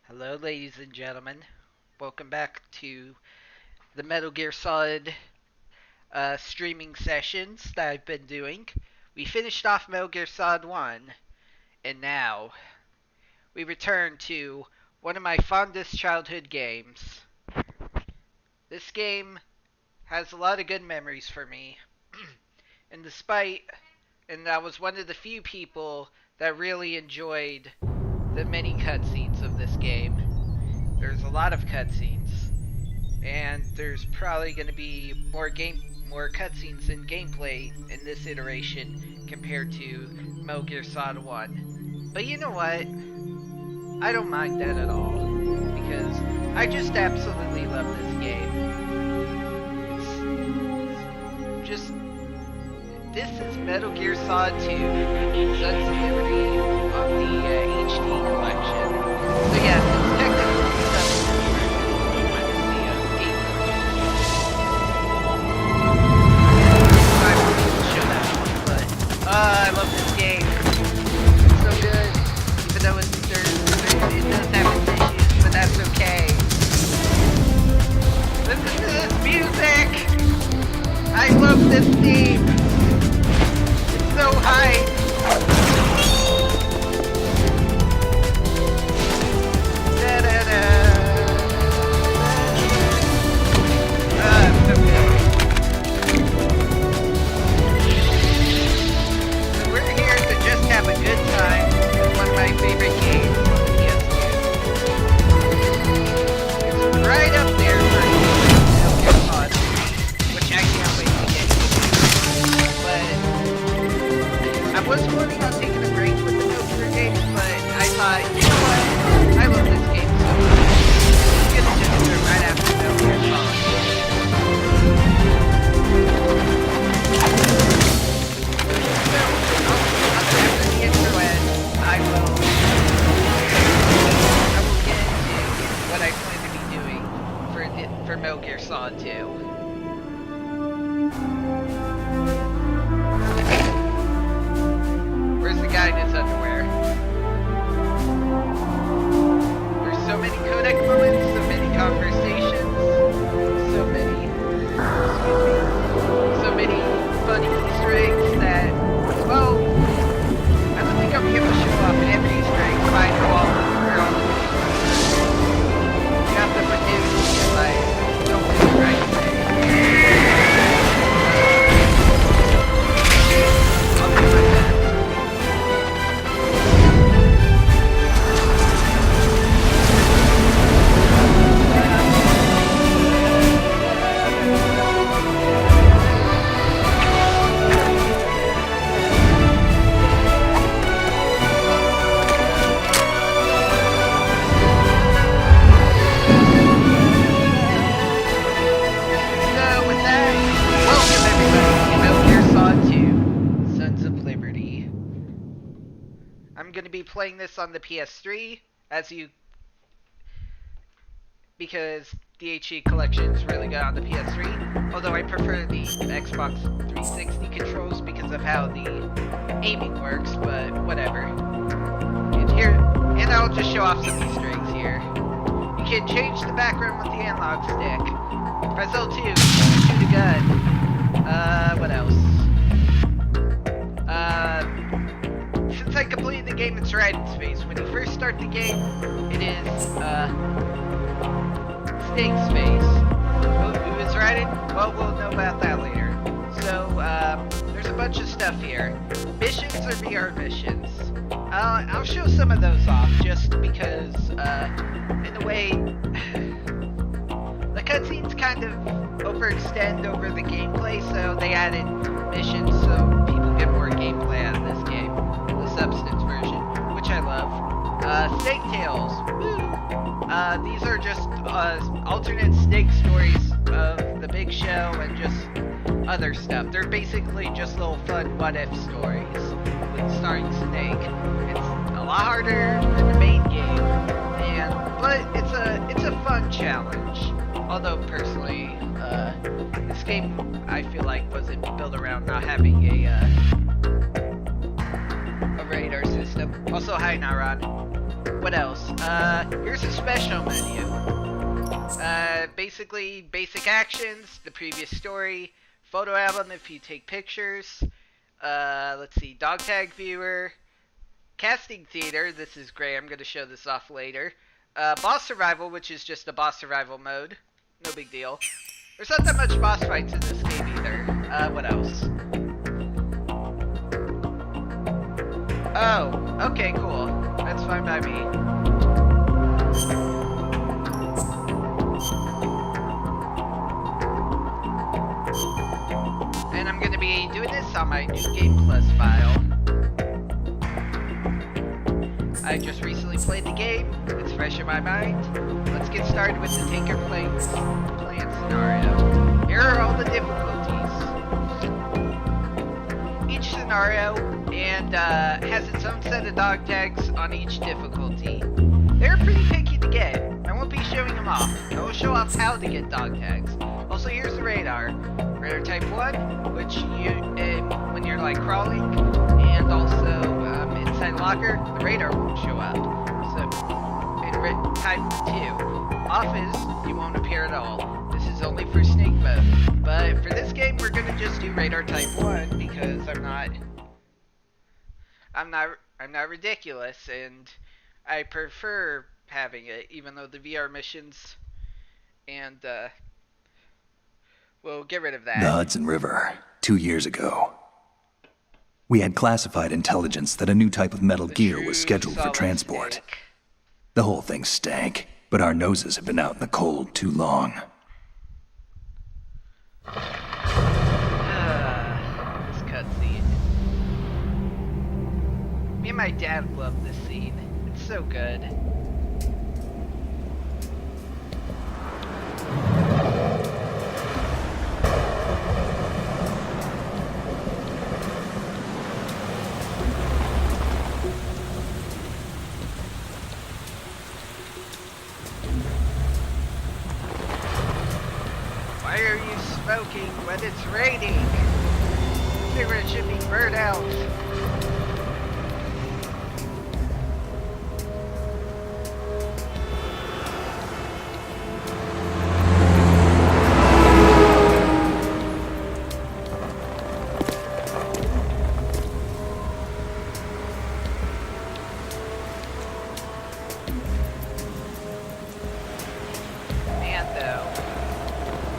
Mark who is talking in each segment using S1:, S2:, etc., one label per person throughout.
S1: Hello, ladies and gentlemen. Welcome back to the Metal Gear Solid streaming sessions that I've been doing. We finished off Metal Gear Solid 1, and now we return to one of my fondest childhood games. This game has a lot of good memories for me, and I was one of the few people that really enjoyed the many cutscenes of this game. There's a lot of cutscenes, and there's probably going to be more cutscenes and gameplay in this iteration compared to Metal Gear Solid 1. But you know what? I don't mind that at all, because I just absolutely love this game. It's just this is Metal Gear Solid 2, Sons of Liberty on the HD collection. So yes, it's technically Sons of Liberty minus the game. I won't even show that one, but I love this game. It's so good, even though it does have its issues, but that's okay. Listen to this music! I love this theme! So high. Da, da, da. So good. So we're here to just have a good time with one of my favorite games on the PS2. It's right up there for Metal Gear Solid 3, which I can't wait to get to. But I was planning on taking a break with the Metal Gear games, but I thought, you know what? I love this game so much. I'm gonna just do it right after Metal Gear Solid. So, after the intro ends, I will get into what I plan to be doing for Metal Gear Solid 2. Where's the guy in his underwear? There's so many codec moments, so many conversations, so many funny Easter eggs that, well, I don't think I'm able to show off in every Easter egg, but I know all of them. You have to forgive me if I don't do the right thing. I'll do my best. So with that, welcome everybody to Metal Gear Solid 2, Sons of Liberty. I'm going to be playing this on the PS3, because the HD collection is really good on the PS3, although I prefer the Xbox 360 controls because of how the aiming works, but whatever. And I'll just show off some Easter eggs here. You can change the background with the analog stick. Press L2 to shoot a gun. What else? Since I completed the game, it's right in space. When you first start the game, it is, Snake's face. Who is riding? Well, we'll know about that later. So, there's a bunch of stuff here. Missions or VR missions? I'll show some of those off, just because, in a way, the cutscenes kind of overextend over the gameplay, so they added missions so people get more gameplay out of this game. The substance version, which I love. Snake Tales. Woo! These are just alternate Snake stories of the Big Show and just other stuff. They're basically just little fun what-if stories with starring Snake. It's a lot harder than the main game, but it's a fun challenge. Although personally, this game I feel like wasn't built around not having a radar system. Also, hi Naran. What else? Here's a special menu. Basically, basic actions, the previous story, photo album if you take pictures, let's see, dog tag viewer, casting theater, this is great, I'm going to show this off later, boss survival, which is just a boss survival mode, no big deal. There's not that much boss fights in this game either. What else? Oh, okay, cool. That's fine by me. And I'm gonna be doing this on my New Game Plus file. I just recently played the game. It's fresh in my mind. Let's get started with the Tinker Plan scenario. Here are all the difficulties. Each scenario and has its own set of dog tags on each difficulty. They're pretty picky to get. I won't be showing them off. I will show off how to get dog tags. Also, here's the radar. Radar type 1, which you, when you're like crawling, and also inside locker, the radar won't show up. So, and type 2, off is you won't appear at all. This is only for snake mode. But for this game, we're gonna just do radar type 1 because I'm not ridiculous, and I prefer having it, even though the VR missions and we'll get rid of that.
S2: The Hudson River, 2 years ago. We had classified intelligence that a new type of metal gear was scheduled for transport.
S1: Stick.
S2: The whole thing stank, but our noses have been out in the cold too long.
S1: This cutscene. Me and my dad love this scene. It's so good. Why are you smoking when it's raining? Cigarette should be burnt out. Man, though.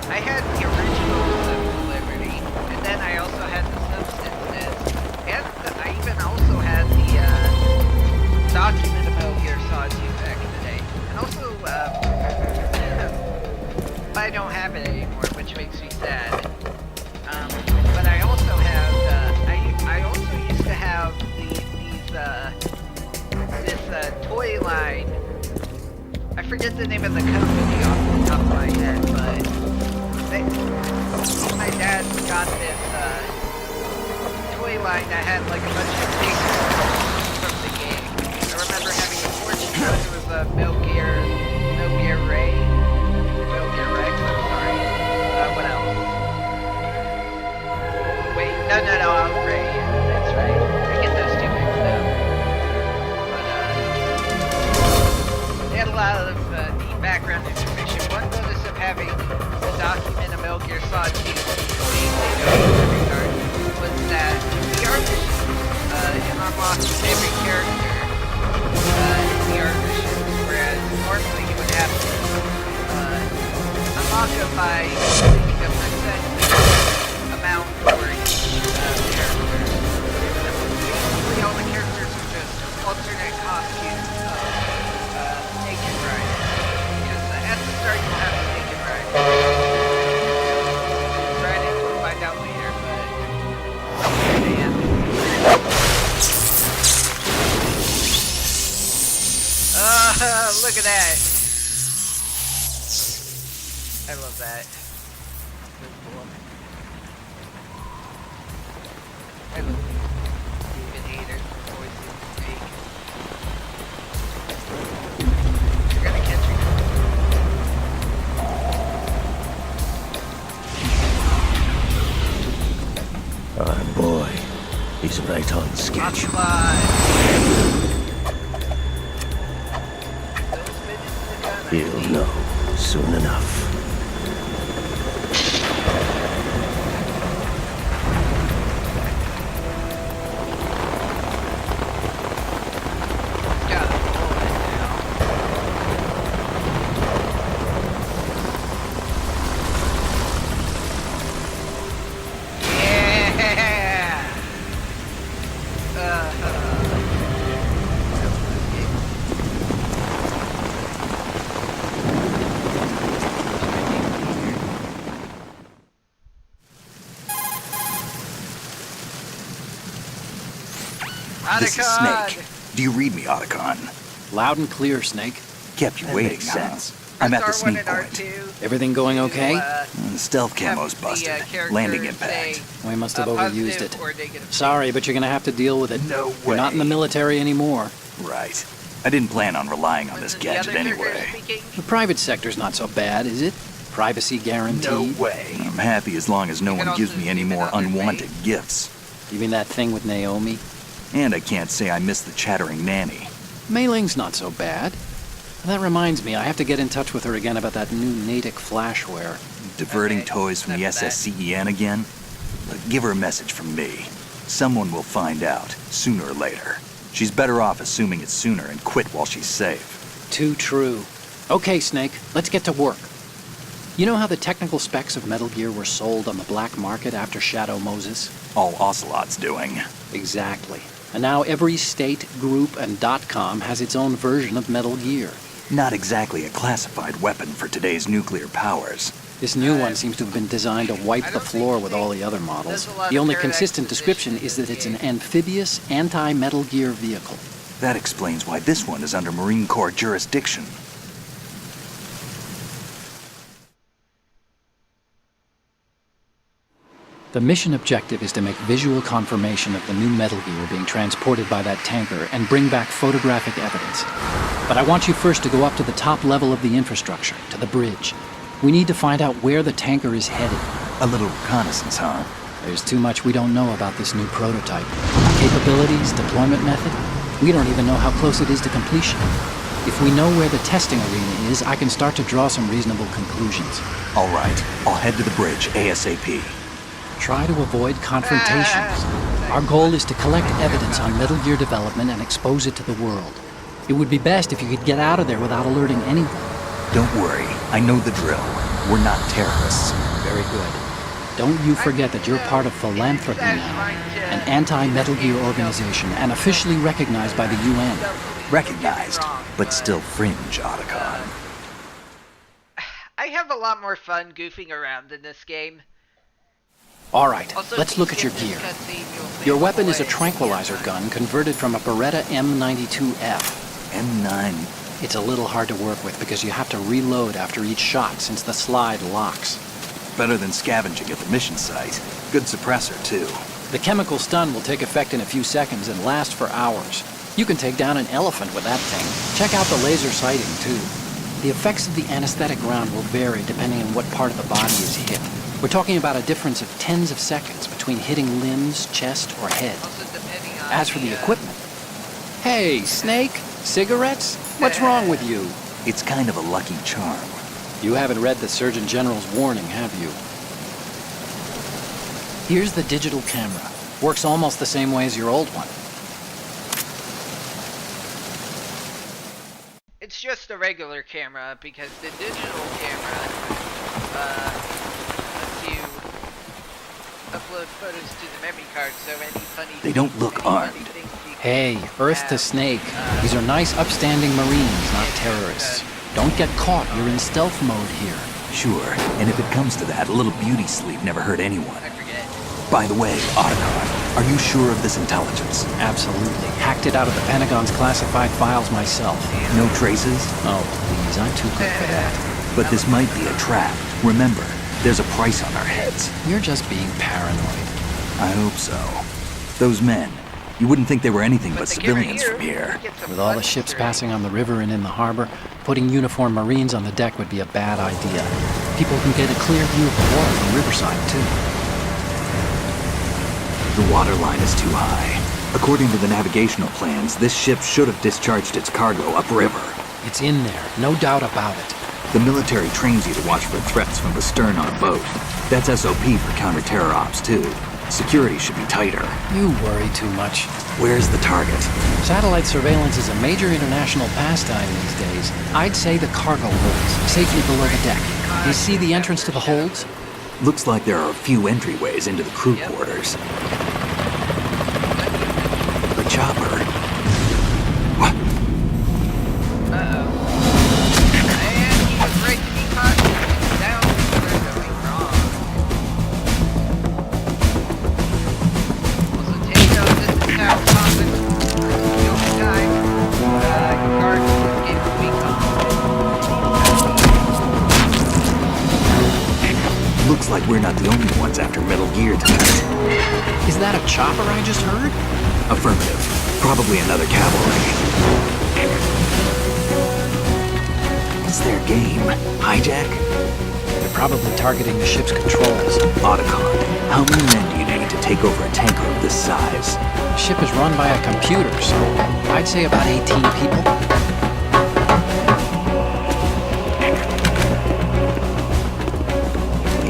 S1: I had the original Sons of Liberty, and then I also had the Substances, and I even also had the document of Metal Gear Solid 2 back in the day. And also, I don't have it anymore, which makes me sad. But I also have, I also used to have this toy line. I forget the name of the company off the top of my head, but my dad got this toy line that had like a bunch of figures from the game. I remember having a fortune because it was a Metal Gear Ray, Metal Gear Rex. I'm sorry. What else? Wait, no, Ray. That's right. I get those two mixed up. But they had a lot of neat background information. One bonus of having the document of Metal Gear Solid 2 was that VR missions unlock every character in VR missions, whereas normally you would have to unlock them by using a percent amount for each character. Basically, all the characters are just alternate costumes of Naked Rider. Because at the start you have the Naked Rider. We'll find out later, but man. Look at that. I love that. So cool. I love David Hayter voices fake. You're gonna catch me.
S3: Oh boy, he's right on schedule. You'll know soon enough.
S1: Got a bullet now. Yeah!
S2: This is
S1: Otacon!
S2: Snake. Do you read me, Otacon?
S4: Loud and clear, Snake.
S2: Kept you
S3: That
S2: waiting,
S3: makes
S2: huh?
S3: sense.
S2: I'm at the
S1: Press R1
S2: sneak
S1: and
S2: point.
S1: R2
S4: Everything going
S1: to,
S4: okay?
S2: The stealth
S1: have
S2: camo's
S1: the,
S2: busted.
S1: character
S2: Landing
S1: say,
S2: impact.
S4: We must have overused
S1: positive
S4: it.
S1: or negative
S4: Sorry, but you're gonna have to deal with it.
S2: No
S4: You're not in the
S2: way.
S4: military anymore.
S2: Right. I didn't plan on relying on
S1: When
S2: this
S1: the
S2: gadget
S1: other character
S2: anyway.
S1: is speaking,
S4: The private sector's not so bad, is it? Privacy guaranteed.
S2: way. I'm happy as long as no
S1: You can
S2: one gives
S1: also
S2: me any
S1: zoom in
S2: more
S1: on their
S2: unwanted
S1: face.
S2: gifts.
S4: You mean that thing with Naomi?
S2: And I can't say I miss the chattering nanny.
S4: Mei Ling's not so bad. That reminds me, I have to get in touch with her again about that new Natick flashware.
S2: Diverting
S1: Okay,
S2: toys from the
S1: enough of that.
S2: SSCEN again? Look, give her a message from me. Someone will find out, sooner or later. She's better off assuming it's sooner and quit while she's safe.
S4: Too true. Okay, Snake, let's get to work. You know how the technical specs of Metal Gear were sold on the black market after Shadow Moses?
S2: All Ocelot's doing.
S4: Exactly. And now every state, group, and .com has its own version of Metal Gear.
S2: Not exactly a classified weapon for today's nuclear powers.
S4: This new one seems to have been designed to wipe the floor with all the other models.
S1: There's a lot
S4: The
S1: of
S4: only
S1: paradox
S4: consistent
S1: to this
S4: description
S1: shit
S4: is that it's an
S1: game.
S4: amphibious, anti-Metal Gear vehicle.
S2: That explains why this one is under Marine Corps jurisdiction.
S4: The mission objective is to make visual confirmation of the new Metal Gear being transported by that tanker and bring back photographic evidence. But I want you first to go up to the top level of the infrastructure, to the bridge. We need to find out where the tanker is headed.
S2: A little reconnaissance, huh?
S4: There's too much we don't know about this new prototype. Capabilities, deployment method. We don't even know how close it is to completion. If we know where the testing arena is, I can start to draw some reasonable conclusions.
S2: All right, I'll head to the bridge ASAP.
S4: Try to avoid confrontations. Our goal is to collect evidence on Metal Gear development and expose it to the world. It would be best if you could get out of there without alerting anyone.
S2: Don't worry, I know the drill. We're not terrorists.
S4: Very good. Don't you forget that you're part of Philanthropy now, an anti-Metal Gear organization and officially recognized by the UN.
S2: Recognized, but still fringe, Otacon.
S1: I have a lot more fun goofing around in this game.
S4: All right,
S1: Also,
S4: let's
S1: if you
S4: look at your
S1: skip this
S4: gear.
S1: cutscene, you'll see
S4: Your
S1: the
S4: weapon is a
S1: way.
S4: tranquilizer gun converted from a Beretta M92F.
S2: M9.
S4: It's a little hard to work with because you have to reload after each shot since the slide locks.
S2: Better than scavenging at the mission site. Good suppressor, too.
S4: The chemical stun will take effect in a few seconds and last for hours. You can take down an elephant with that thing. Check out the laser sighting, too. The effects of the anesthetic round will vary depending on what part of the body is hit. We're talking about a difference of tens of seconds between hitting limbs, chest, or head.
S1: Also, depending on
S4: As for the equipment... Hey, Snake! Cigarettes? What's wrong with you?
S2: It's kind of a lucky charm.
S4: You haven't read the Surgeon General's warning, have you? Here's the digital camera. Works almost the same way as your old one.
S1: It's just a regular camera because the digital camera lets you upload photos to the memory card, so any funny
S2: They don't
S1: things,
S2: look
S1: any funny
S2: armed.
S1: things you can
S4: Hey, Earth to
S1: have,
S4: Snake. These are nice, upstanding Marines, not terrorists. Don't get caught. You're in stealth mode here.
S2: Sure, and if it comes to that, a little beauty sleep never hurt anyone.
S1: I forget.
S2: By the way, Otacon, are you sure of this intelligence?
S4: Absolutely. Hacked it out of the Pentagon's classified files myself.
S2: No traces?
S4: Oh, please, I'm too good for that.
S2: But this might be a trap. Remember, there's a price on our heads.
S4: You're just being paranoid.
S2: I hope so. Those men, you wouldn't think they were anything but
S1: the camera
S2: civilians from here.
S1: gets a
S4: With all the
S1: bunch
S4: ships
S1: of
S4: passing on the river and in the harbor, putting uniformed Marines on the deck would be a bad idea. People can get a clear view of the water from Riverside, too.
S2: The water line is too high. According to the navigational plans, this ship should have discharged its cargo upriver.
S4: It's in there, no doubt about it.
S2: The military trains you to watch for threats from the stern on a boat. That's SOP for counter-terror ops, too. Security should be tighter.
S4: You worry too much.
S2: Where's the target?
S4: Satellite surveillance is a major international pastime these days. I'd say the cargo holds, safely below the deck. You see the entrance to the holds?
S2: Looks like there are a few entryways into the crew quarters. The chopper. What?
S1: Uh-oh. And he was right to be caught. Now they're going wrong. Also, Takeoff, this is how Thompson killed the guy. Guard gave him
S2: Looks like we're not the only ones after Metal Gear tonight.
S4: Is that a chopper I just heard?
S2: Affirmative. Probably another cavalry. What's their game? Hijack?
S4: They're probably targeting the ship's controls.
S2: Otacon, how many men do you need to take over a tanker of this size?
S4: The ship is run by a computer, so I'd say about 18 people.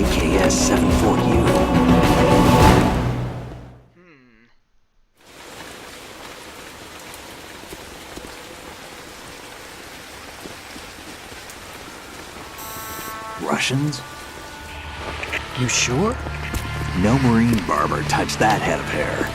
S2: AKS-74U. Russians?
S4: You sure?
S2: No Marine barber touched that head of hair.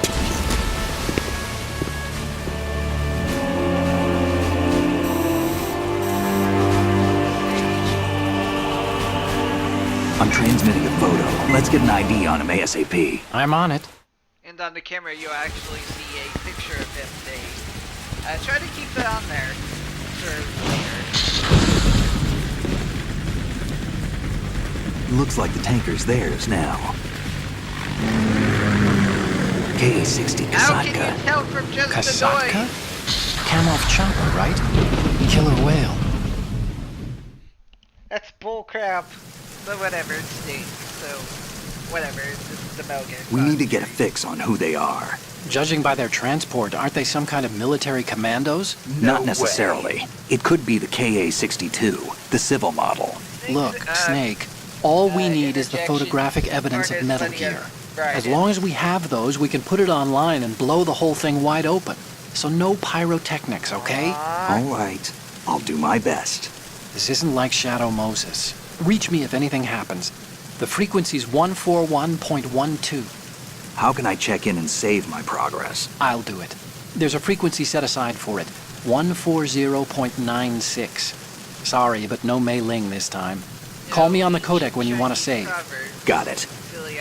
S2: I'm transmitting a photo. Let's get an ID on him ASAP.
S4: I'm on it.
S1: And on the camera, you'll actually see a picture of him saved. Try to keep it on there for later.
S2: Looks like the tanker's theirs now. KA-60
S1: How can you
S2: Kasatka.
S1: tell from just the
S4: Kasatka?
S1: noise?
S4: Kamov chopper, right? Killer whale.
S1: That's bullcrap. But whatever, it stinks, so whatever, this is the Melgan.
S2: We need to get a fix on who they are.
S4: Judging by their transport, aren't they some kind of military commandos?
S2: Not necessarily. It could be the KA-62, the civil model.
S4: Look, Snake, all we need is the photographic evidence of Metal Gear. As long as we have those, we can put it online and blow the whole thing wide open. So no pyrotechnics, okay?
S2: All right. I'll do my best.
S4: This isn't like Shadow Moses. Reach me if anything happens. The frequency's 141.12.
S2: How can I check in and save my progress?
S4: I'll do it. There's a frequency set aside for it. 140.96. Sorry, but no Mei Ling this time. Call me on the codec when you want to save.
S2: Got it.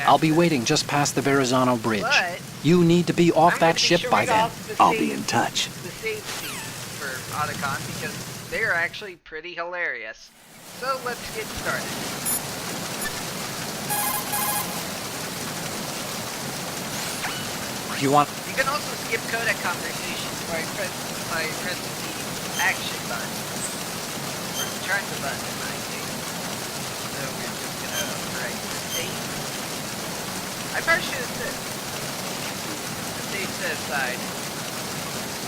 S4: I'll be waiting just past the Verrazano Bridge.
S1: But
S4: You need to be off that ship by then.
S2: I'll be in touch.
S1: The save scenes for Otacon because they're actually pretty hilarious. So let's get started.
S4: You want...
S1: You can also skip codec conversations by pressing the action button. Or the triangle button in my case. So we're just gonna write save. I probably should have said the save set aside.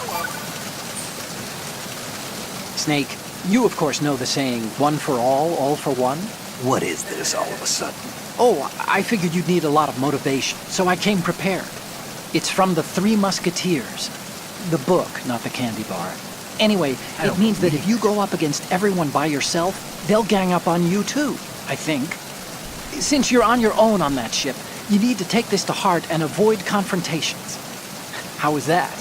S1: Oh well.
S4: Snake, you of course know the saying, one for all for one?
S2: What is this all of a sudden?
S4: Oh, I figured you'd need a lot of motivation, so I came prepared. It's from the Three Musketeers. The book, not the candy bar. Anyway, it means that if you go up against everyone by yourself, they'll gang up on you too, I think. Since you're on your own on that ship, you need to take this to heart and avoid confrontations. How was that?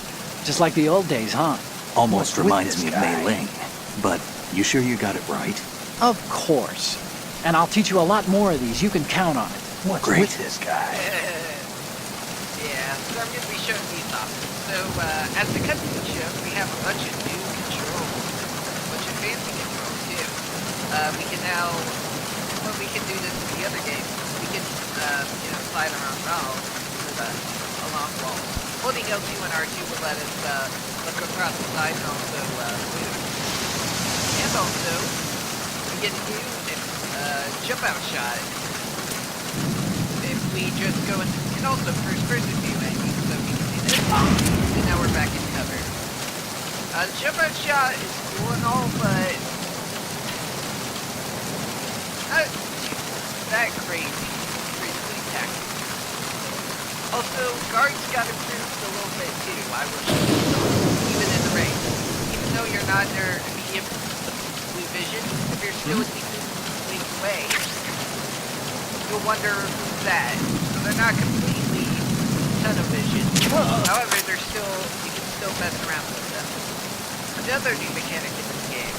S4: Just like the old days, huh?
S2: Almost
S4: What's with
S2: reminds
S4: this
S2: me of
S4: guy?
S2: Mei Ling. But you sure you got it right?
S4: Of course. And I'll teach you a lot more of these. You can count on it.
S2: What's with this guy?
S1: Yeah, so I'm going to be showing these off. So, as the cutscene shows, we have a bunch of new controls. A bunch of fancy controls, too. We can now, well, we can do this in the other game. We can, slide around walls along walls. Holding L2 and R2 will let us, look across the side and also, move. And also, we get to do a jump out shot. If we just go in, and also first person view angle, so we can see this. And now we're back in cover. The jump out shot is cool and all, but that crazy tactic. Also, guards got improved a little bit too, I will show you. Even in the race. Even though you're not under immediate blue vision, if you're still a decent ways away, you'll wonder who's that. So they're not completely tunnel vision. However, they're still, you can still mess around with them. Another new mechanic in this game.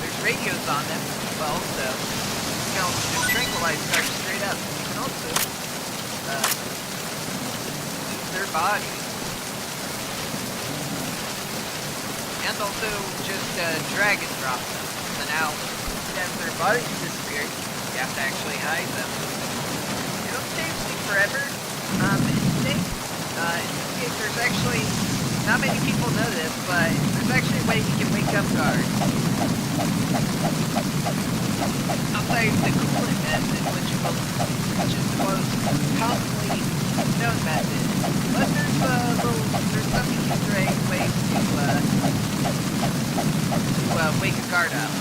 S1: There's radios on them as well, so you can also just tranquilize guards straight up. You can also use their bodies. And also just drag and drop them. So now, as their bodies disappear, you have to actually hide them. They don't stay asleep forever. In this game, there's actually, not many people know this, but there's actually a way you can wake up guards. Outside the coolant method, which is the most commonly known method. But there's some Easter egg ways to wake a guard up.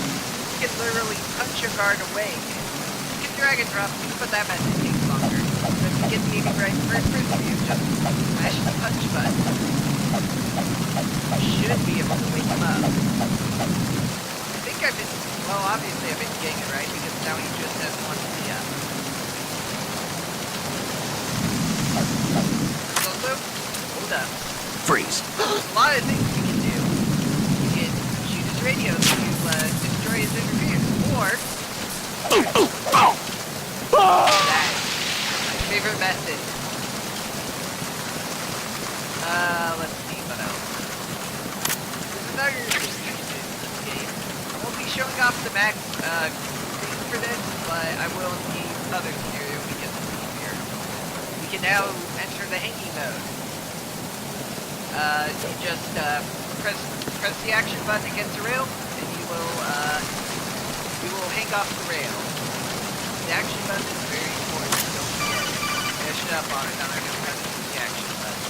S1: You can literally punch a guard awake. You can drag and drop, but that method takes longer. So if you get the aiming right first person view, just mash the punch button. You should be able to wake him up. I think I've been, well, obviously I've been getting it right because now he just has one PM. There's also, hold up.
S2: Freeze.
S1: There's a lot of things you can do. You can shoot his radio to destroy his interference, or that. My favorite method. Let's see, what else? There's another use in this game. I won't be showing off the max thing for this, but I will in the other scenario because it's easier. We can now enter the hanging mode. You just press the action button against the rail, and you will hang off the rail. The action button is very important, don't forget. Mash up on it, I'm going to press the action button.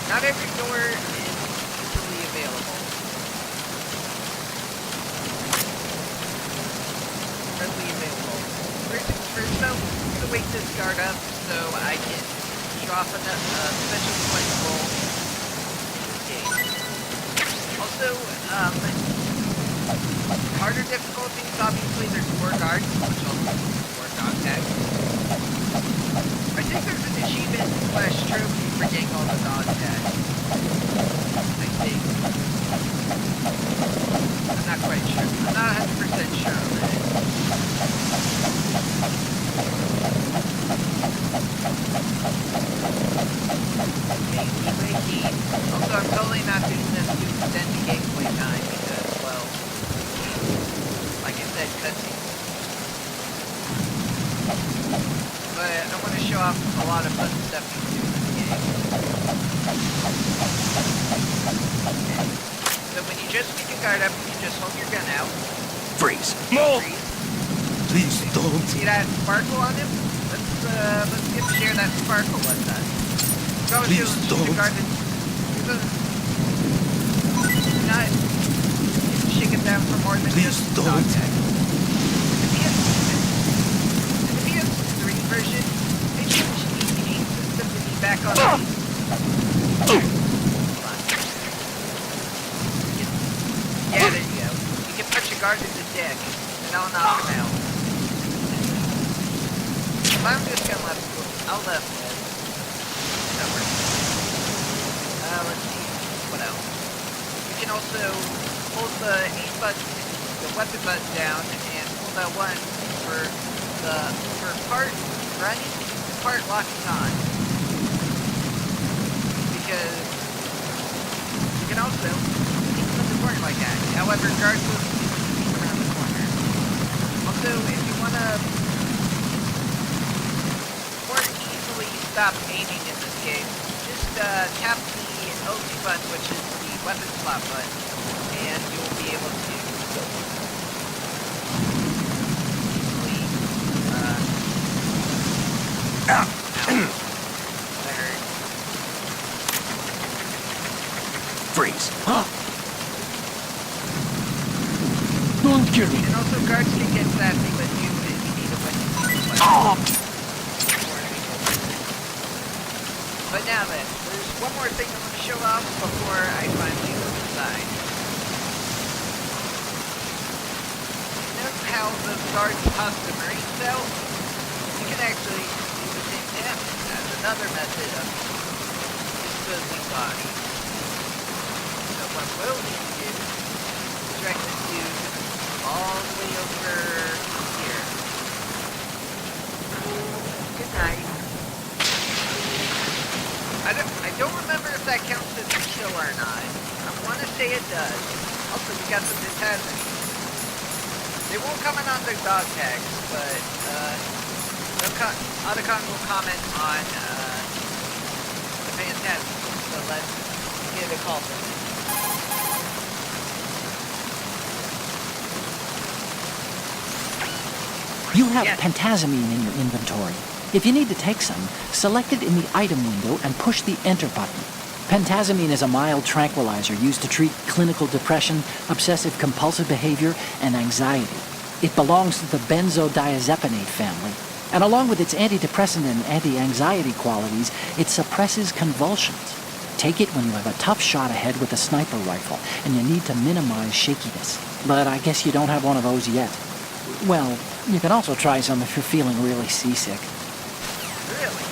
S1: Not every door is easily available. Readily available. First though, I'm going to wake this guard up so I can show off a special flexible in this game. Also, harder difficulties, obviously there's 4 guards, which also means 4 dog tags. I think there's an achievement / trophy for getting all the dog tags. I think. I'm not quite sure. I'm not 100% sure on that. Also, I'm totally not doing this to extend the gameplay time because, well, like I said, cutscenes. But I want to show off a lot of fun stuff you can do in this game. Okay. So when you just pick a guard up, you just hold your gun out.
S2: Freeze.
S3: No!
S1: Freeze.
S3: Please don't.
S1: See that sparkle on him? Let's share that sparkle with us. Go
S3: Please
S1: shoot
S3: don't.
S1: the guard. Not shake him down for more than
S3: Please
S1: just
S3: don't.
S1: dog tag. In the PS3 version, they changed the aim system to be back on the Hold on. Yeah, there you go. You can punch a guard in the dick, and I'll knock him out. If I'm just gonna I'll left mid. That works. Let's see. What else? You can also hold the aim button, the weapon button down, and hold that one for part running and part locking on. Because you can also sneak from the corner like that. However, guards will sneak around the corner. Also, if you want to more easily stop aiming in this game, just tap the L2 button, which is the weapon slot button, and you'll be able to easily, That hurt.
S2: Freeze.
S3: Don't kidding.
S1: And also, guards can get sassy with you if you need a weapon.
S3: Oh.
S1: But now then, there's one more thing I want to show off before I finally go inside. You know how the guards toss the marine cell? You can actually do the same damage as another method of disposing bodies. So what we'll need to do is drag this dude all the way over here. Good night. I don't remember if that counts as a kill or not. I want to say it does. Also, we got some Phantasmi. They won't comment on their dog tags, but Otacon will comment on the Phantasmi. So let's get a call from it.
S4: You have
S1: Yes.
S4: pentazamine in your inventory. If you need to take some, select it in the item window and push the enter button. Pentazamine is a mild tranquilizer used to treat clinical depression, obsessive compulsive behavior, and anxiety. It belongs to the benzodiazepinate family, and along with its antidepressant and anti-anxiety qualities, it suppresses convulsions. Take it when you have a tough shot ahead with a sniper rifle, and you need to minimize shakiness. But I guess you don't have one of those yet. Well, you can also try some if you're feeling really seasick.
S1: Really?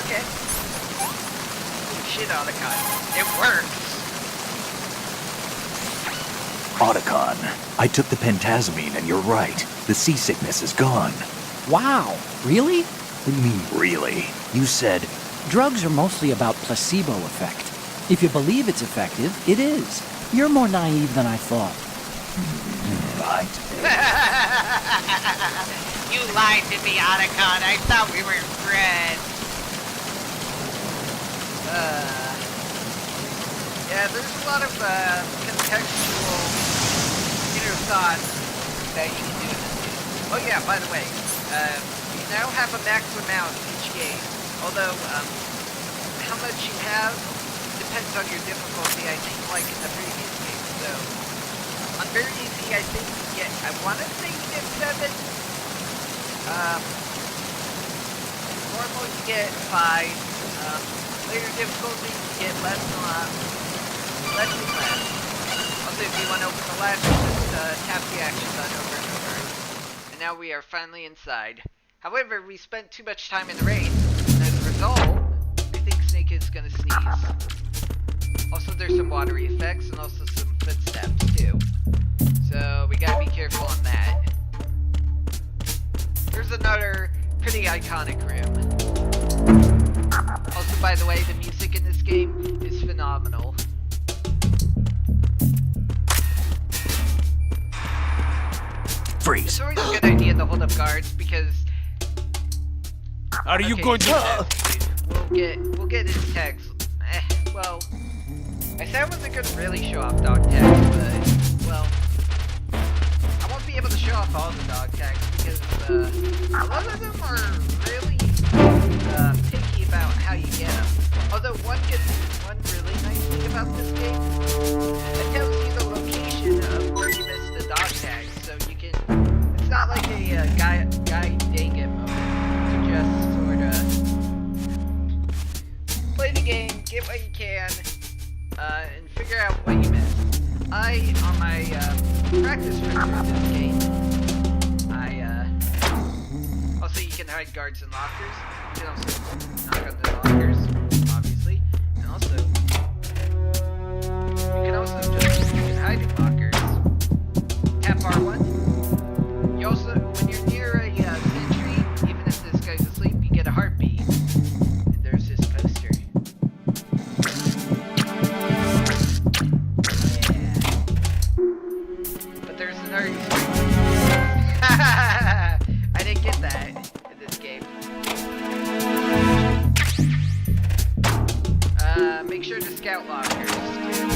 S1: Okay. Holy shit, Otacon. It works!
S2: Otacon, I took the pentazamine and you're right. The seasickness is gone.
S4: Wow, really?
S2: What do you mean, really? You said...
S4: Drugs are mostly about placebo effect. If you believe it's effective, it is. You're more naive than I thought.
S2: Right.
S1: You lied to me, Otacon. I thought we were friends. Yeah, there's a lot of contextual inner thoughts that you can do in this game. Oh yeah, by the way, you now have a maximum amount each game. Although, how much you have depends on your difficulty, I think, like in the previous game. So, on very easy, I think you get, I want to say you get 7. Normal, you get 5. Later difficulty, you get less and less. Also, if you want to open the latch, just tap the action button over and over. And now we are finally inside. However, we spent too much time in the rain. And as a result, I think Snake is gonna sneeze. Also, there's some watery effects and also some footsteps too. So we gotta be careful on that. Here's another pretty iconic room. Also, by the way, the music in this game is phenomenal.
S2: Freeze.
S1: It's always a good idea to hold up guards because
S3: Are you going to...
S1: We'll get his tags. Well, I said I wasn't gonna really show off dog tags, but well, I won't be able to show off all the dog tags because a lot of them are really picky about how you get them. Although one really nice thing about this game, it tells you the location of where you missed the dog tags, so you can. It's not like a guy dang it moment. You just sorta play the game, get what you can, and figure out what you missed. On my practice run through this game, also you can hide guards in lockers. You can also knock on the lockers, obviously, and also you can hide in lockers. Tap R1. You also, when you're near a sentry, even if this guy's asleep, you get a heartbeat. And there's his poster. Yeah. But there's another Easter egg. I didn't get that in this game. Make sure to scout lockers too.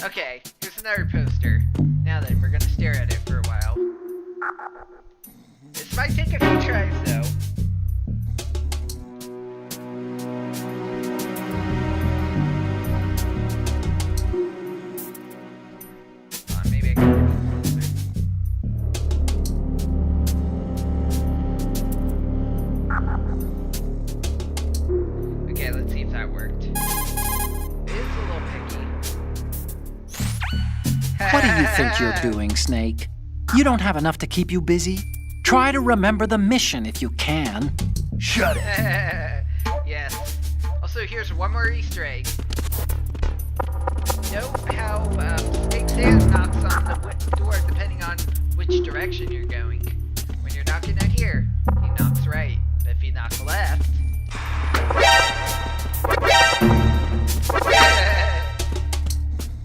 S1: Okay, here's another poster. Now then, we're gonna stare at it for a while. This might take a few tries though.
S4: think you're doing, Snake? You don't have enough to keep you busy? Try to remember the mission if you can.
S2: Shut it.
S1: Yes. Also, here's one more Easter egg. Know how Snake's hand knocks on the door depending on which direction you're going. When you're knocking at here, he knocks right. But if you knock left...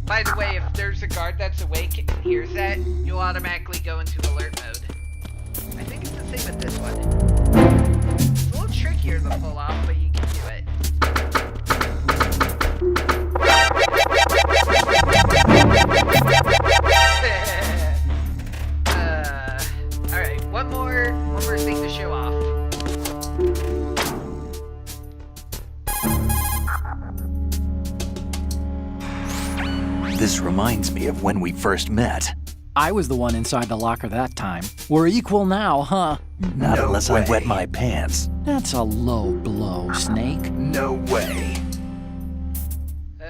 S1: By the way, if there's a guard that's awake and hears that, you'll automatically go into alert mode. I think it's the same with this one. It's a little trickier to pull off, but you can do it. Alright, one more thing to show off.
S2: This reminds me of when we first met.
S4: I was the one inside the locker that time. We're equal now, huh?
S2: Not
S5: No
S2: unless
S5: way.
S2: I wet my pants.
S4: That's a low blow, Snake.
S5: No way.
S1: I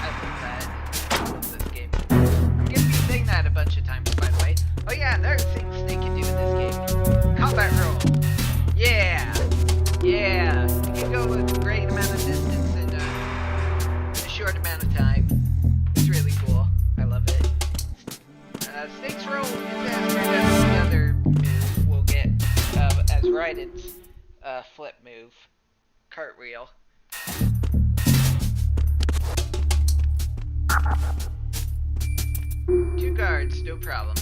S1: love that. I love this game. I'm gonna be saying that a bunch of times, by the way. Oh yeah, another thing Snake can do in this game. Combat roll. Yeah! Yeah! You can go with a great amount of distance in a short amount of time. It's really cool. I love it. Snake's roll is as great as the other move we'll get as Raiden's flip move. Cartwheel. Two guards, no problem.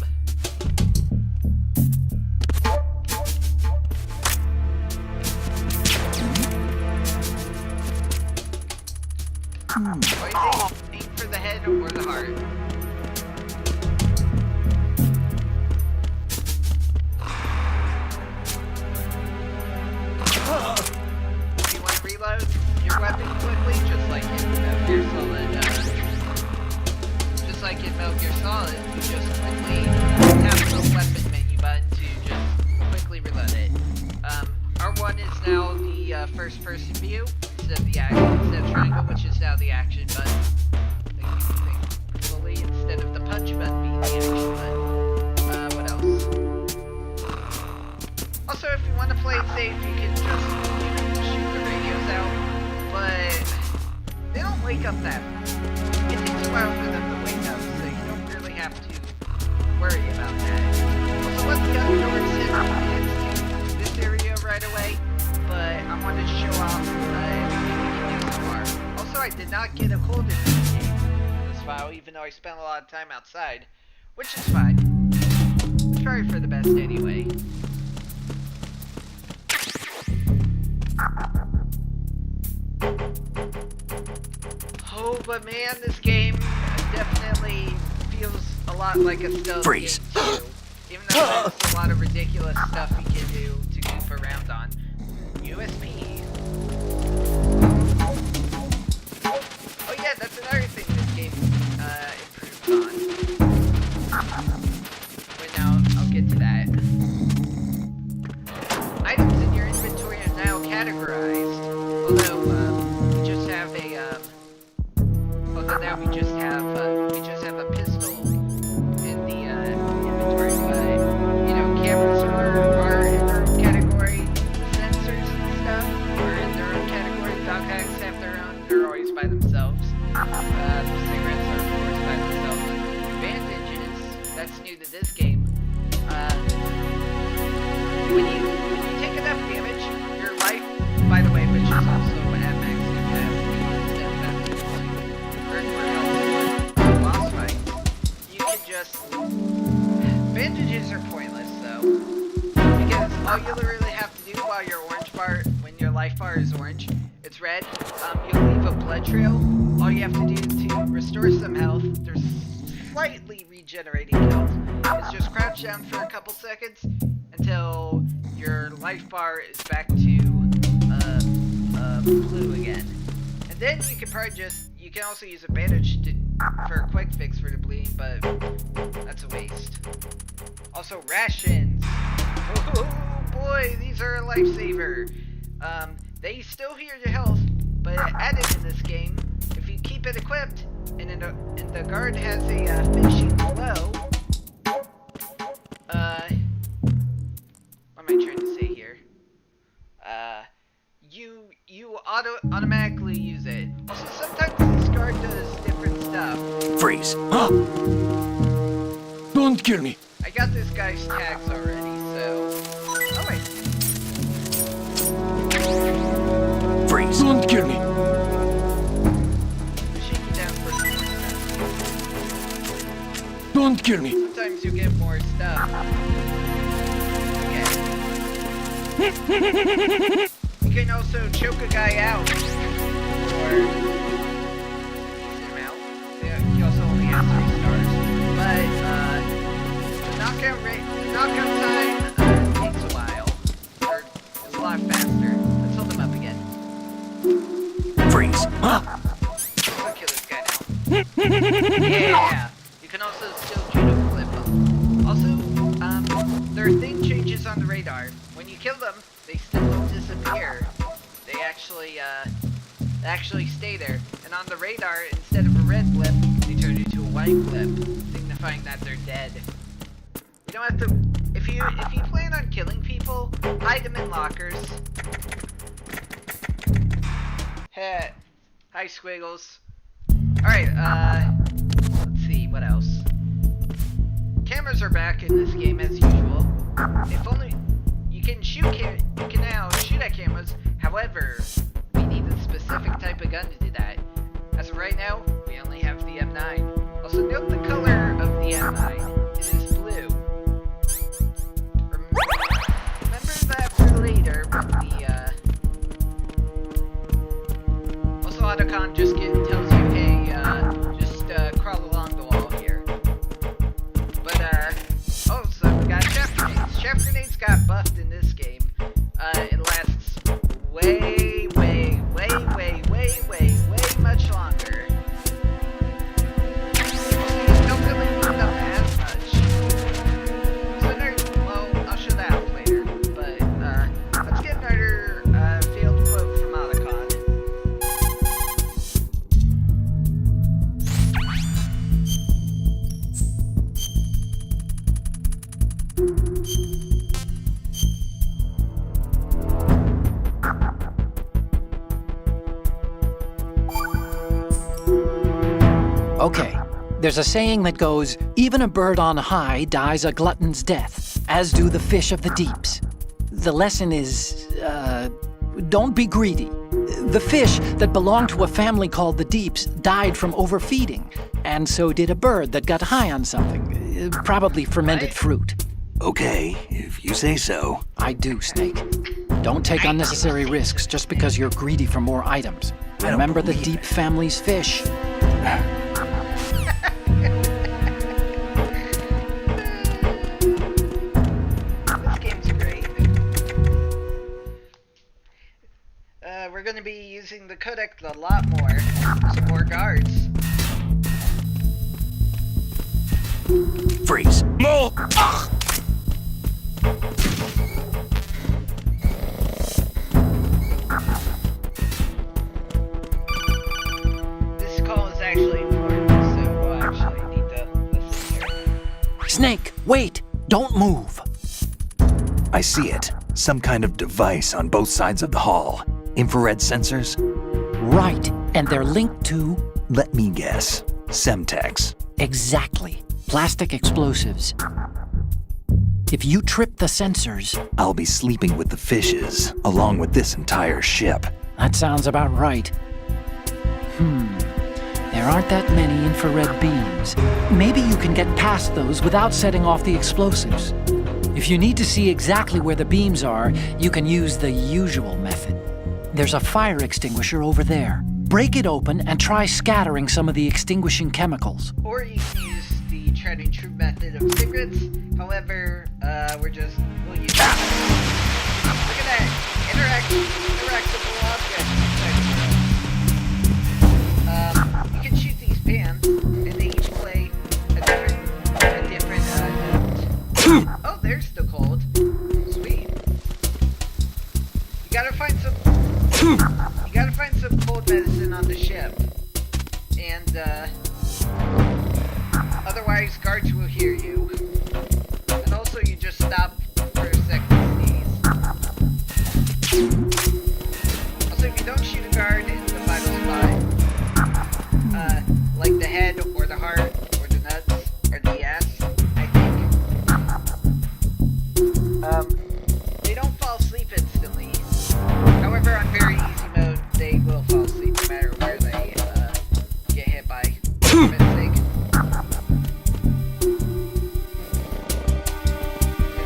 S1: What do you think? Aim for the head or the heart? Do you want to reload your weapon quickly, just like in Metal Gear Solid? Just like in Metal Gear Solid, you just quickly tap the weapon menu button to just quickly reload it. R1 is now the first-person view instead of triangle, which is now the action button. That keeps things fully instead of the punch button being the action button. What else? Also, if you want to play it safe, you can just shoot the radios out, but they don't wake up that fast. It takes a while for them to wake up, so you don't really have to worry about that. Also, let the other doors hit into this area right away, but I wanted to show off everything we can do so far. Also, I did not get a cold in this game, in this file, even though I spent a lot of time outside, which is fine. It's probably for the best anyway. Oh, but man, this game definitely feels a lot like a stealth
S2: Freeze.
S1: game too. Even though there's a lot of ridiculous stuff you can do to goof around on. USP. Oh yeah, that's another thing this game improved on. Wait, now I'll get to that. Items in your inventory are now categorized, although we just have a a pistol in the inventory, but you know, cameras are in their own category, sensors and stuff are in their own category, backpacks have their own, they're always by themselves. Cigarettes are of course by themselves. Bandages, that's new to this game. When you take enough damage, your life, by the way, which is also at max capacity, instead of having to earn more health for boss fights, you can just... Bandages are pointless, though. Because all you really have to do while your orange bar, when your life bar is orange, it's red, you'll leave a blood trail. All you have to do to restore some health, there's slightly regenerating health, is just crouch down for a couple seconds until your life bar is back to blue again. And then you can probably you can also use a bandage for a quick fix for the bleeding, but that's a waste. Also rations! Oh boy, these are a lifesaver! They still heal your health, but added in this game, if you keep it equipped, and the guard has a finishing blow. What am I trying to say here? You automatically use it. Also, sometimes this guard does different stuff.
S2: Freeze.
S3: Huh? Don't kill me.
S1: I got this guy's tags already, so. Oh wait.
S2: Freeze.
S3: Don't kill me.
S1: Shake you down for some stuff.
S3: Don't kill me.
S1: Sometimes you get more stuff. Okay. You can also choke a guy out. Or ease him out. Yeah, he also only has 3 stars. But the knockout time takes a while. Or it's a lot faster. Let's hold him up again.
S2: Freeze.
S1: I'll kill this guy now. Yeah. You can also still judo flip them. Also, their thing changes on the radar. When you kill them, they still don't disappear. They actually stay there. And on the radar, instead of a red blip, they turn into a white blip, signifying that they're dead. You don't have to. If you plan on killing people, hide them in lockers. Hey, hi Squiggles. Alright, let's see, what else? Cameras are back in this game as usual. If only you can now shoot at cameras. However, we need a specific type of gun to do that. As of right now, we only have the M9. Also note the color of the M9. It is blue. Remember that for later, but also Otacon just tells you, hey, just crawl along the wall here. But oh, so we got chaff grenades. Chaff grenades got buffed in this game. It lasts way much longer. You don't really need them as much. So well, I'll show that out later. But let's get another failed quote from Otacon.
S4: Okay, there's a saying that goes, even a bird on high dies a glutton's death, as do the fish of the deeps. The lesson is, don't be greedy. The fish that belonged to a family called the Deeps died from overfeeding, and so did a bird that got high on something, probably fermented fruit.
S2: Okay, if you say so.
S4: I do, Snake. Don't take unnecessary risks just because you're greedy for more items.
S2: don't
S4: Remember the
S2: believe
S4: Deep
S2: it.
S4: family's fish.
S1: This game's great. We're gonna be using the codec a lot more. Some more guards.
S2: Freeze.
S3: No! Ah!
S1: This call is actually important, so we'll actually need to listen here.
S4: Snake, wait! Don't move!
S2: I see it. Some kind of device on both sides of the hall. Infrared sensors?
S4: Right, and they're linked to...
S2: Let me guess. Semtex.
S4: Exactly. Plastic explosives. If you trip the sensors,
S2: I'll be sleeping with the fishes, along with this entire ship.
S4: that sounds about right. There aren't that many infrared beams. Maybe you can get past those without setting off the explosives. If you need to see exactly where the beams are, you can use the usual method. There's a fire extinguisher over there. Break it open and try scattering some of the extinguishing chemicals.
S1: Or you can use the tried and true method of cigarettes. However, we'll use that. Look at that! Interactable object. You can shoot these pans, and they each play a different note. Oh, they're still cold. Sweet. You gotta find some cold medicine on the ship. and otherwise guards will hear you. And also you just stop for a second to sneeze. Also, if you don't shoot a guard in the vital spot, like the head or the heart or the nuts or the ass, I think, they don't fall asleep instantly. However, on very easy mode, they will fall asleep no matter where they get hit by mistake.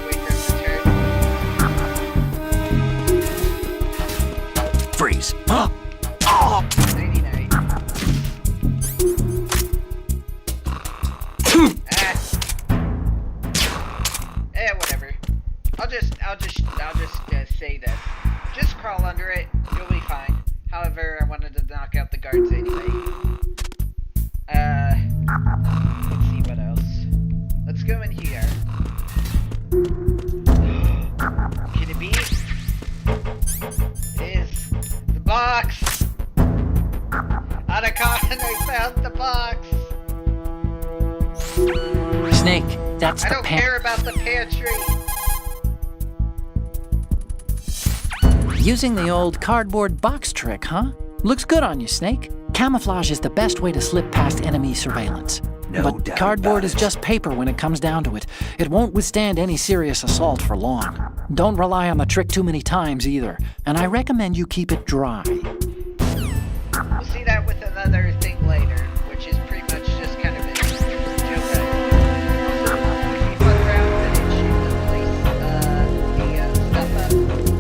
S1: Wait for him to turn.
S2: Freeze.
S1: 99. Whatever. I'll just say this. Just crawl under it. You'll be fine. However, I wanted to knock out the guards anyway. Let's see what else. Let's go in here. Can it be? It is. The box! Otacon, I found the box!
S4: Snake, that's
S1: I
S4: the
S1: don't care about the pantry!
S4: Using the old cardboard box trick, huh? Looks good on you, Snake. Camouflage is the best way to slip past enemy surveillance.
S2: No
S4: But
S2: doubt
S4: cardboard
S2: about
S4: is
S2: it.
S4: just paper when it comes down to it. It won't withstand any serious assault for long. Don't rely on the trick too many times either, and I recommend you keep it dry.
S1: We'll see that with another thing later, which is pretty much just kind of a joke. Also, if you fuck around with it, shoot the stuff up,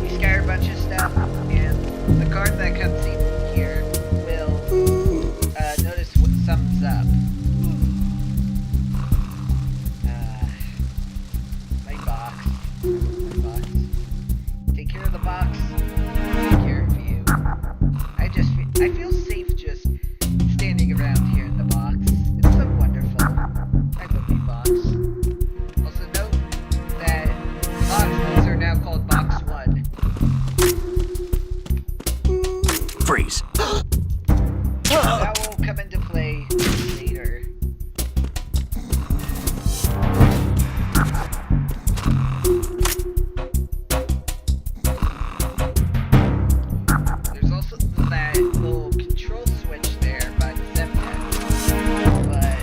S1: you scare a bunch of stuff, and the guard that comes in here will notice what something's up. My box. Take care of the box. Take care of you. I feel safe just standing around here in the box. It's so wonderful. I love the box. Also note that boxes are now called Box 1.
S2: Freeze.
S1: That will come into play later. There's also that little control switch there by the Zemcat, but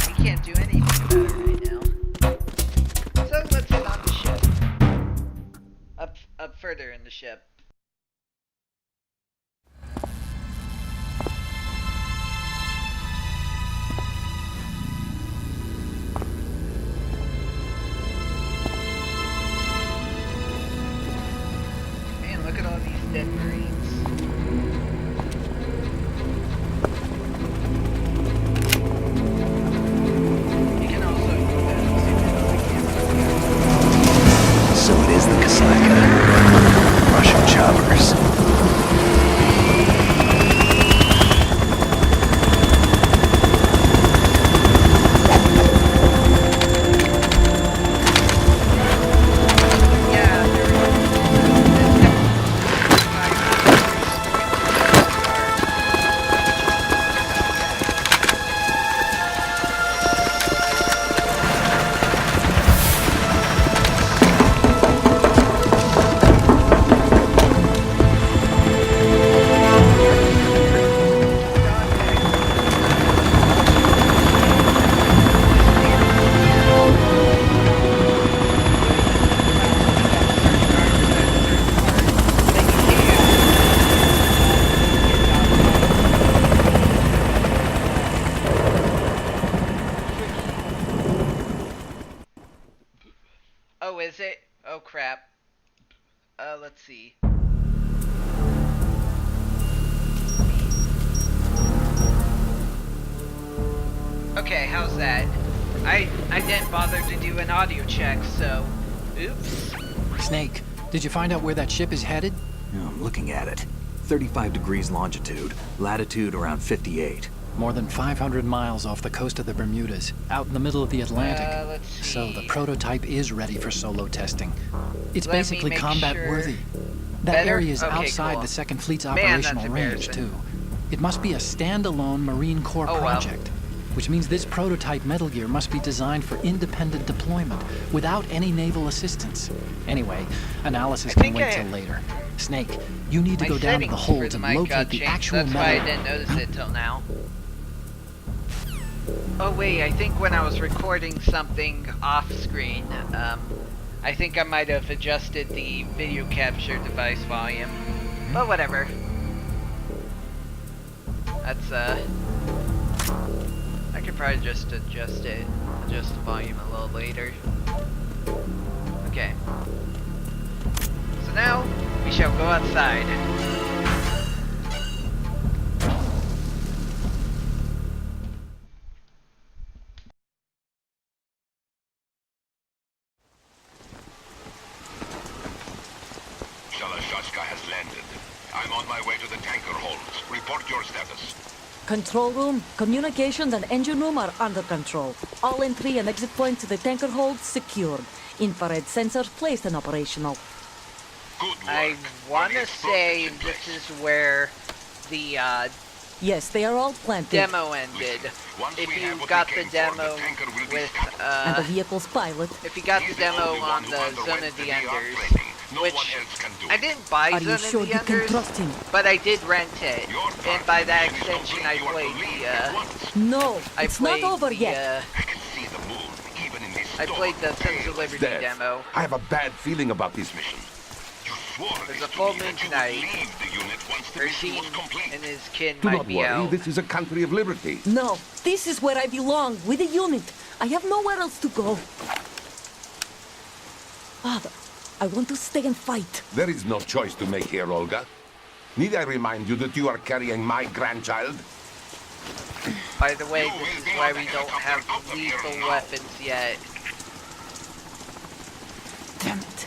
S1: we can't do anything about it right now. So let's head on the ship. Up further in the ship. Man, look at all these dead Marines. You can also
S2: So it is the Kasaka. Russian choppers. Oh, is it? Oh, crap. Let's see. Okay, how's that? I didn't bother to do an audio check, so... Oops.
S4: Snake, did you find out where that ship is headed?
S2: I'm looking at it. 35 degrees longitude, latitude around 58.
S4: More than 500 miles off the coast of the Bermudas, out in the middle of the Atlantic.
S1: Let's see.
S4: So the prototype is ready for solo testing. It's
S1: Let me
S4: basically
S1: make
S4: combat
S1: sure.
S4: worthy. That
S1: Better?
S4: area is
S1: Okay,
S4: outside
S1: cool.
S4: the Second Fleet's
S1: Man, that's
S4: operational range,
S1: embarrassing.
S4: too. It must be a standalone Marine Corps
S1: Oh, wow.
S4: project, which means this prototype Metal Gear must be designed for independent deployment without any naval assistance. Anyway, analysis
S1: I
S4: can
S1: think
S4: wait
S1: I-
S4: till later. Snake, you need to
S1: My
S4: go down to
S1: settings
S4: the
S1: for
S4: holds
S1: the
S4: and
S1: mic got
S4: locate the
S1: changed.
S4: actual
S1: That's why I
S4: metal.
S1: didn't notice it till now. Oh wait, I think when I was recording something off screen, I think I might have adjusted the video capture device volume. But whatever. That's I could probably just adjust the volume a little later. Okay. So now we shall go outside.
S5: Shalashashka has landed. I'm on my way to the tanker holds. Report your status.
S6: Control room, communications and engine room are under control. All entry and exit points to the tanker hold secured. Infrared sensors placed and operational.
S5: Good work.
S1: I want to
S5: Bring
S1: say
S5: explosives in
S1: this
S5: place.
S1: is where the
S6: Yes, they are all planted.
S1: demo ended.
S5: Once
S1: If
S5: we have
S1: you
S5: what
S1: got
S5: we
S1: the
S5: came for,
S1: demo
S5: the tanker will be
S1: with
S5: scuttled.
S6: And the vehicle's pilot.
S1: if you got the
S5: He's
S1: demo
S5: only one
S1: on
S5: who
S1: the Zone
S5: underwent
S1: of the
S5: VR
S1: Enders,
S5: training. No
S1: which
S5: one else can do
S1: I
S5: it.
S1: didn't buy
S6: Are
S1: Zone
S6: you
S1: of
S6: sure
S1: the
S6: you can
S1: Enders,
S6: trust him?
S1: but I did rent it,
S5: Your
S1: and by that
S5: mission is
S1: extension,
S5: complete.
S1: I
S5: You are to
S1: played
S5: leave
S1: the
S5: at once.
S6: No,
S1: I
S6: it's
S1: played
S6: not over
S1: the,
S6: yet.
S5: I can see the moon, even in this
S1: I
S5: storm.
S1: played the Sons of Liberty
S7: Death.
S1: demo.
S7: I have a bad feeling about this mission.
S5: You swore
S1: There's
S5: this
S1: a
S5: to
S1: full
S5: me
S1: moon
S5: that you would
S1: tonight.
S5: leave the unit once the mission
S1: Ursine
S5: was complete.
S1: and his kin
S7: Do
S1: might
S7: not
S1: be
S7: worry,
S1: out.
S7: this is a country of liberty.
S6: No, this is where I belong, with the unit. I have nowhere else to go. Father, I want to stay and fight.
S7: There is no choice to make here, Olga. Need I remind you that you are carrying my grandchild?
S1: By the way,
S5: You
S1: this
S5: will
S1: is
S5: be
S1: why
S5: on the
S1: we don't have
S5: helicopter out of here
S1: lethal
S5: now.
S1: weapons yet.
S6: Damn it.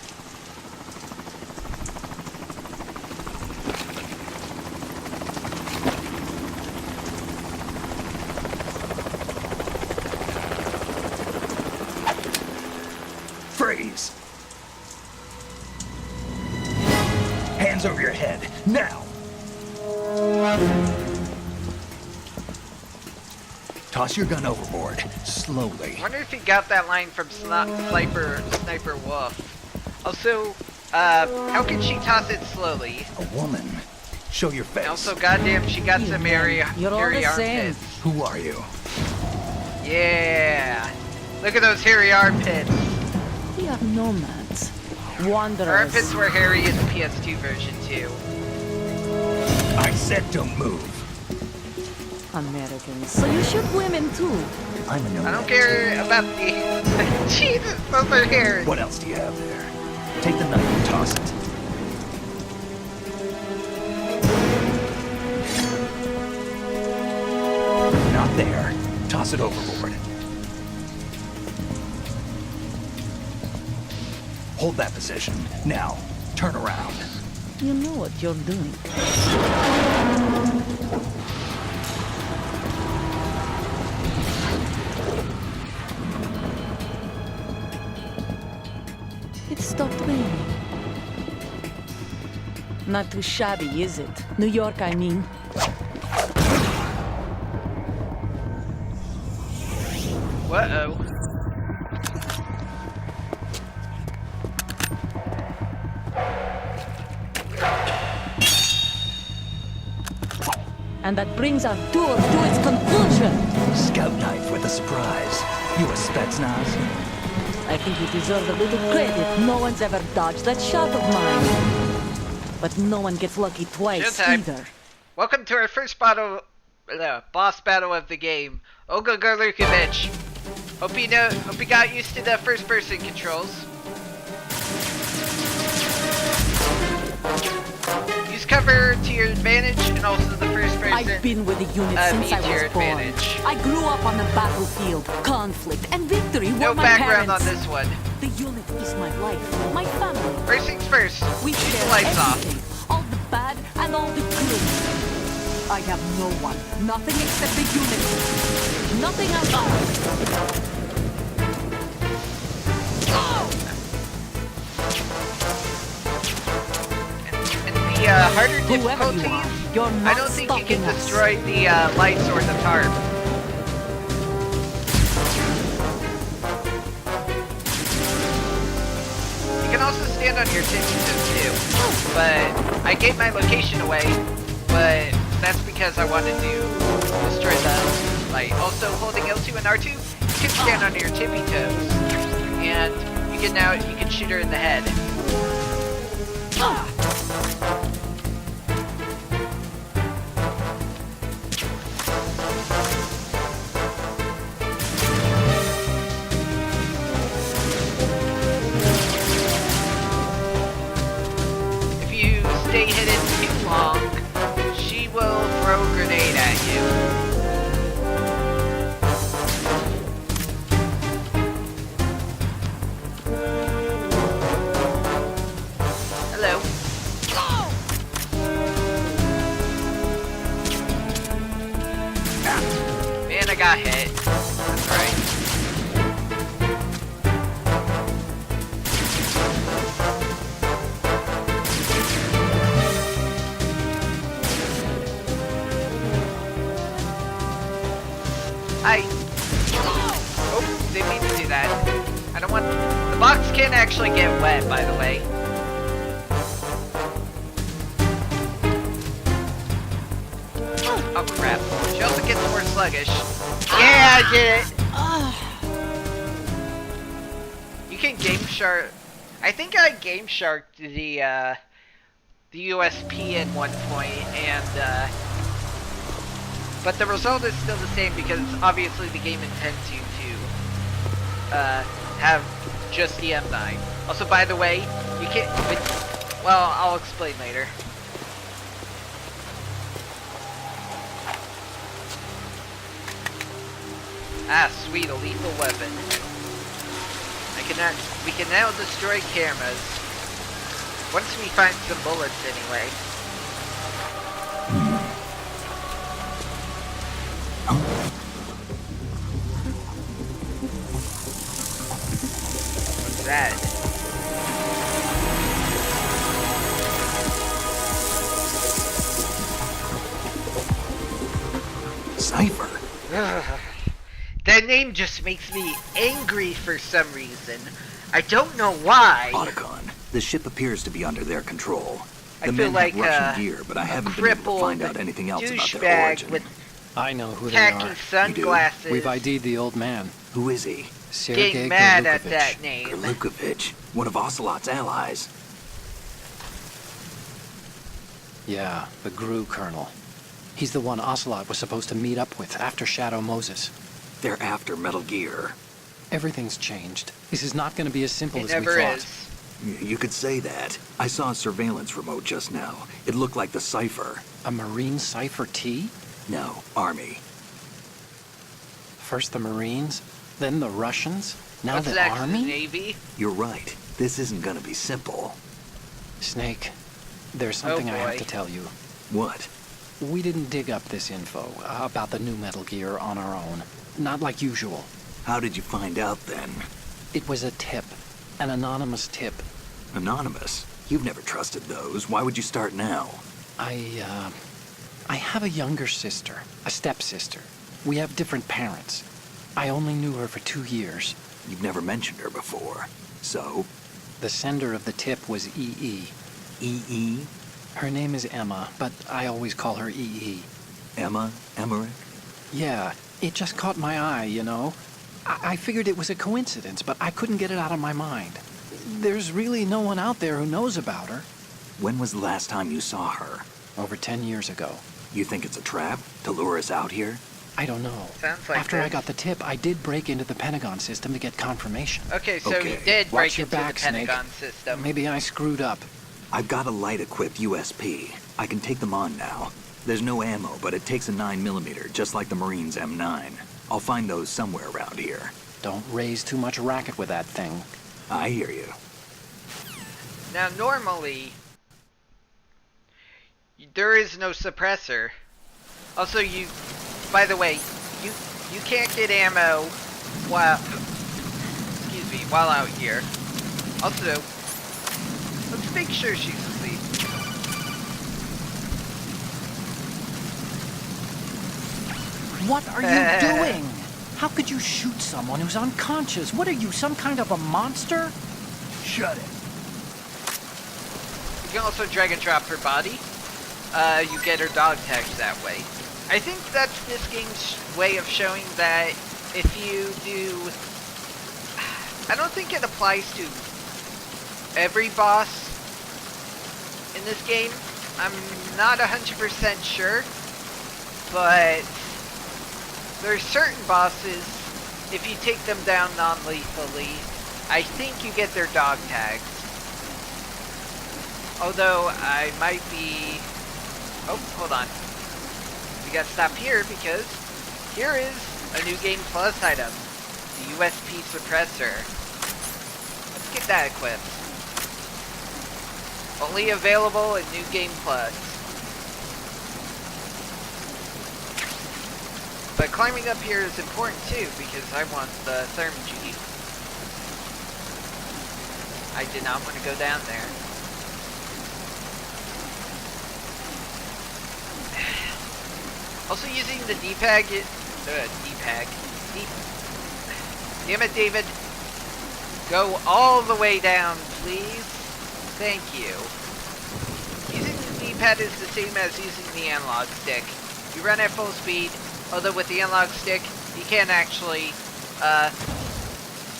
S2: Freeze! Hands over your head, now! Toss your gun overboard, slowly.
S1: I wonder if he got that line from Sniper Wolf. Also, how can she toss it slowly?
S2: A woman. Show your face.
S1: And also, goddamn, she got some hairy
S6: You're all
S1: hairy
S6: the same.
S1: armpits.
S2: Who are you?
S1: Yeah. Look at those hairy armpits.
S6: We are nomads.
S1: Her
S6: Wanderers.
S1: armpits were hairy in the PS2 version too.
S2: I said don't move.
S6: Americans. So you shoot women too.
S2: I'm a nomad.
S1: I don't care about the... Jesus, those are hairs.
S2: What else do you have there? Take the knife and toss it. Not there. Toss it overboard. Hold that position. Now, turn around.
S6: You know what you're doing. It stopped raining. Not too shabby, is it? New York, I mean.
S1: Uh-oh.
S6: And that brings our tour to its conclusion.
S2: Scout knife with a surprise. You a Spetsnaz?
S6: I think you deserve a little credit. No one's ever dodged that shot of mine. But no one gets lucky twice
S1: Showtime.
S6: either.
S1: Welcome to our first boss battle of the game. Olga Garlukovich. Hope you got used to the first person controls. Use cover to your advantage and also the first person.
S6: I've been with the unit since
S1: me
S6: I
S1: to your
S6: was born.
S1: advantage.
S6: I grew up on the battlefield. Conflict and victory
S1: No
S6: were my
S1: background
S6: parents.
S1: on this one.
S6: The unit is my life, my family.
S1: First things first.
S6: We
S1: Shoot
S6: share
S1: the lights off.
S6: everything, all the bad and all the good. I have no one, nothing except the unit. Nothing else.
S1: And the harder
S6: Whoever you
S1: difficulties,
S6: are, you're
S1: I
S6: not
S1: don't think you
S6: stopping
S1: can
S6: us.
S1: destroy the lights or the tarp. You can also stand on your tippy toes too, but I gave my location away, but that's because I wanted to destroy the light. Also, holding L2 and R2, you can stand on your tippy toes, and you can shoot her in the head. If you stay hidden too long, she will throw a grenade at you. Hello. Man, I got hit. That's right. Hi. Oh, didn't mean to do that. I don't want... The box can actually get wet, by the way. Oh, crap. She also gets more sluggish. Yeah, I did it! You can Game Shark... I think I Game Sharked the USP at one point, and, but the result is still the same because obviously the game intends you to have just the M9. Also, by the way, you can't... Well, I'll explain later. Ah, sweet, a lethal weapon. We can now destroy cameras. Once we find some bullets, anyway. What's that?
S2: Cypher.
S1: That name just makes me angry for some reason. I don't know why.
S2: Otacon. The ship appears to be under their control.
S1: I
S2: The
S1: feel
S2: men
S1: like
S2: have Russian gear, but I haven't been able to find out anything else about their
S1: douchebag
S2: origin.
S1: with
S4: I know who they
S1: khaki
S4: are.
S1: sunglasses.
S4: We've ID'd the old man,
S2: Who is he?
S4: Sergei
S1: Getting mad at
S4: Galukovich.
S1: that name.
S2: Galukovich, one of Ocelot's allies.
S4: Yeah, the GRU colonel. He's the one Ocelot was supposed to meet up with after Shadow Moses.
S2: They're after Metal Gear.
S4: Everything's changed. This is not going to be as simple
S1: It
S4: as we
S1: never
S4: thought.
S1: is.
S2: You could say that. I saw a surveillance remote just now. It looked like the Cypher.
S4: A Marine Cypher T?
S2: No, Army.
S4: First the Marines, then the Russians, now
S1: What's
S4: the
S1: next,
S4: Army?
S1: Navy?
S2: You're right. This isn't gonna be simple.
S4: Snake, there's something I have
S1: boy.
S4: to tell you.
S2: What?
S4: We didn't dig up this info about the new Metal Gear on our own. Not like usual.
S2: How did you find out then?
S4: It was a tip. An anonymous tip.
S2: Anonymous? You've never trusted those. Why would you start now?
S4: I have a younger sister, a stepsister. We have different parents. I only knew her for 2 years.
S2: You've never mentioned her before. So?
S4: The sender of the tip was EE.
S2: EE?
S4: Her name is Emma, but I always call her EE.
S2: Emma? Emmerich?
S4: Yeah, it just caught my eye, you know. I figured it was a coincidence, but I couldn't get it out of my mind. There's really no one out there who knows about her.
S2: When was the last time you saw her?
S4: Over 10 years ago.
S2: You think it's a trap? To lure us out here?
S4: I don't know.
S1: Sounds like
S4: After I
S1: this.
S4: got the tip, I did break into the Pentagon system to get confirmation.
S1: Okay, so
S2: Okay,
S1: he did
S4: watch
S1: break
S4: your
S1: into
S4: back,
S1: the
S4: Snake.
S1: Pentagon system.
S4: Maybe I screwed up.
S2: I've got a light-equipped USP. I can take them on now. There's no ammo, but it takes a 9mm, just like the Marines' M9. I'll find those somewhere around here.
S4: Don't raise too much racket with that thing.
S2: I hear you.
S1: Now, normally, there is no suppressor. Also, by the way, you can't get ammo while out here. Also, let's make sure she's asleep.
S4: What are you doing? How could you shoot someone who's unconscious? What are you, some kind of a monster?
S2: Shut it.
S1: You can also drag and drop her body. You get her dog tags that way. I think that's this game's way of showing that if you do... I don't think it applies to every boss in this game. I'm not 100% sure, but there's certain bosses, if you take them down non-lethally, I think you get their dog tags. Although, I might be... Oh, hold on. We gotta stop here because here is a New Game Plus item. The USP Suppressor. Let's get that equipped. Only available in New Game Plus. But climbing up here is important too because I want the Thermgy. I did not want to go down there. Also using the D-pad, damn it, David. Go all the way down, please. Thank you. Using the D-pad is the same as using the analog stick. You run at full speed, although with the analog stick, you can't actually,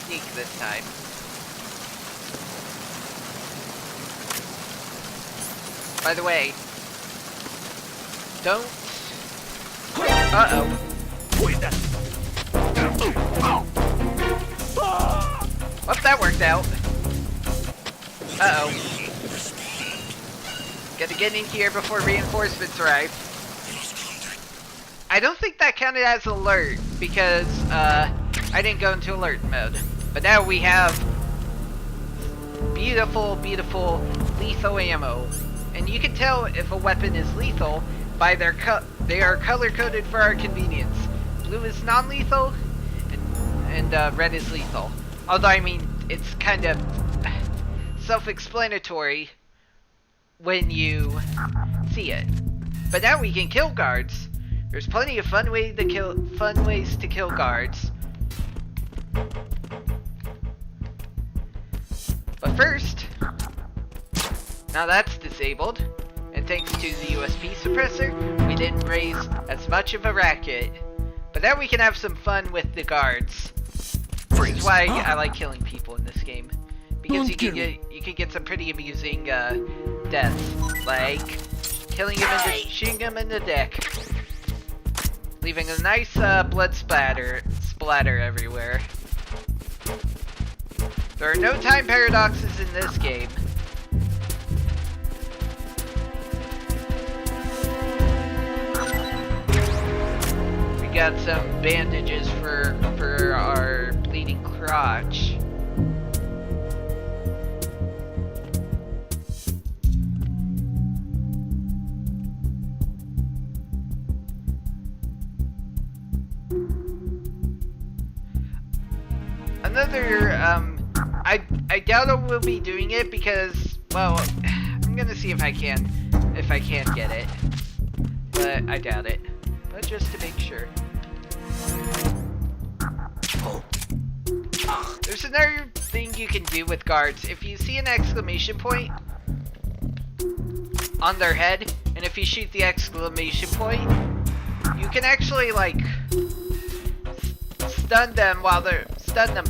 S1: sneak this time. By the way, don't... Uh-oh. Well, that worked out. Uh-oh. Gotta get in here before reinforcements arrive. I don't think that counted as alert, because, I didn't go into alert mode. But now we have beautiful, beautiful lethal ammo. And you can tell if a weapon is lethal by their they are color-coded for our convenience. Blue is non-lethal, and red is lethal. Although, I mean, it's kind of self-explanatory when you see it. But now we can kill guards. There's plenty of fun ways to kill guards. But first, now that's disabled, and thanks to the USP suppressor, we didn't raise as much of a racket. But now we can have some fun with the guards. This is why I like killing people in this game, because you can get some pretty amusing deaths, like killing him and shooting him in the dick, leaving a nice blood splatter everywhere. There are no time paradoxes in this game. We got some bandages for our bleeding crotch. Another, I doubt I will be doing it because, well, I'm gonna see if I can get it, but I doubt it. But just to make sure. There's another thing you can do with guards. If you see an exclamation point on their head, and if you shoot the exclamation point, you can actually, like, stun them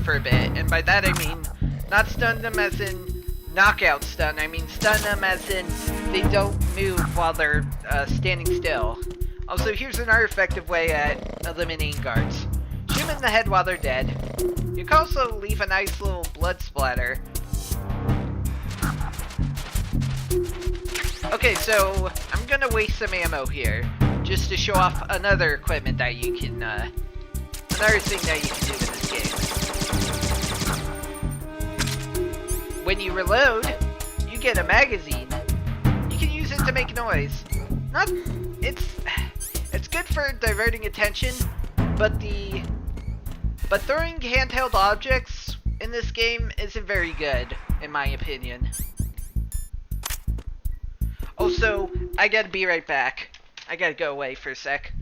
S1: for a bit. And by that I mean not stun them as in knockout stun, I mean stun them as in they don't move while they're standing still. Also, here's another effective way at eliminating guards. Shoot them in the head while they're dead. You can also leave a nice little blood splatter. Okay, so I'm gonna waste some ammo here just to show off another equipment that you can another thing that you can do in this game. When you reload, you get a magazine. You can use it to make noise. It's good for diverting attention, but throwing handheld objects in this game isn't very good, in my opinion. Also, I gotta be right back. I gotta go away for a sec.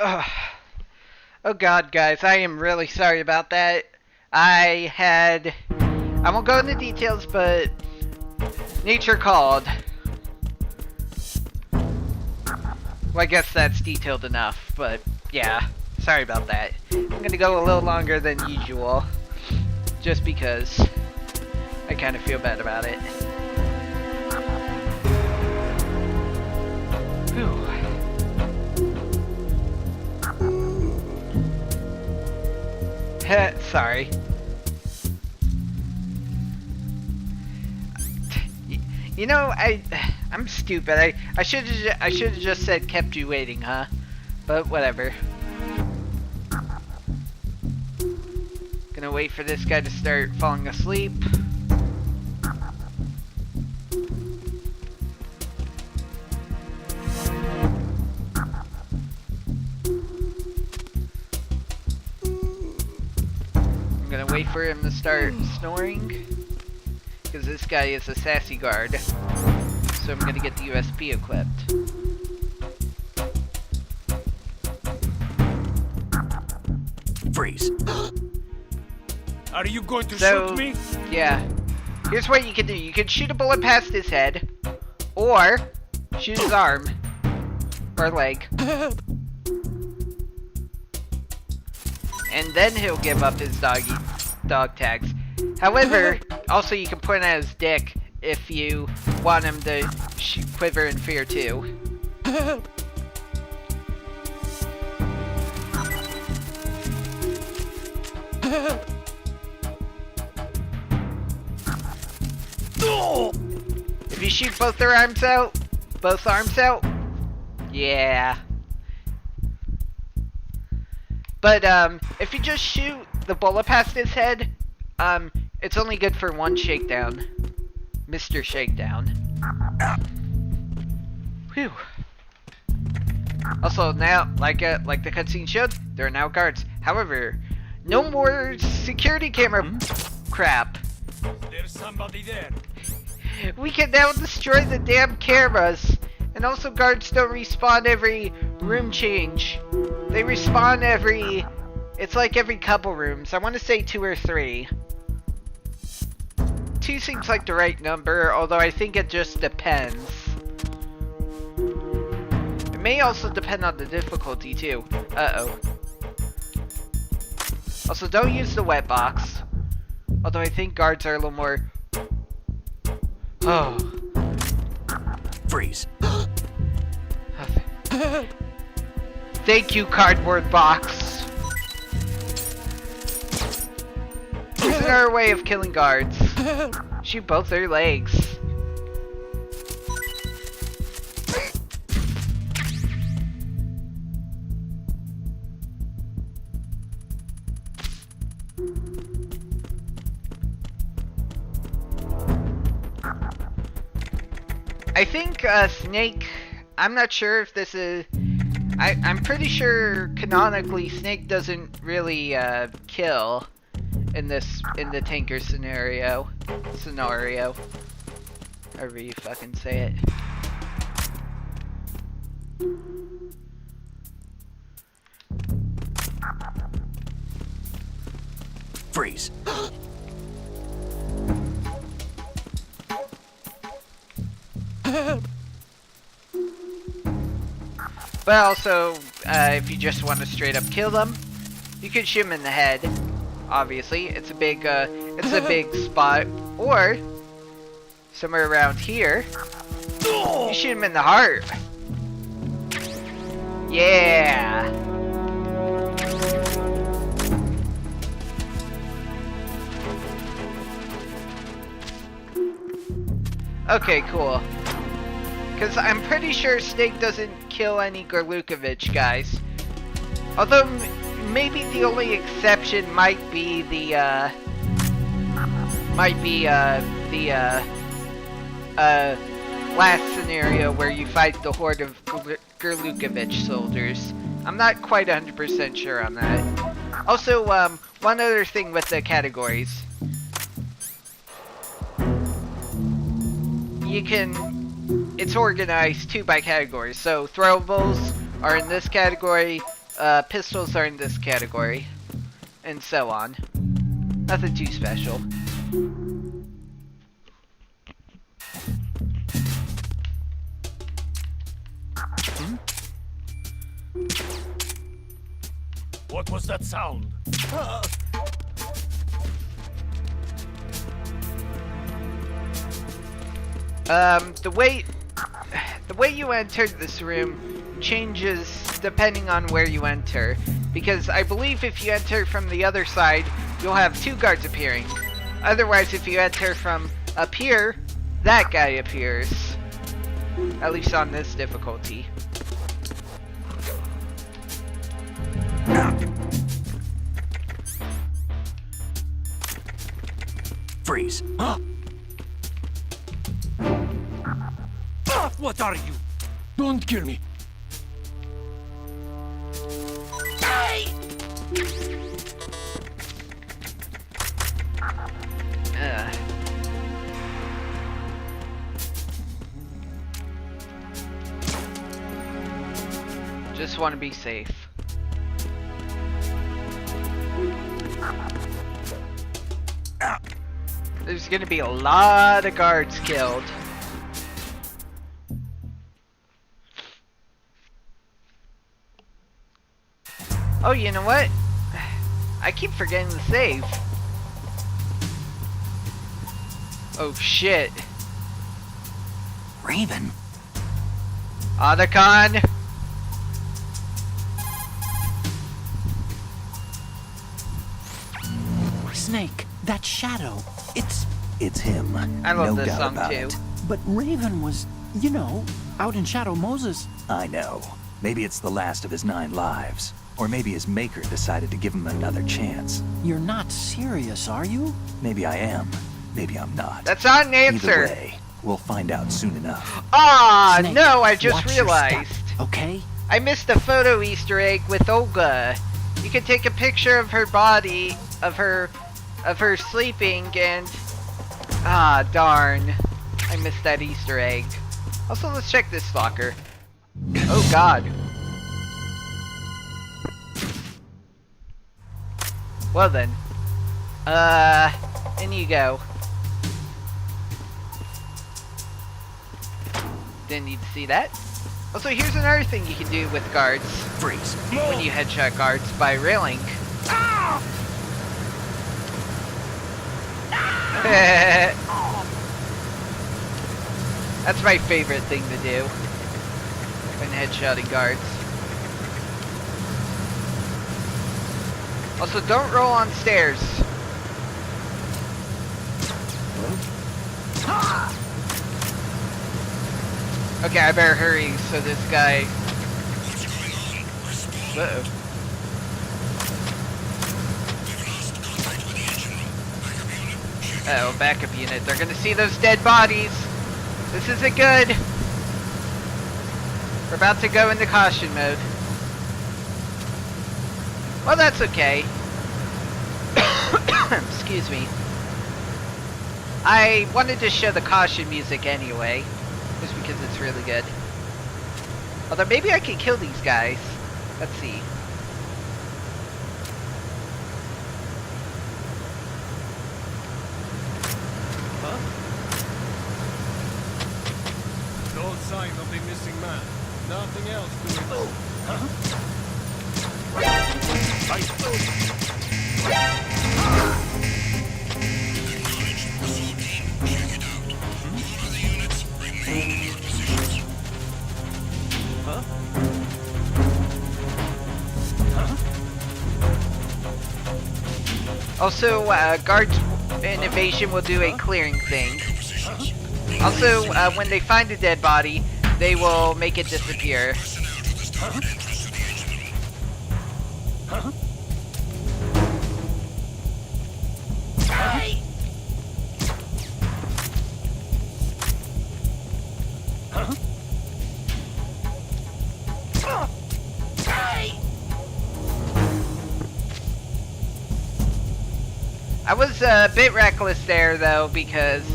S1: Ugh. Oh god, guys, I am really sorry about that. I won't go into details, but nature called. Well, I guess that's detailed enough, but yeah, sorry about that. I'm gonna go a little longer than usual, just because I kind of feel bad about it. Whew. Sorry. You know, I'm stupid. I should have just said kept you waiting, huh? But whatever. Gonna wait for this guy to start falling asleep. I'm gonna wait for him to start snoring, because this guy is a sassy guard. So I'm gonna get the USP equipped.
S2: Freeze.
S3: Are you going to
S1: So,
S3: shoot me?
S1: yeah. Here's what you can do. You can shoot a bullet past his head, or shoot his arm, or leg. And then he'll give up his dog tags. However, also you can point at his dick if you want him to quiver in fear too. If you shoot both arms out, yeah. But if you just shoot the bullet past his head, it's only good for one shakedown. Mr. Shakedown. Whew. Also now, like the cutscene showed, there are now guards. However, no more security camera crap.
S3: There's somebody there.
S1: We can now destroy the damn cameras. And also guards don't respawn every room change. They respawn it's like every couple rooms. I want to say 2 or 3. 2 seems like the right number, although I think it just depends. It may also depend on the difficulty too. Uh-oh. Also, don't use the wet box. Although I think guards are a little more... Oh.
S2: Freeze.
S1: Thank you, cardboard box. Here's another way of killing guards. Shoot both their legs. I think Snake, I'm not sure if this is, I'm pretty sure canonically Snake doesn't really kill in the tanker scenario, however you fucking say it.
S2: Freeze.
S1: But also, if you just want to straight up kill them, you can shoot them in the head. Obviously, it's a big spot. Or somewhere around here, you shoot them in the heart. Yeah. Okay, cool. Because I'm pretty sure Snake doesn't kill any Gorlukovich guys. Although, maybe the only exception might be the last scenario where you fight the horde of Gorlukovich soldiers. I'm not quite 100% sure on that. Also, one other thing with the categories. It's organized too by categories. So throwables are in this category, pistols are in this category. And so on. Nothing too special.
S3: What was that sound?
S1: The way you enter this room changes depending on where you enter. Because I believe if you enter from the other side, you'll have 2 guards appearing. Otherwise, if you enter from up here, that guy appears. At least on this difficulty.
S2: Freeze.
S3: What are you? Don't kill me.
S1: Just want to be safe. There's gonna be a lot of guards killed. Oh, you know what? I keep forgetting to save. Oh shit.
S2: Raven.
S1: Otacon!
S4: Snake, that shadow.
S2: It's him.
S1: I love
S2: no
S1: this
S2: doubt
S1: song
S2: about
S1: too.
S2: it.
S4: But Raven was, you know, out in Shadow Moses.
S2: I know. Maybe it's the last of his 9 lives. Or maybe his maker decided to give him another chance.
S4: You're not serious, are you?
S2: Maybe I am. Maybe I'm not.
S1: That's not an
S2: Either
S1: answer.
S2: way, we'll find out soon enough.
S1: Ah,
S4: Snake,
S1: no, I just
S4: watch your step,
S1: realized.
S4: okay?
S1: I missed a photo Easter egg with Olga. You can take a picture of her body, of her sleeping, and ah, darn, I missed that Easter egg. Also, let's check this locker. Oh God. Well then, in you go. Didn't need to see that. Also, here's another thing you can do with guards.
S2: Freeze.
S1: When you headshot guards by railing. That's my favorite thing to do when headshotting guards. Also, don't roll on stairs. Okay, I better hurry so this guy... Uh-oh. Uh-oh, backup unit. They're gonna see those dead bodies. This isn't good. We're about to go into caution mode. Well, that's okay. Excuse me. I wanted to show the caution music anyway, just because it's really good. Although maybe I can kill these guys. Let's see.
S3: No sign of the missing man. Nothing else to report.
S1: Also, guards in evasion will do a clearing thing. Also, when they find a dead body, they will make it disappear. I was a bit reckless there, though, because,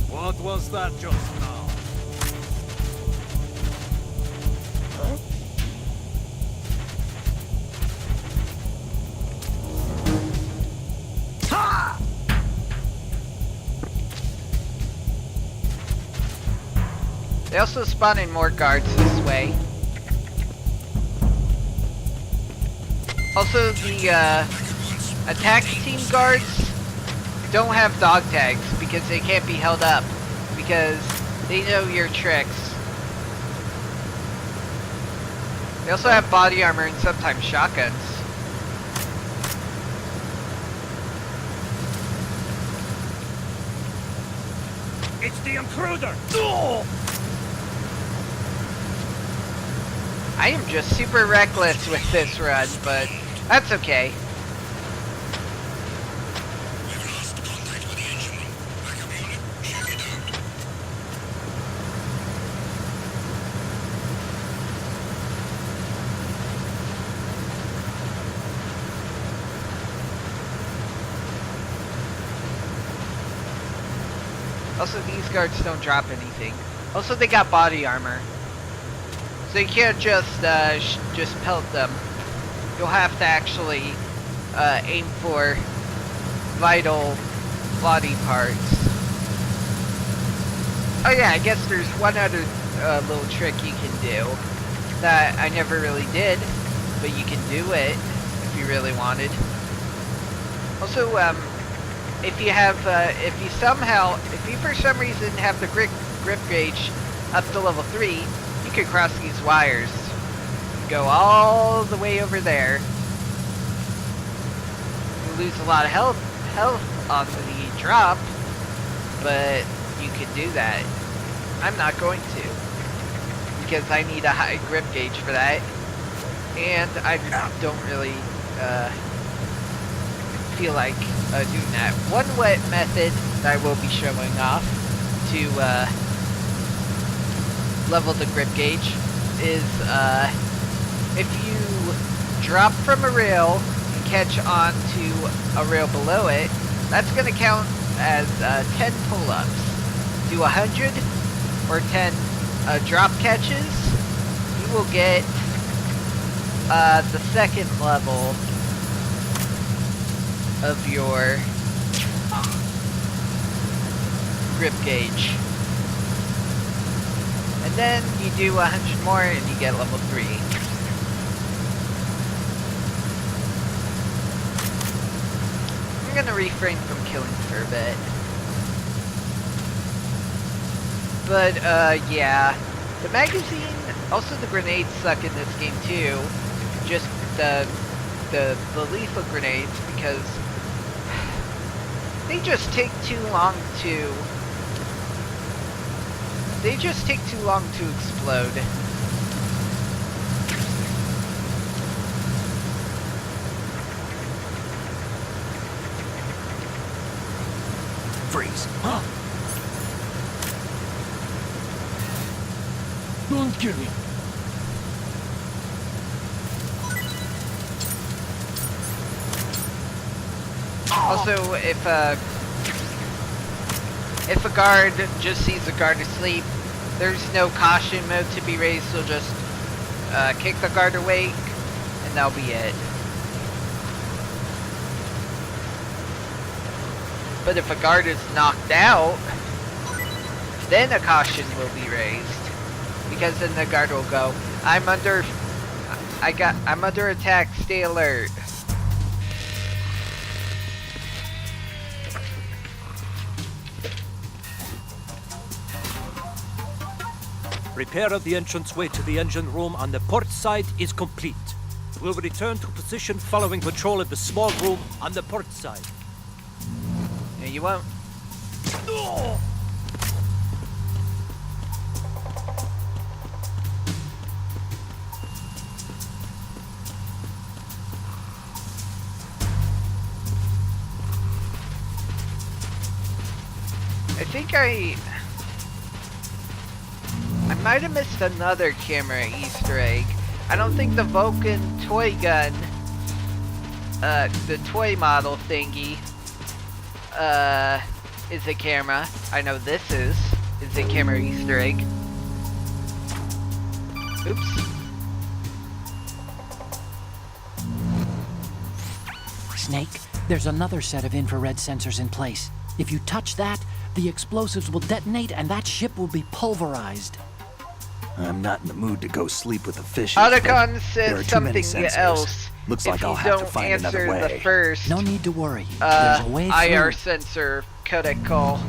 S3: What was that just now?
S1: They also spawn in more guards this way. Also, the attack team guards don't have dog tags because they can't be held up because they know your tricks. They also have body armor and sometimes shotguns.
S8: It's the intruder!
S1: I am just super reckless with this run, but that's okay. Also, these guards don't drop anything. Also, they got body armor. So you can't just pelt them. You'll have to actually aim for vital body parts. Oh yeah, I guess there's one other little trick you can do that I never really did, but you can do it if you really wanted. Also, if you for some reason have the grip gauge up to level 3, you can cross these wires. Go all the way over there. You lose a lot of health on the drop, but you can do that. I'm not going to, because I need a high grip gauge for that, and I don't really feel like doing that. One method that I will be showing off to level the grip gauge is if you drop from a rail and catch onto a rail below it, that's going to count as 10 pull-ups. Do 100 or 10 drop catches, you will get the second level of your grip gauge. And then you do 100 more and you get level 3. I'm gonna refrain from killing for a bit. But yeah. The magazine, also the grenades suck in this game too. Just the lethal grenades, because they just take too long to explode.
S2: Freeze.
S3: Huh? Don't kill me.
S1: Also, if a guard just sees a guard asleep, there's no caution mode to be raised, so just kick the guard awake, and that'll be it. But if a guard is knocked out, then a caution will be raised, because then the guard will go, I'm under attack, stay alert.
S8: Repair of the entranceway to the engine room on the port side is complete. We'll return to position following patrol of the small room on the port side.
S1: No, you won't. I think I might have missed another camera Easter egg. I don't think the Vulcan toy gun, the toy model thingy, is a camera. I know this is a camera Easter egg. Oops.
S4: Snake, there's another set of infrared sensors in place. If you touch that, the explosives will detonate and that ship will be pulverized.
S2: I'm not in the mood to go sleep with the fishes.
S1: Otacon
S2: but
S1: says
S2: there are too many
S1: something
S2: sensors.
S1: else.
S2: Looks
S1: if
S2: like
S1: you
S2: I'll have to
S1: don't
S2: find another
S1: answer
S2: way.
S1: the first
S4: No need to worry. There's a way
S1: IR
S4: through.
S1: sensor codec call.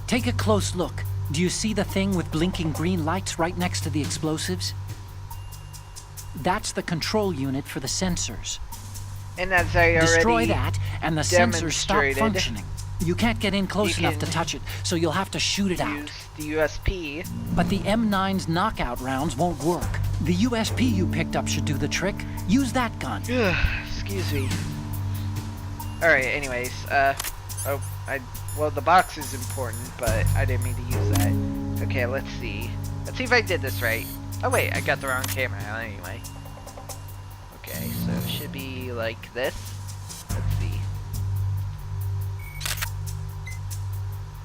S4: Take a close look. Do you see the thing with blinking green lights right next to the explosives? That's the control unit for the sensors.
S1: And as I already
S4: Destroy that, and the sensors stop
S1: demonstrated,
S4: functioning. You can't get in close
S1: you
S4: enough to
S1: can
S4: touch it, so you'll have to shoot it out.
S1: use the USP.
S4: But the M9's knockout rounds won't work. The USP you picked up should do the trick. Use that gun.
S1: Excuse me. Alright, anyways, well, the box is important, but I didn't mean to use that. Okay, let's see. Let's see if I did this right. Oh wait, I got the wrong camera anyway. Okay, so it should be like this. Let's see.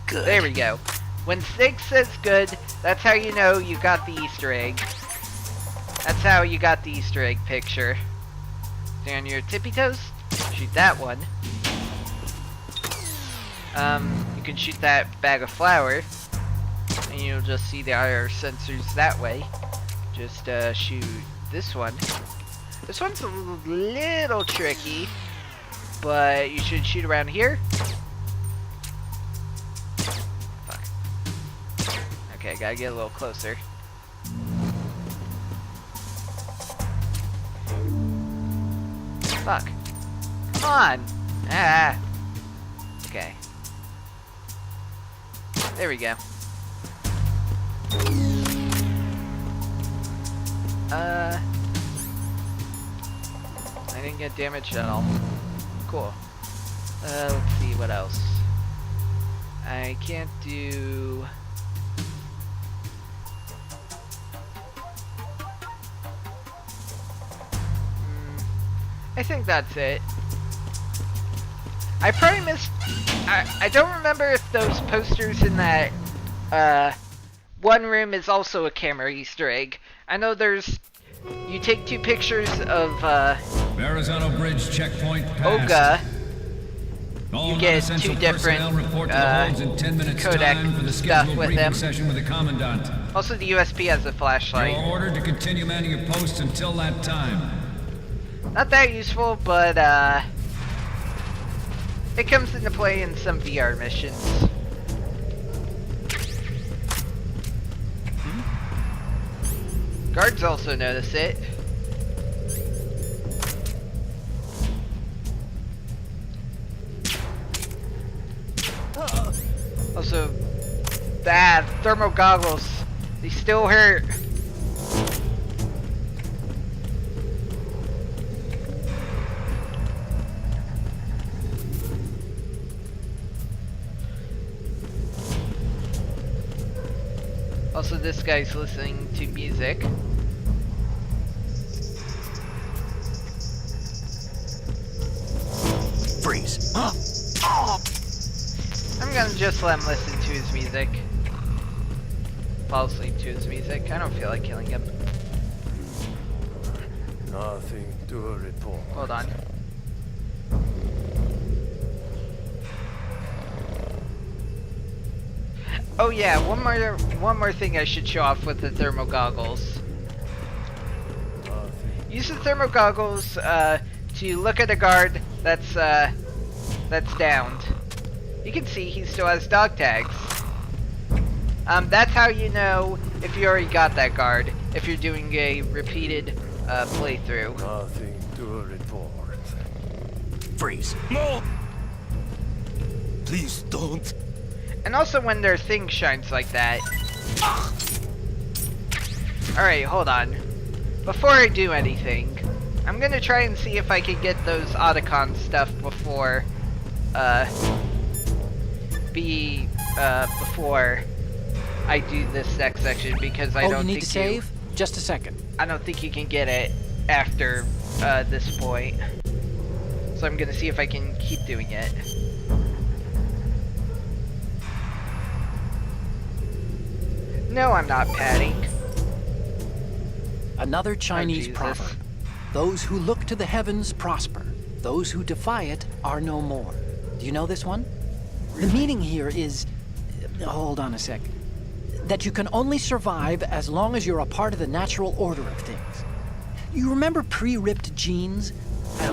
S2: Good.
S1: There we go. When Stig says good, that's how you know you got the Easter egg. That's how you got the Easter egg picture. Stay on your tippy toes. Shoot that one. You can shoot that bag of flour, and you'll just see the IR sensors that way. Just shoot this one. This one's a little tricky, but you should shoot around here. Fuck. Okay, gotta get a little closer. Fuck. Come on! Ah! Okay. There we go. I didn't get damaged at all. Cool. Let's see what else. I can't do... I think that's it. I probably missed... I don't remember if those posters in that one room is also a camera Easter egg. I know there's... You take two pictures of
S9: Verrazano Bridge checkpoint passed.
S1: Oga.
S9: All
S1: You get
S9: non-essential
S1: two different
S9: personnel report to the holds in 10 minutes
S1: codec
S9: time for the
S1: stuff
S9: scheduled
S1: with
S9: briefing
S1: them.
S9: session with the commandant.
S1: Also, the USP has a flashlight.
S9: You're ordered to continue manning your posts until that time.
S1: Not that useful, but it comes into play in some VR missions. Guards also notice it. Also, bad thermal goggles. They still hurt. Also, this guy's listening to music.
S2: Freeze.
S1: I'm gonna just let him listen to his music. Fall asleep to his music. I don't feel like killing him.
S3: Nothing to report.
S1: Hold on. Oh yeah, one more thing I should show off with the thermal goggles. Use the thermal goggles to look at a guard that's downed. You can see he still has dog tags. That's how you know if you already got that guard, if you're doing a repeated playthrough.
S3: Nothing to report.
S2: Freeze.
S3: No! Please don't.
S1: And also when their thing shines like that. Alright, hold on. Before I do anything, I'm gonna try and see if I can get those Otacon stuff before before I do this next section, because I
S4: Oh,
S1: don't
S4: you need
S1: think
S4: to save? Just a second.
S1: I don't think you can get it after this point. So I'm gonna see if I can keep doing it. No, I'm not padding.
S4: Another Chinese
S1: Jesus.
S4: proverb. Those who look to the heavens prosper. Those who defy it are no more. Do you know this one? The meaning here is... Hold on a sec. that you can only survive as long as you're a part of the natural order of things. You remember pre-ripped jeans?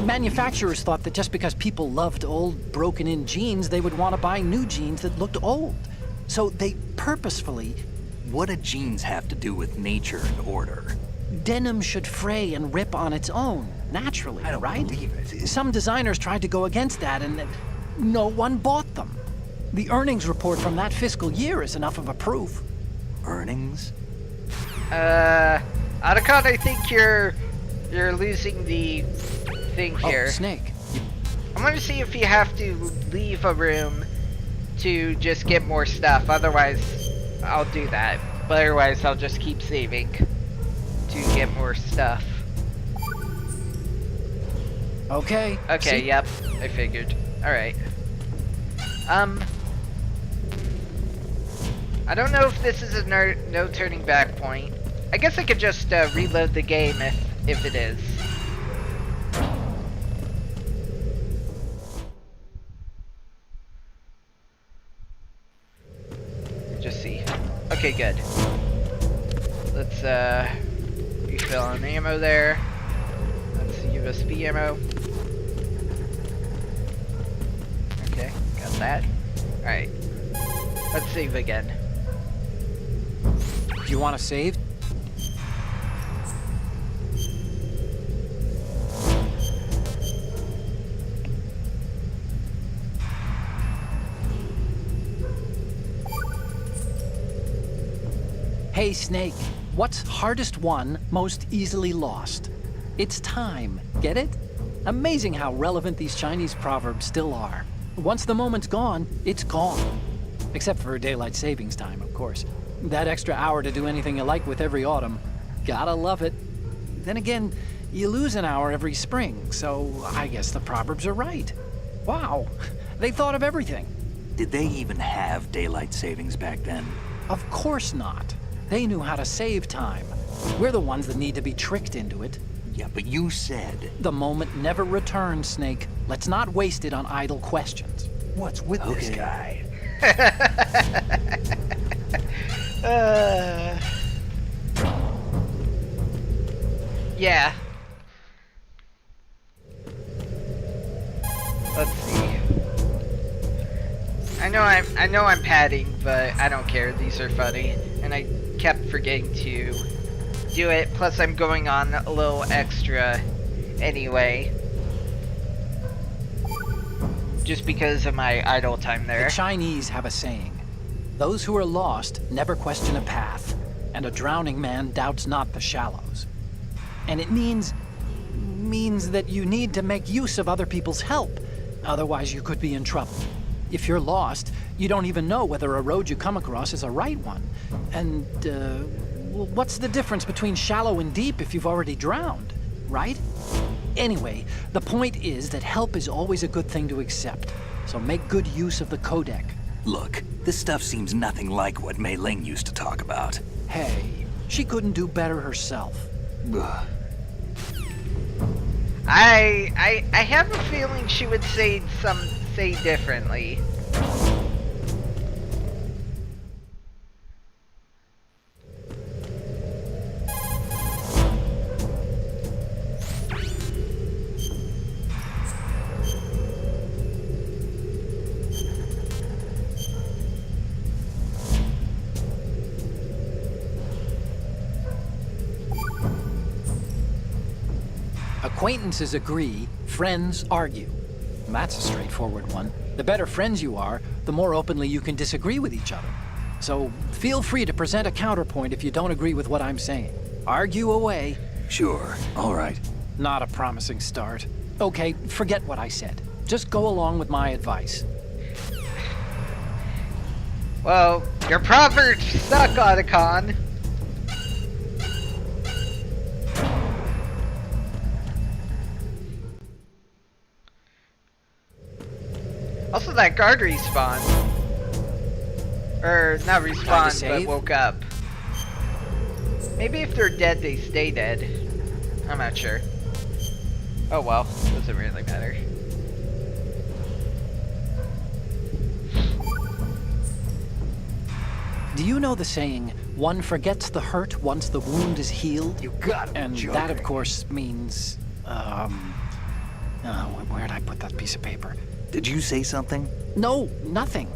S4: Manufacturers thought that just because people loved old, broken-in jeans, they would want to buy new jeans that looked old. So they purposefully...
S2: What do jeans have to do with nature and order?
S4: Denim should fray and rip on its own, naturally,
S2: I don't
S4: right?
S2: believe it.
S4: Some designers tried to go against that, and no one bought them. The earnings report from that fiscal year is enough of a proof.
S2: Earnings?
S1: Otacon, I think you're losing the thing here.
S4: Oh, Snake.
S1: I'm gonna see if you have to leave a room to just get more stuff. Otherwise, I'll do that. But otherwise, I'll just keep saving to get more stuff.
S4: Okay.
S1: Okay,
S4: See?
S1: yep. I figured. Alright. I don't know if this is a no turning back point. I guess I could just reload the game if it is. Just see. Okay, good. Let's refill on ammo there. That's USB ammo. Okay, got that. Alright. Let's save again.
S4: Do you want to save? Hey, Snake. What's hardest won, most easily lost? It's time. Get it? Amazing how relevant these Chinese proverbs still are. Once the moment's gone, it's gone. Except for daylight savings time, of course. That extra hour to do anything you like with every autumn. Gotta love it. Then again, you lose an hour every spring, so I guess the proverbs are right. Wow, they thought of everything.
S2: Did they even have daylight savings back then?
S4: Of course not. They knew how to save time. We're the ones that need to be tricked into it.
S2: Yeah, but you said...
S4: The moment never returns, Snake. Let's not waste it on idle questions.
S2: What's with this guy?
S1: Yeah. Let's see. I know I'm padding, but I don't care. These are funny, and I kept forgetting to do it. Plus, I'm going on a little extra anyway, just because of my idle time there.
S4: The Chinese have a saying: those who are lost never question a path, and a drowning man doubts not the shallows. And it means that you need to make use of other people's help, otherwise you could be in trouble. If you're lost, you don't even know whether a road you come across is a right one. And, well, what's the difference between shallow and deep if you've already drowned, right? Anyway, the point is that help is always a good thing to accept, so make good use of the codec.
S2: Look, this stuff seems nothing like what Mei Ling used to talk about.
S4: Hey, she couldn't do better herself.
S2: Ugh.
S1: I have a feeling she would say differently.
S4: Acquaintances agree, friends argue. That's a straightforward one. The better friends you are, the more openly you can disagree with each other. So feel free to present a counterpoint if you don't agree with what I'm saying. Argue away.
S2: Sure, all right.
S4: Not a promising start. Okay, forget what I said. Just go along with my advice.
S1: Well, your proverbs suck, Otacon. Also, that guard respawned. Or, not
S4: Trying to
S1: respawned, but
S4: save?
S1: woke up. Maybe if they're dead, they stay dead. I'm not sure. Oh well, doesn't really matter.
S4: Do you know the saying, one forgets the hurt once the wound is healed?
S2: You gotta be
S4: And
S2: joking.
S4: that, of course, means, where'd I put that piece of paper?
S2: Did you say something?
S4: No, nothing.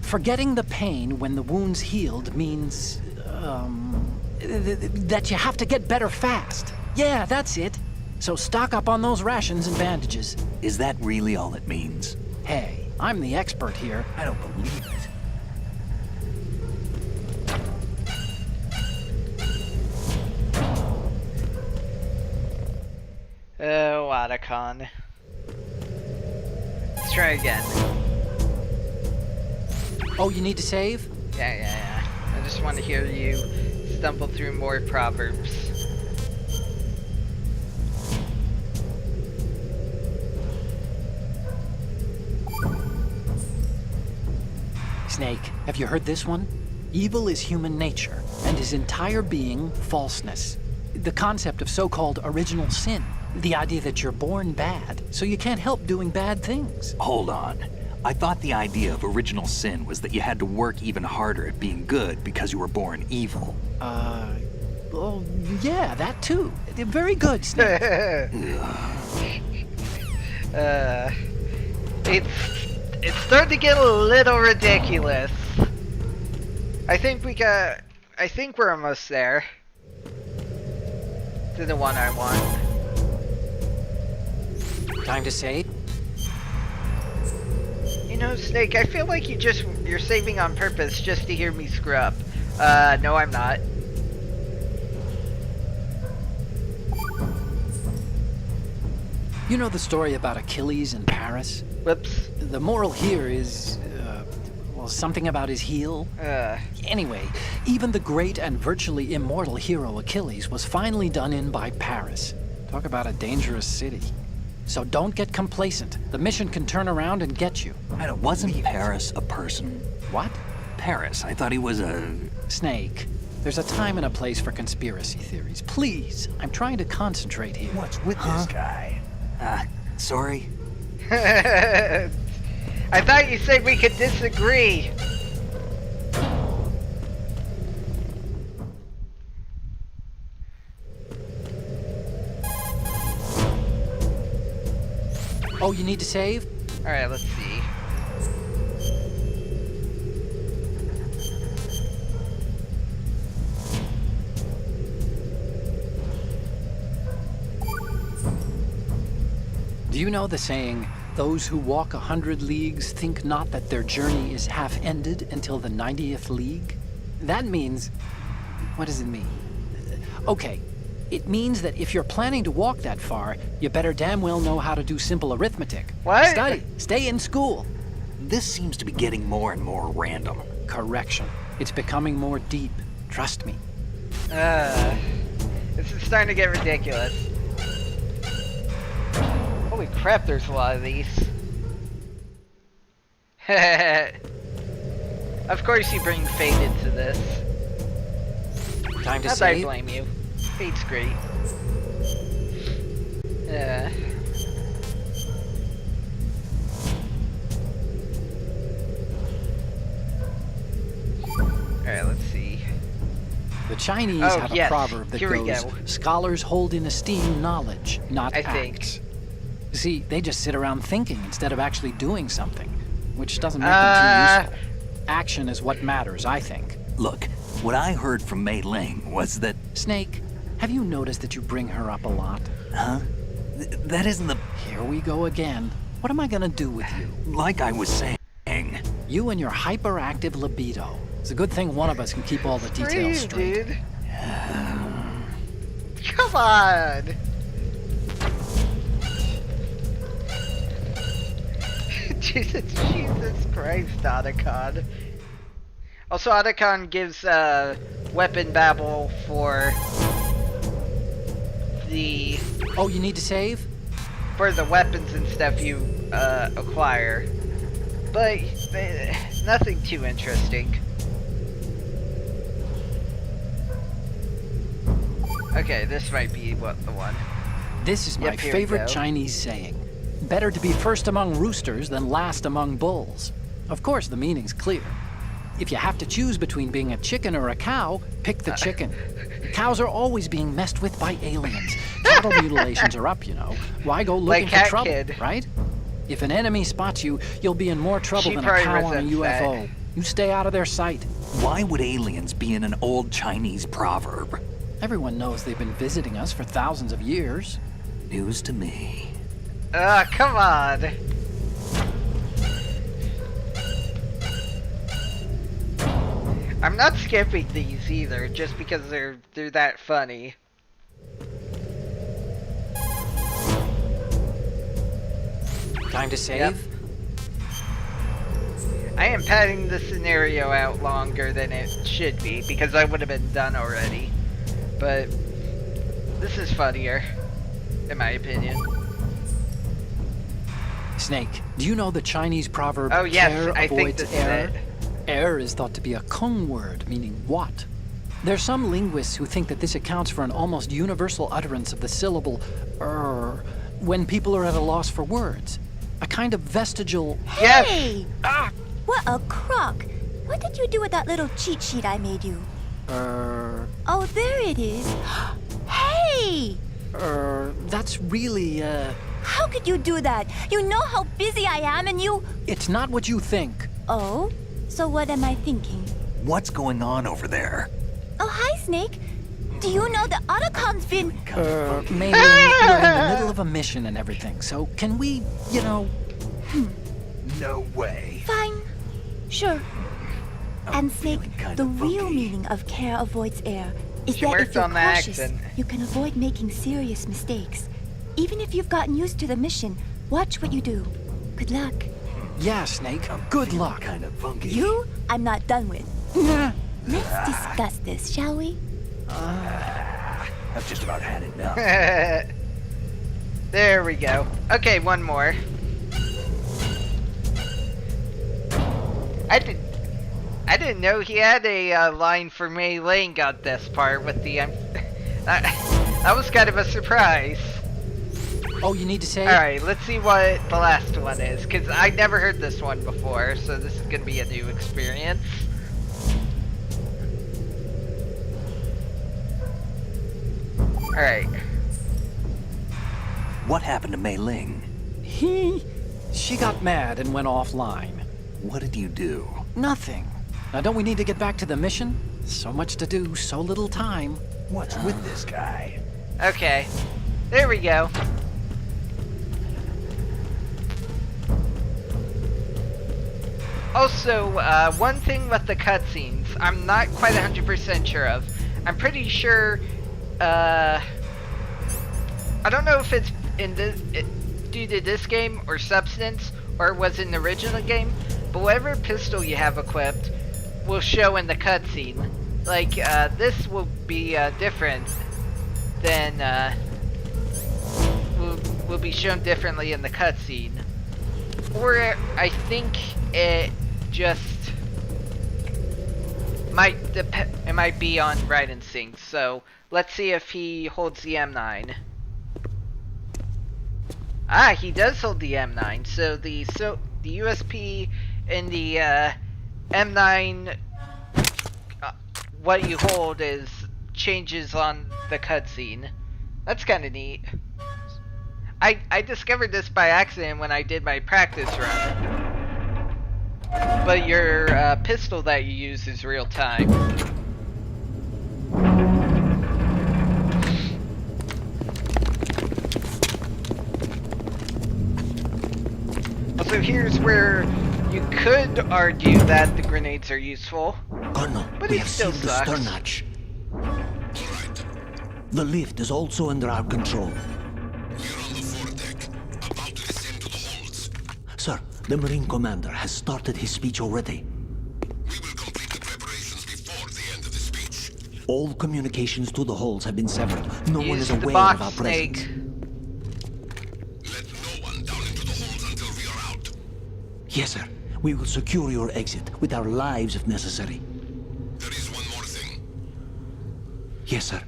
S4: Forgetting the pain when the wound's healed means, that you have to get better fast. Yeah, that's it. So stock up on those rations and bandages.
S2: Is that really all it means?
S4: Hey, I'm the expert here.
S2: I don't believe it.
S1: Oh, Otacon. Let's try again.
S4: Oh, you need to save?
S1: Yeah. I just want to hear you stumble through more proverbs.
S4: Snake, have you heard this one? Evil is human nature, and his entire being falseness. The concept of so-called original sin. The idea that you're born bad, so you can't help doing bad things.
S2: Hold on. I thought the idea of original sin was that you had to work even harder at being good because you were born evil.
S4: Oh, yeah, that too. Very good, Snake.
S1: It's starting to get a little ridiculous. I think we're almost there. To the one I want.
S4: Time to save?
S1: You know, Snake, I feel like you're saving on purpose just to hear me screw up. No, I'm not.
S4: You know the story about Achilles in Paris?
S1: Whoops.
S4: The moral here is, something about his heel. Anyway, even the great and virtually immortal hero Achilles was finally done in by Paris. Talk about a dangerous city. So don't get complacent. The mission can turn around and get you.
S2: Wasn't Paris a person?
S4: What?
S2: Paris, I thought he was a...
S4: Snake, there's a time and a place for conspiracy theories. Please, I'm trying to concentrate here.
S2: What's with this guy? Sorry?
S1: I thought you said we could disagree.
S4: Oh, you need to save?
S1: Alright, let's see.
S4: Do you know the saying, those who walk 100 leagues think not that their journey is half ended until the 90th league? That means... what does it mean? Okay, it means that if you're planning to walk that far, you better damn well know how to do simple arithmetic.
S1: What?
S4: Study. Stay in school.
S2: This seems to be getting more and more random.
S4: Correction. It's becoming more deep. Trust me.
S1: This is starting to get ridiculous. Holy crap, there's a lot of these. Of course you bring Fate into this.
S4: Time to
S1: Not that I
S4: save?
S1: blame you. Fate's great. Alright, let's see.
S4: The Chinese
S1: Oh,
S4: have
S1: yes.
S4: a proverb that
S1: Here we
S4: goes,
S1: go.
S4: scholars hold in esteem knowledge, not
S1: I
S4: acts.
S1: think.
S4: See, they just sit around thinking instead of actually doing something, which doesn't make them too useful. Action is what matters, I think.
S2: Look, what I heard from Mei Ling was that...
S4: Snake, have you noticed that you bring her up a lot?
S2: Huh? That isn't the...
S4: Here we go again. What am I gonna do with you?
S2: Like I was saying...
S4: You and your hyperactive libido. It's a good thing one of us can keep all the
S1: Where are
S4: details
S1: you,
S4: straight.
S1: dude? Come on! Jesus Christ, Otacon. Also, Otacon gives weapon babble for the
S4: Oh, you need to save?
S1: weapons and stuff you acquire, but nothing too interesting. Okay, this might be the one.
S4: This is my
S1: Yep, here we
S4: favorite
S1: go.
S4: Chinese saying. Better to be first among roosters than last among bulls. Of course, the meaning's clear. If you have to choose between being a chicken or a cow, pick the chicken. Cows are always being messed with by aliens. Cattle mutilations are up, you know. Why go looking
S1: Like
S4: for
S1: Cat
S4: trouble,
S1: Kid.
S4: right? If an enemy spots you, you'll be in more trouble
S1: She
S4: than a
S1: probably
S4: cow on a
S1: resents
S4: UFO.
S1: that.
S4: You stay out of their sight.
S2: Why would aliens be in an old Chinese proverb?
S4: Everyone knows they've been visiting us for thousands of years.
S2: News to me.
S1: Come on. I'm not skipping these either, just because they're that funny.
S4: Time to save?
S1: Yep. I am padding the scenario out longer than it should be, because I would have been done already. But this is funnier, in my opinion.
S4: Snake, do you know the Chinese proverb,
S1: Oh yes,
S4: care
S1: I think
S4: avoids
S1: this is
S4: error?
S1: it.
S4: Error is thought to be a Kung word, meaning what? There's some linguists who think that this accounts for an almost universal utterance of the syllable when people are at a loss for words. A kind of vestigial...
S1: Yes!
S10: Hey! What a crock! What did you do with that little cheat sheet I made you? Oh, there it is. Hey!
S4: That's really,
S10: How could you do that? You know how busy I am and you...
S4: It's not what you think.
S10: Oh? So what am I thinking?
S2: What's going on over there?
S10: Oh, hi, Snake. Do you know that Otacom's been...
S4: Maybe we're in the middle of a mission and everything, so can we, you know...
S2: No way.
S10: Fine. Sure. And Snake,
S2: feeling kinda
S10: the real
S2: funky.
S10: meaning of care avoids error is
S1: She
S10: that
S1: worked
S10: if you're
S1: on the
S10: cautious,
S1: accent.
S10: you can avoid making serious mistakes. Even if you've gotten used to the mission, watch what you do. Good luck.
S4: Yeah, Snake, good luck.
S2: Kind of funky.
S10: You, I'm not done with. Let's discuss this, shall we?
S2: I've just about had enough.
S1: There we go. Okay, one more. I didn't know he had a line for Mei Ling on this part with the that was kind of a surprise.
S4: Oh, you need to say?
S1: Alright, let's see what the last one is, because I never heard this one before, so this is going to be a new experience. Alright.
S2: What happened to Mei Ling?
S4: She got mad and went offline.
S2: What did you do?
S4: Nothing. Now, don't we need to get back to the mission? So much to do, so little time.
S2: What's with this guy?
S1: Okay. There we go. Also, one thing with the cutscenes, I'm not quite 100% sure of. I'm pretty sure, I don't know if it's in this, due to this game or Substance, or it was in the original game, but whatever pistol you have equipped will show in the cutscene. Like, this will be, different than, will be shown differently in the cutscene. Or, I think it just might be on Raiden Sync, so let's see if he holds the M9. Ah, he does hold the M9, so the USP in the M9, what you hold changes on the cutscene. That's kind of neat. I discovered this by accident when I did my practice run. But your pistol that you use is real time. Also, here's where you could argue that the grenades are useful.
S11: Colonel,
S1: But
S11: we
S1: it
S11: have
S1: still
S11: sealed the
S1: sucks.
S11: stern hatch. The lift is also under our control.
S5: We're on the foredeck, about to descend to the holds.
S11: Sir, the Marine Commander has started his speech already.
S5: We will complete the preparations before the end of the speech.
S11: All communications to the holds have been severed. No one
S1: Use
S11: is
S1: the
S11: aware
S1: box,
S11: of our
S1: Snake.
S11: presence.
S5: Let no one down into the holds until we are out.
S11: Yes, sir. We will secure your exit with our lives if necessary.
S5: There is one more thing.
S11: Yes, sir.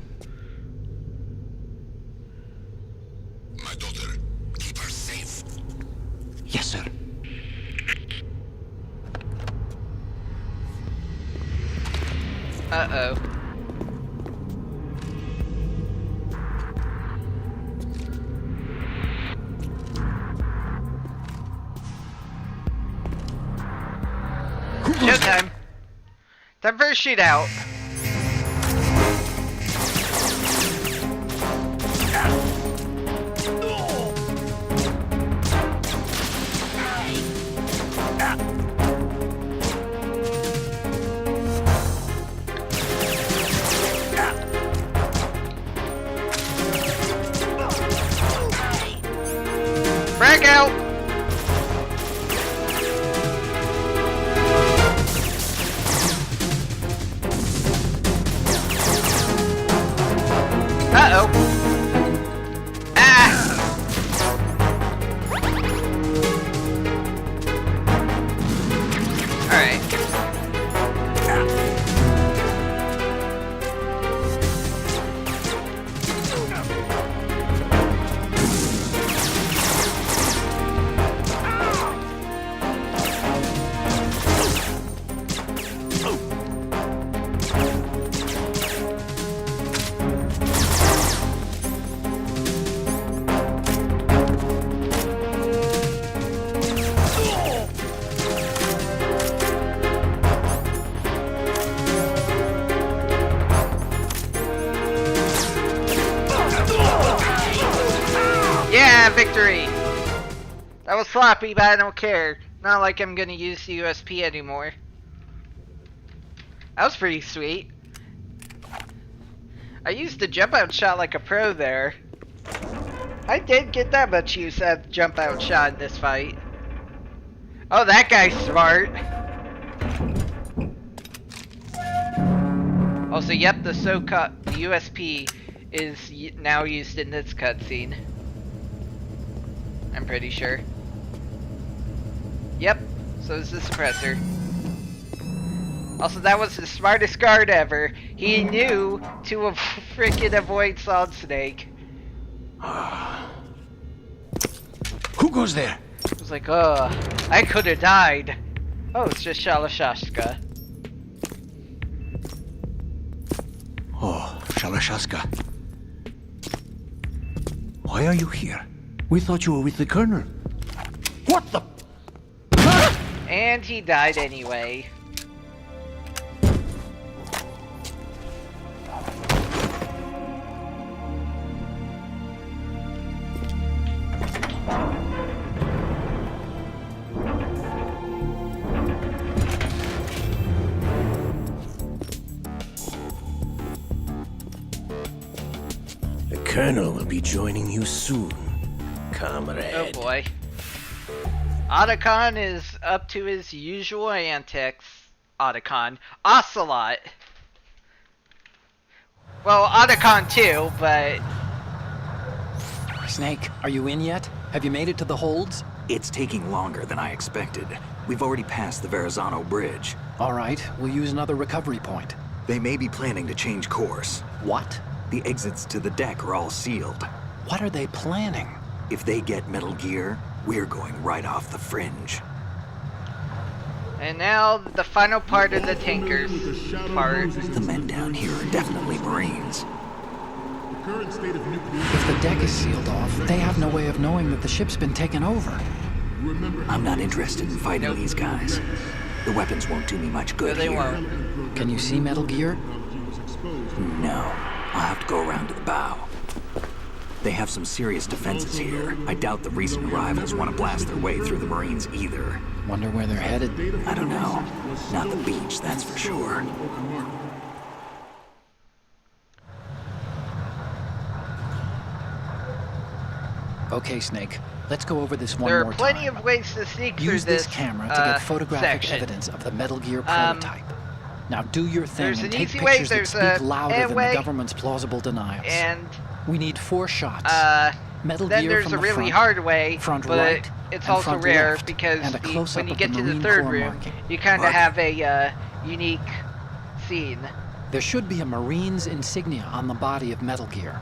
S5: My daughter, keep her safe.
S11: Yes, sir.
S1: Uh-oh. Showtime. Time for a shootout. Frag out! Uh-oh. Ah! Alright. Yeah, victory! That was sloppy, but I don't care. Not like I'm gonna use the USP anymore. That was pretty sweet. I used the jump out shot like a pro there. I did get that much use at the jump out shot in this fight. Oh, that guy's smart. Also, yep, the USP is now used in this cutscene. I'm pretty sure. Yep, so is the suppressor. Also, that was the smartest guard ever. He knew to freaking avoid Solid Snake.
S11: Who goes there?
S1: It was like, I could have died. Oh, it's just Shalashaska.
S11: Oh, Shalashaska. Why are you here? We thought you were with the Colonel. What the?
S1: And he died anyway.
S11: The Colonel will be joining you soon, comrade.
S1: Oh boy. Otacon is up to his usual antics. Otacon. Ocelot. Well, Otacon too, but...
S4: Snake, are you in yet? Have you made it to the holds?
S2: It's taking longer than I expected. We've already passed the Verrazano Bridge.
S4: All right, we'll use another recovery point.
S2: They may be planning to change course.
S4: What?
S2: The exits to the deck are all sealed.
S4: What are they planning?
S2: If they get Metal Gear, we're going right off the fringe.
S1: And now, the final part of the tankers part.
S2: The men down here are definitely Marines.
S4: If the deck is sealed off, they have no way of knowing that the ship's been taken over.
S2: I'm not interested in fighting these guys. The weapons won't do me much good
S1: No, they
S2: here.
S1: won't.
S4: Can you see Metal Gear?
S2: No. I'll have to go around to the bow. They have some serious defenses here. I doubt the recent arrivals want to blast their way through the Marines either.
S4: Wonder where they're headed.
S2: I don't know. Not the beach, that's for sure.
S4: Okay, Snake. Let's go over this one
S1: There
S4: more
S1: are plenty
S4: time.
S1: of ways to sneak through
S4: Use this camera to get photographic
S1: section.
S4: evidence of the Metal Gear prototype. Now do your thing
S1: There's
S4: and
S1: an
S4: take
S1: easy way,
S4: pictures that
S1: there's
S4: speak
S1: a
S4: louder than
S1: way,
S4: the government's plausible denials.
S1: And
S4: we need 4 shots. Metal
S1: then
S4: Gear
S1: there's
S4: from
S1: a
S4: the
S1: really
S4: front,
S1: hard way,
S4: front
S1: but
S4: right,
S1: it's
S4: and
S1: also
S4: front
S1: rare
S4: left,
S1: because
S4: and a close-up
S1: when you
S4: of
S1: get
S4: the
S1: to the
S4: Marine
S1: third
S4: Corps
S1: room,
S4: marking.
S1: you kind of have a unique scene.
S4: There should be a Marine's insignia on the body of Metal Gear.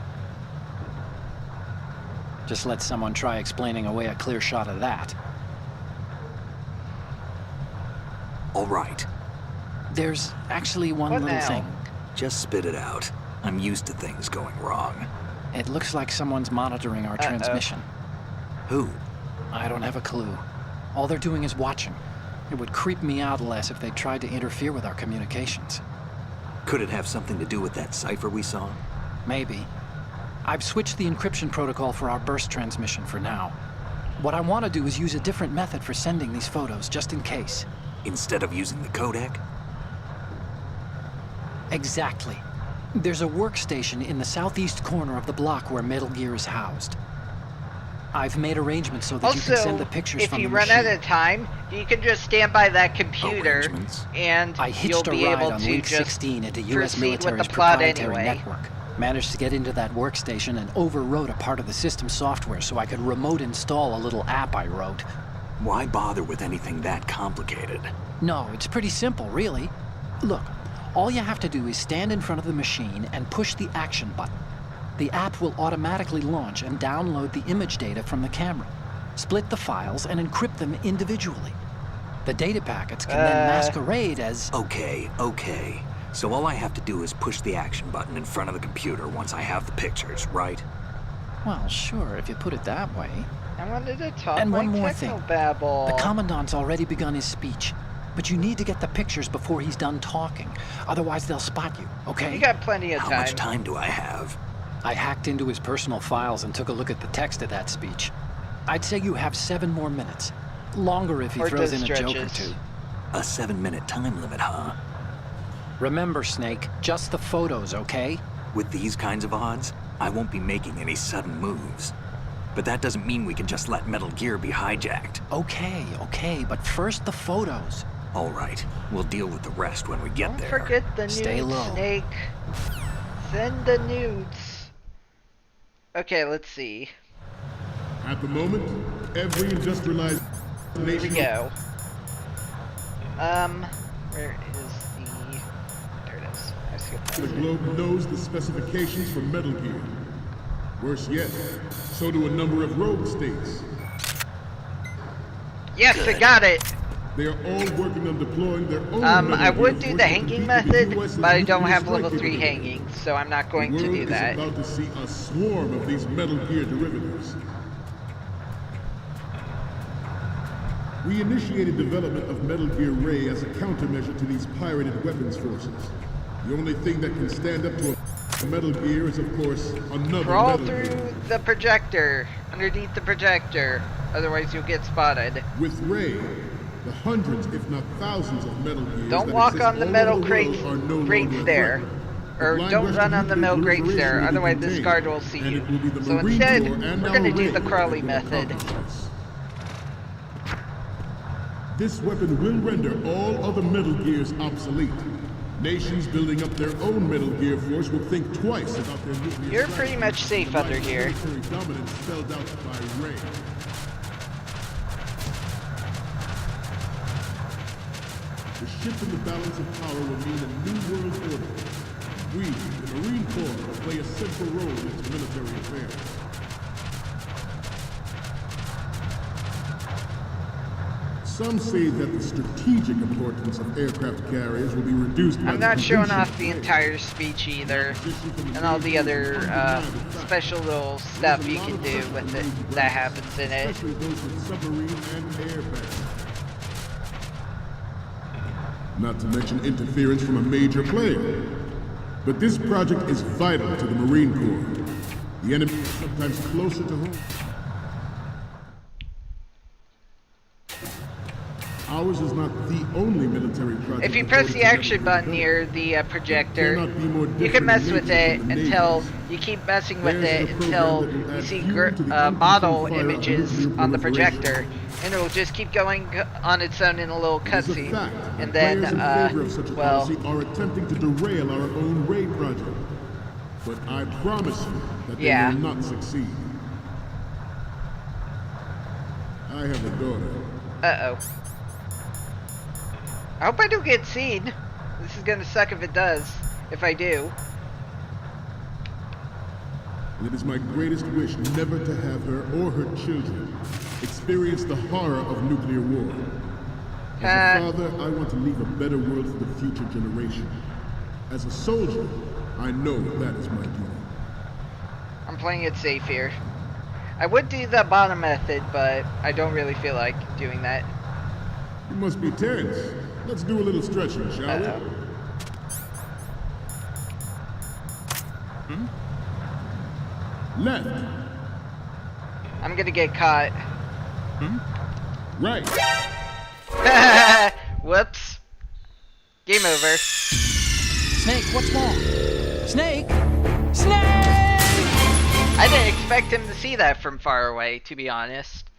S4: Just let someone try explaining away a clear shot of that.
S2: All right.
S4: There's actually one
S1: What
S4: little
S1: now?
S4: thing.
S2: Just spit it out. I'm used to things going wrong.
S4: It looks like someone's monitoring our transmission.
S2: Who?
S4: I don't have a clue. All they're doing is watching. It would creep me out less if they tried to interfere with our communications.
S2: Could it have something to do with that cipher we saw?
S4: Maybe. I've switched the encryption protocol for our burst transmission for now. What I want to do is use a different method for sending these photos, just in case.
S2: Instead of using the codec?
S4: Exactly. There's a workstation in the southeast corner of the block where Metal Gear is housed. I've made arrangements so that you can send the pictures from the machine.
S1: If you run out of time, you can just stand by that computer and
S4: I hitched a ride on Link 16 into U.S. military's proprietary network. Managed to get into that workstation and overwrote a part of the system software so I could remote install a little app I wrote.
S2: Why bother with anything that complicated?
S4: No, it's pretty simple, really. Look, all you have to do is stand in front of the machine and push the action button. The app will automatically launch and download the image data from the camera, split the files, and encrypt them individually. The data packets can then masquerade as...
S2: Okay. So all I have to do is push the action button in front of the computer once I have the pictures, right?
S4: Well, sure, if you put it that way.
S1: I wanted to talk
S4: and
S1: like
S4: one more thing.
S1: Technobabble.
S4: The Commandant's already begun his speech. But you need to get the pictures before he's done talking. Otherwise, they'll spot you, okay?
S1: You got plenty of time.
S2: How much time do I have?
S4: I hacked into his personal files and took a look at the text of that speech. I'd say you have 7 more minutes. Longer if he throws in a joke or two.
S2: A 7-minute time limit, huh?
S4: Remember, Snake, just the photos, okay?
S2: With these kinds of odds, I won't be making any sudden moves. But that doesn't mean we can just let Metal Gear be hijacked.
S4: Okay, but first the photos.
S2: All right, we'll deal with the rest when we get there.
S1: Don't forget the nudes,
S4: Stay low.
S1: Snake. Send the nudes. Okay, let's see.
S3: At the moment, every industrialized
S1: Here we
S3: nation...
S1: go. Where is the... There it is. I skipped
S3: The
S1: past it.
S3: globe knows the specifications for Metal Gear. Worse yet, so do a number of rogue states.
S1: Yes, I got it!
S3: They are all working on deploying their own
S1: I
S3: Metal
S1: would
S3: Gear
S1: do the
S3: force to
S1: hanging
S3: compete with
S1: method,
S3: US
S1: but I don't
S3: nuclear
S1: have level
S3: strike
S1: 3
S3: capability.
S1: hanging, so I'm not going to do that.
S3: The world is about to see a swarm of these Metal Gear derivatives. We initiated development of Metal Gear Ray as a countermeasure to these pirated weapons forces. The only thing that can stand up to a Metal Gear is, of course, another
S1: Crawl
S3: Metal
S1: through
S3: Gear.
S1: the projector, underneath the projector, otherwise you'll get spotted.
S3: With Ray, the hundreds, if not thousands, of Metal Gears
S1: Don't
S3: that
S1: walk
S3: exist
S1: on the
S3: all
S1: metal
S3: over the
S1: grates,
S3: world are no
S1: grates
S3: longer a
S1: there.
S3: threat.
S1: Or
S3: The blind
S1: don't
S3: rush
S1: run
S3: to
S1: on the
S3: nuclear
S1: metal grates
S3: proliferation
S1: there,
S3: will be
S1: otherwise this
S3: contained,
S1: guard will see
S3: and
S1: you.
S3: it will be the
S1: So
S3: Marine
S1: instead,
S3: Corps and
S1: we're
S3: our
S1: gonna do
S3: Ray
S1: the Crawley
S3: that will
S1: method.
S3: accomplish this. This weapon will render all other Metal Gears obsolete. Nations building up their own Metal Gear force will think twice about their nuclear
S1: You're
S3: strikes.
S1: pretty much safe
S3: Like
S1: under here.
S3: military dominance spelled out by Ray. The shift in the balance of power will mean a new world order. We, the Marine Corps, will play a central role in its military affairs. Some say that the strategic importance of aircraft carriers will be reduced by
S1: I'm
S3: the
S1: not showing
S3: completion
S1: off the entire speech either, and all the other special little stuff you can do with it that happens in it.
S3: especially those with submarine and air battles. Not to mention interference from a major player. But this project is vital to the Marine Corps. The enemy is sometimes closer to home. Ours is not the only military project.
S1: If you press the action button near the projector, you can mess with it until you keep messing with it until you see model images on the projector, and it will just keep going on its own in a little cutscene. And then, well,
S3: are attempting to derail our own Ray project. But I promise you that they
S1: Yeah.
S3: will not succeed. I have a daughter.
S1: uh-oh. I hope I don't get seen. This is gonna suck if it does. If I do.
S3: And it is my greatest wish never to have her or her children experience the horror of nuclear war. As a father, I want to leave a better world for the future generation. As a soldier, I know that is my duty.
S1: I'm playing it safe here. I would do the bottom method, but I don't really feel like doing that.
S3: You must be tense. Let's do a little stretching, shall we? Left.
S1: I'm gonna get caught.
S3: Right.
S1: Whoops. Game over.
S4: Snake, what's wrong? Snake! Snake!
S1: I didn't expect him to see that from far away, to be honest.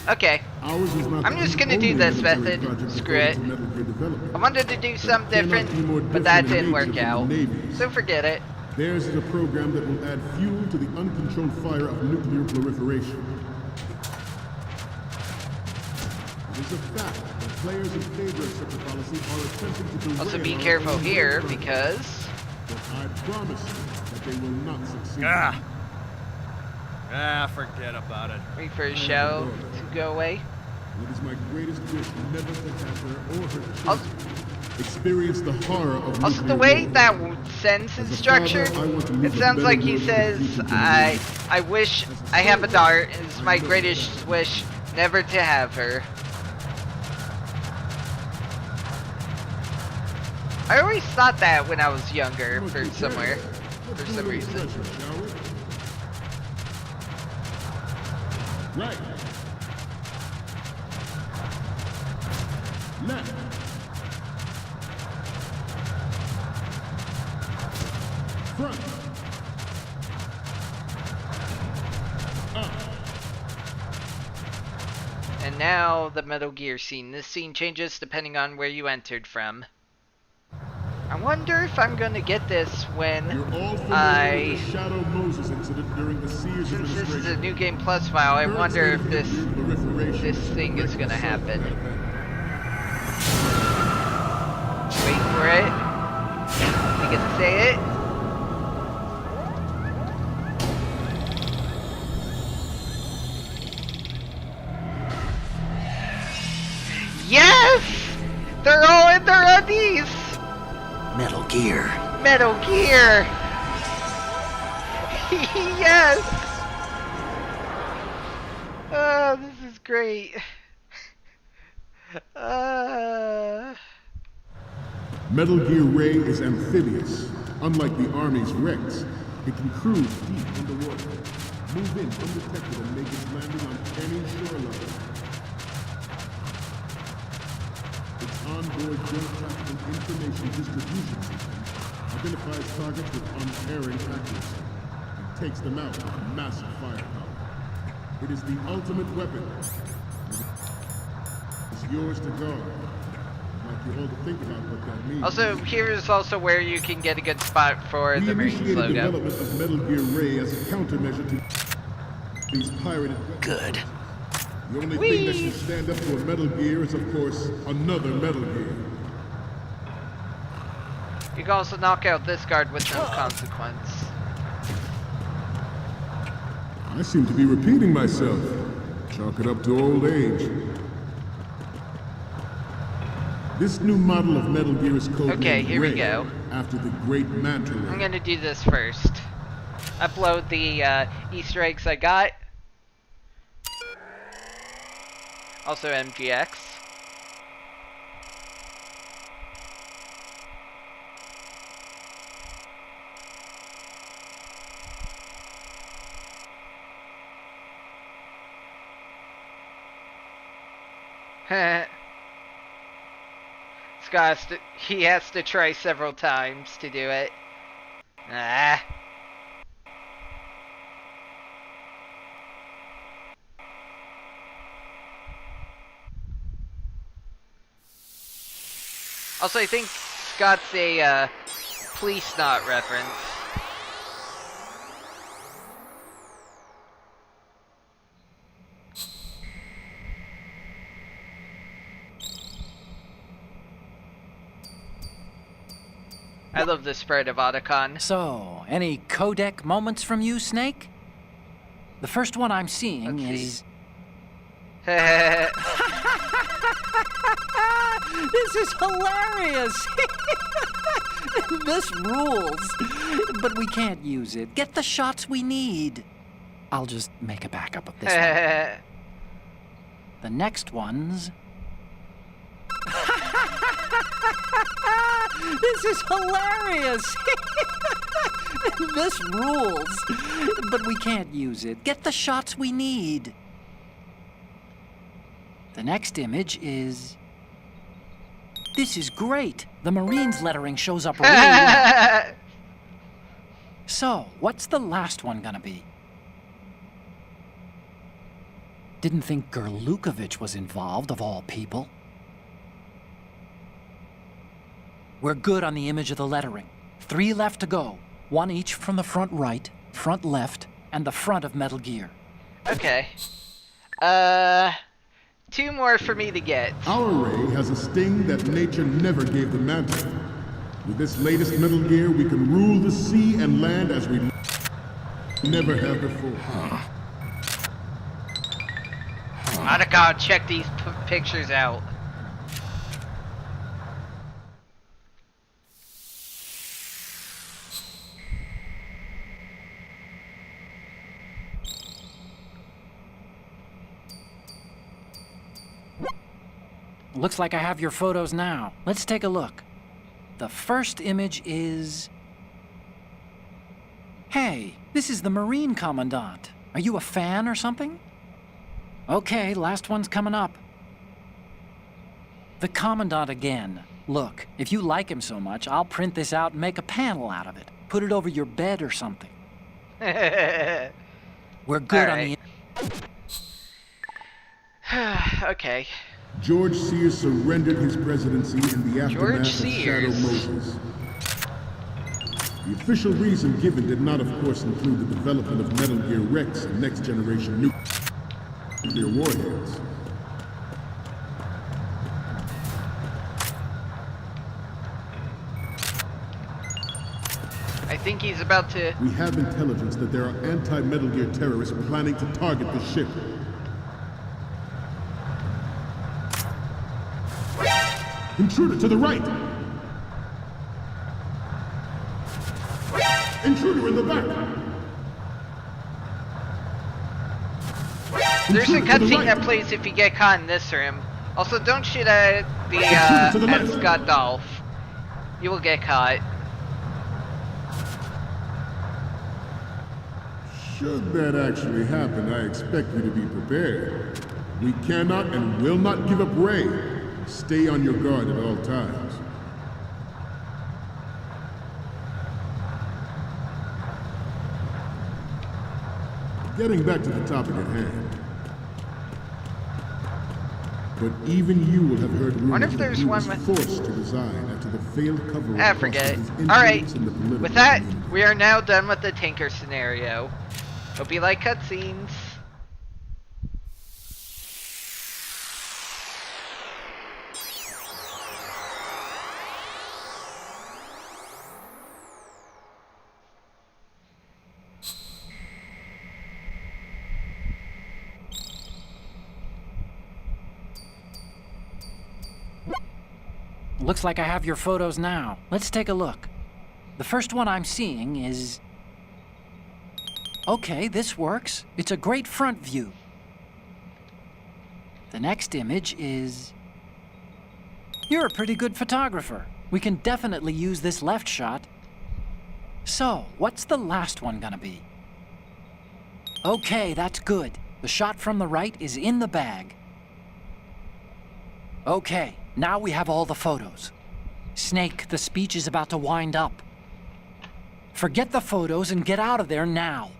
S1: Okay. I'm just gonna do this method. Screw it. I wanted to do something different, but that didn't work out. So forget it.
S3: Theirs is a program that will add fuel to the uncontrolled fire of nuclear proliferation. It is a fact that players in favor of such a policy are attempting to derail.
S1: Also be careful here, because...
S3: But I promise you that they will not succeed.
S8: Forget about it.
S1: Wait for his show to go away.
S3: It is my greatest wish never to have her or her children experience the horror of
S1: also, the way that sentence is structured, it sounds like he says, I wish I have a daughter. It's my greatest wish never to have her. I always thought that when I was younger, for some reason.
S3: Right. Left. Front. Up.
S1: And now the Metal Gear scene. This scene changes depending on where you entered from. I wonder if I'm gonna get this when I...
S3: Shadow Moses incident during the Sears
S1: Since this is a New Game Plus file, I wonder if this thing is gonna happen. Wait for it. You get to say it. Yes! They're all in their undies!
S2: Metal Gear.
S1: Metal Gear! Yes! Oh, this is great.
S3: Metal Gear Ray is amphibious. Unlike the Army's Rex, it can cruise deep underwater, move in undetected and make its landing on any shoreline. Its onboard joint tactical information distribution system identifies targets with unerring accuracy and takes them out with massive firepower. It is the ultimate weapon. It's yours to guard. I'd like you all to think about what that means.
S1: Also, here is also where you can get a good spot for the Marines
S3: initiated
S1: logo.
S3: development of Metal Gear Ray as a countermeasure to these pirated weapons.
S2: Good.
S3: The only thing that should stand up to a Metal Gear is, of course, another Metal Gear.
S1: You can also knock out this guard with no consequence.
S3: I seem to be repeating myself. Chalk it up to old age. This new model of Metal Gear is called
S1: Okay, here we go.
S3: After the great Manta Ray.
S1: I'm gonna do this first. Upload the Easter eggs I got. Also MGX. Scott he has to try several times to do it. Ah. Also, I think Scott's a Police Knot reference. I love the spread of Otacon.
S4: So, any codec moments from you, Snake? The first one I'm seeing is...
S1: This
S4: This is hilarious! This rules. But we can't use it. Get the shots we need. I'll just make a backup of this one. The next one's... This is hilarious! This rules. But we can't use it. Get the shots we need. The next image is... This is great. The Marines lettering shows up really well. So, what's the last one gonna be? Didn't think Gerlukovich was involved, of all people. We're good on the image of the lettering. 3 left to go. 1 each from the front right, front left, and the front of Metal Gear.
S1: Okay. 2 more for me to get.
S3: Our ray has a sting that nature never gave the Manta. With this latest Metal Gear, we can rule the sea and land as we never have before.
S1: Gotta go check these pictures out.
S4: Looks like I have your photos now. Let's take a look. The first image is... Hey, this is the Marine Commandant. Are you a fan or something? Okay, last one's coming up. The Commandant again. Look, if you like him so much, I'll print this out and make a panel out of it. Put it over your bed or something. We're good on the...
S1: Okay.
S3: George Sears surrendered his presidency in the aftermath of Shadow Moses. The official reason given did not, of course, include the development of Metal Gear Rex and next-generation nuclear warheads.
S1: I think he's about to...
S3: We have intelligence that there are anti-Metal Gear terrorists planning to target the ship. Intruder to the right! Intruder in the back!
S1: There's a cutscene that plays if you get caught in this room. Also, don't shoot at the, at Scott Dolph. You will get caught.
S3: Should that actually happen, I expect you to be prepared. We cannot and will not give up Ray. Stay on your guard at all times. Getting back to the topic at hand. But even you will have heard rumors
S1: wonder if there's
S3: that he
S1: one
S3: was
S1: with...
S3: forced to resign after the failed cover-up.
S1: Forget it. Alright, with that, we are now done with the tanker scenario. Hope you like cutscenes.
S4: Looks like I have your photos now. Let's take a look. The first one I'm seeing is... Okay, this works. It's a great front view. The next image is... You're a pretty good photographer. We can definitely use this left shot. So, what's the last one gonna be? Okay, that's good. The shot from the right is in the bag. Okay, now we have all the photos. Snake, the speech is about to wind up. Forget the photos and get out of there now.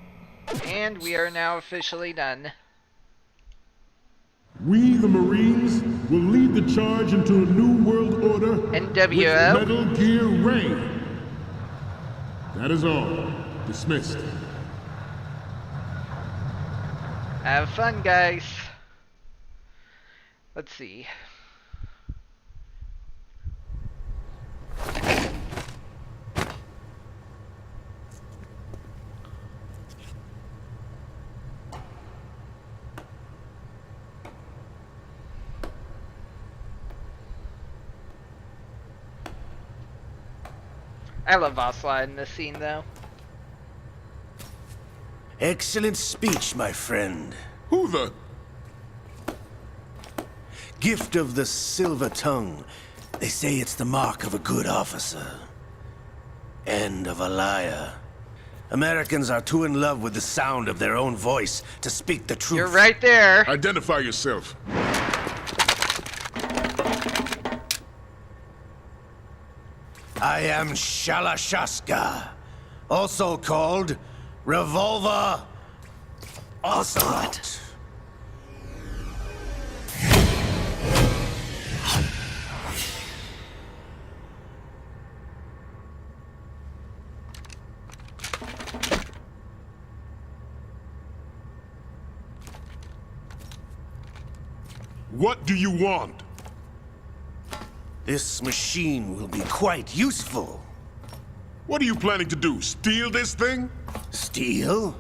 S1: And we are now officially done.
S3: We, the Marines, will lead the charge into a new world order
S1: NWO.
S3: with Metal Gear Ray. That is all. Dismissed.
S1: Have fun, guys. Let's see. I love Ocelot in this scene, though.
S12: Excellent speech, my friend.
S3: Who the...
S12: Gift of the silver tongue. They say it's the mark of a good officer. And of a liar. Americans are too in love with the sound of their own voice to speak the truth.
S1: You're right there.
S3: Identify yourself.
S12: I am Shalashaska, also called Revolver Ocelot.
S3: What do you want?
S12: This machine will be quite useful.
S3: What are you planning to do? Steal this thing?
S12: Steal?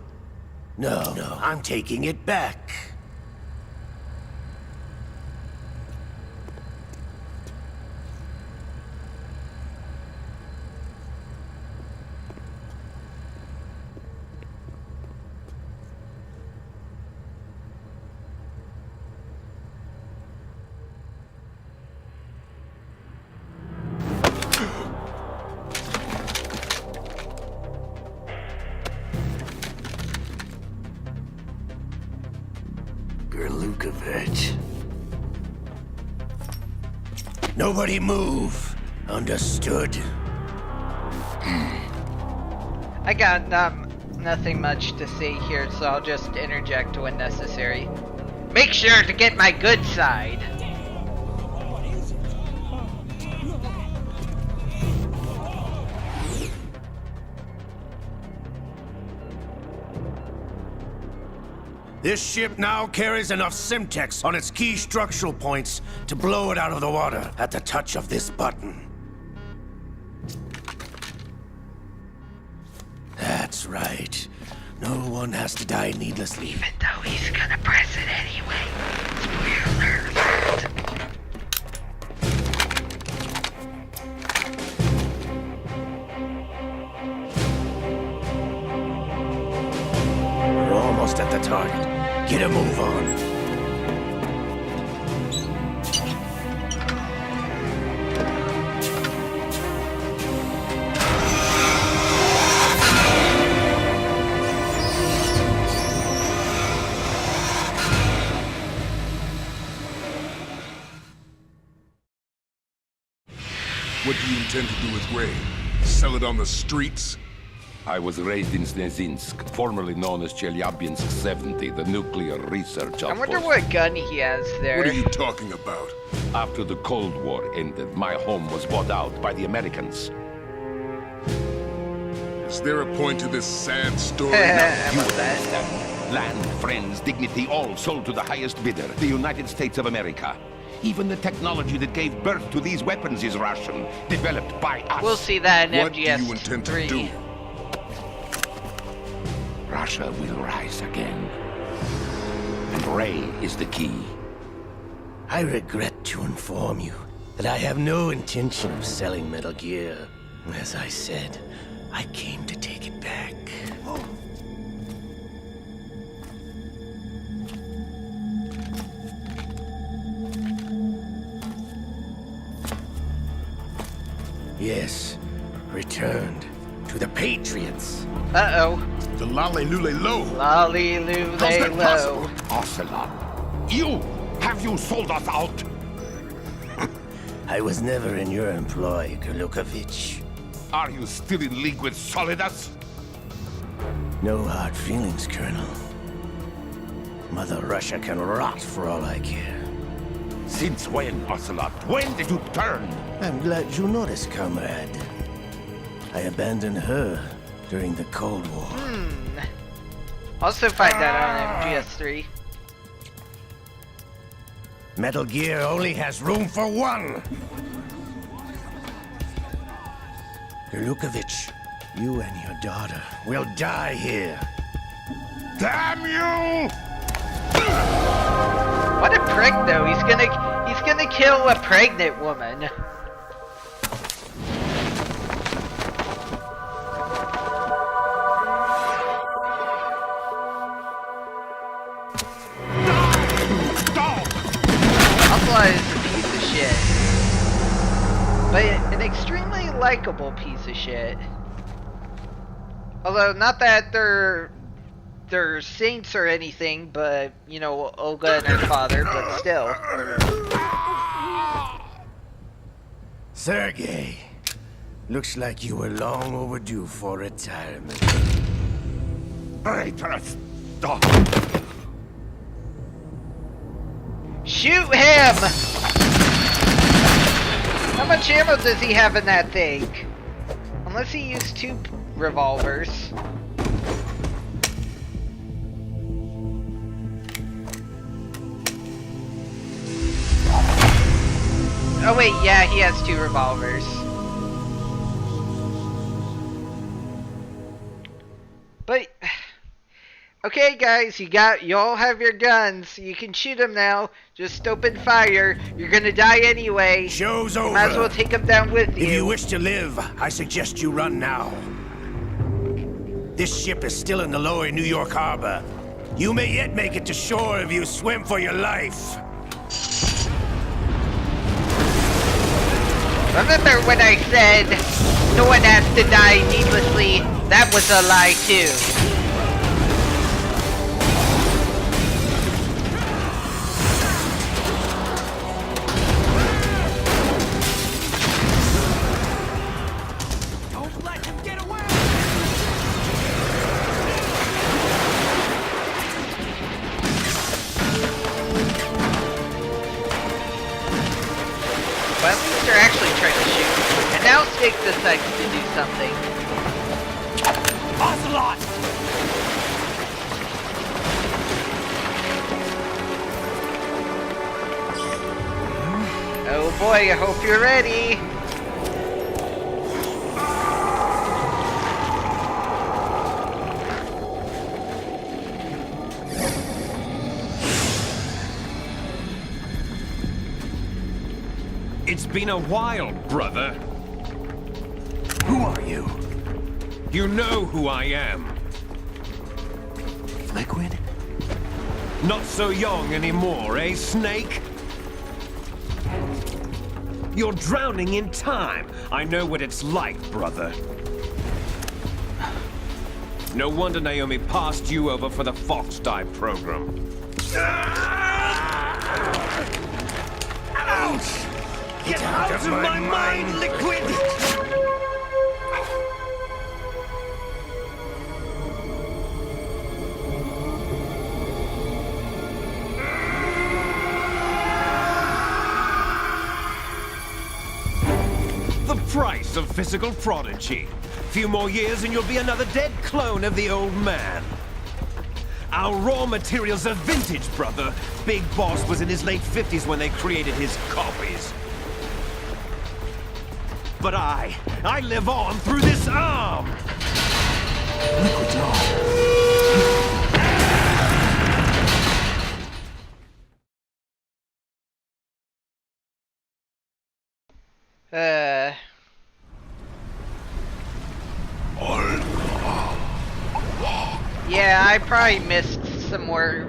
S12: No, I'm taking it back. Gerlukovich. Nobody move. Understood?
S1: I got nothing much to say here, so I'll just interject when necessary. Make sure to get my good side.
S12: This ship now carries enough Simtex on its key structural points to blow it out of the water at the touch of this button. That's right. No one has to die needlessly.
S1: Even though he's gonna press it anyway. Spoiler alert.
S12: We're almost at the target. Get a move on.
S3: What do you intend to do with Ray? Sell it on the streets?
S5: I was raised in Snezinsk, formerly known as Chelyabinsk 70, the nuclear research outpost.
S1: I wonder what gun he has there.
S3: What are you talking about?
S5: After the Cold War ended, my home was bought out by the Americans.
S3: Is there a point to this sad story?
S5: You understand? Land, friends, dignity, all sold to the highest bidder, the United States of America. Even the technology that gave birth to these weapons is Russian, developed by us.
S1: We'll see that in
S3: What do
S1: MGS3.
S3: you intend to do?
S5: Russia will rise again. And Ray is the key.
S12: I regret to inform you that I have no intention of selling Metal Gear. As I said, I came to take it back. Yes, returned to the Patriots.
S1: Uh-oh.
S3: The Lale Lule Lo.
S1: Lolly Lou
S3: How's
S1: Lay
S3: that
S1: Low.
S3: possible?
S5: Ocelot, have you sold us out?
S12: I was never in your employ, Gerlukovich.
S5: Are you still in league with Solidus?
S12: No hard feelings, Colonel. Mother Russia can rot for all I care.
S5: Since when, Ocelot? When did you turn?
S12: I'm glad you noticed, comrade. I abandoned her during the Cold War.
S1: Also find that on MGS3.
S12: Metal Gear only has room for one! Gerlukovich, you and your daughter will die here.
S5: Damn you!
S1: What a prick, though. He's gonna kill a pregnant woman. Ocelot is a piece of shit. But an extremely likable piece of shit. Although, not that they're saints or anything, but, you know, Olga and her father, but still.
S12: Sergei, looks like you were long overdue for retirement.
S5: Traitors! Stop!
S1: Shoot him! How much ammo does he have in that thing? Unless he used 2 revolvers. Oh wait, yeah, he has 2 revolvers. But okay, guys, you all have your guns. You can shoot them now. Just open fire. You're gonna die anyway.
S12: Show's over.
S1: Might as well take them down with you.
S12: If you wish to live, I suggest you run now. This ship is still in the lower New York harbor. You may yet make it to shore if you swim for your life.
S1: Remember when I said no one has to die needlessly? That was a lie too.
S12: Don't let him get away!
S1: Well, at least they're actually trying to shoot. And now Snake decides to do something.
S12: Ocelot!
S1: Oh boy, I hope you're ready.
S13: It's been a while, brother.
S2: Who are you?
S13: You know who I am.
S2: Liquid?
S13: Not so young anymore, eh, Snake? You're drowning in time. I know what it's like, brother. No wonder Naomi passed you over for the Fox Dive program.
S12: Ouch! Get out of my mind, Liquid!
S13: The price of physical prodigy. Few more years and you'll be another dead clone of the old man. Our raw materials are vintage, brother. Big Boss was in his late 50s when they created his copies. But I live on through this arm!
S2: Liquid's on.
S1: Yeah, I probably missed some more,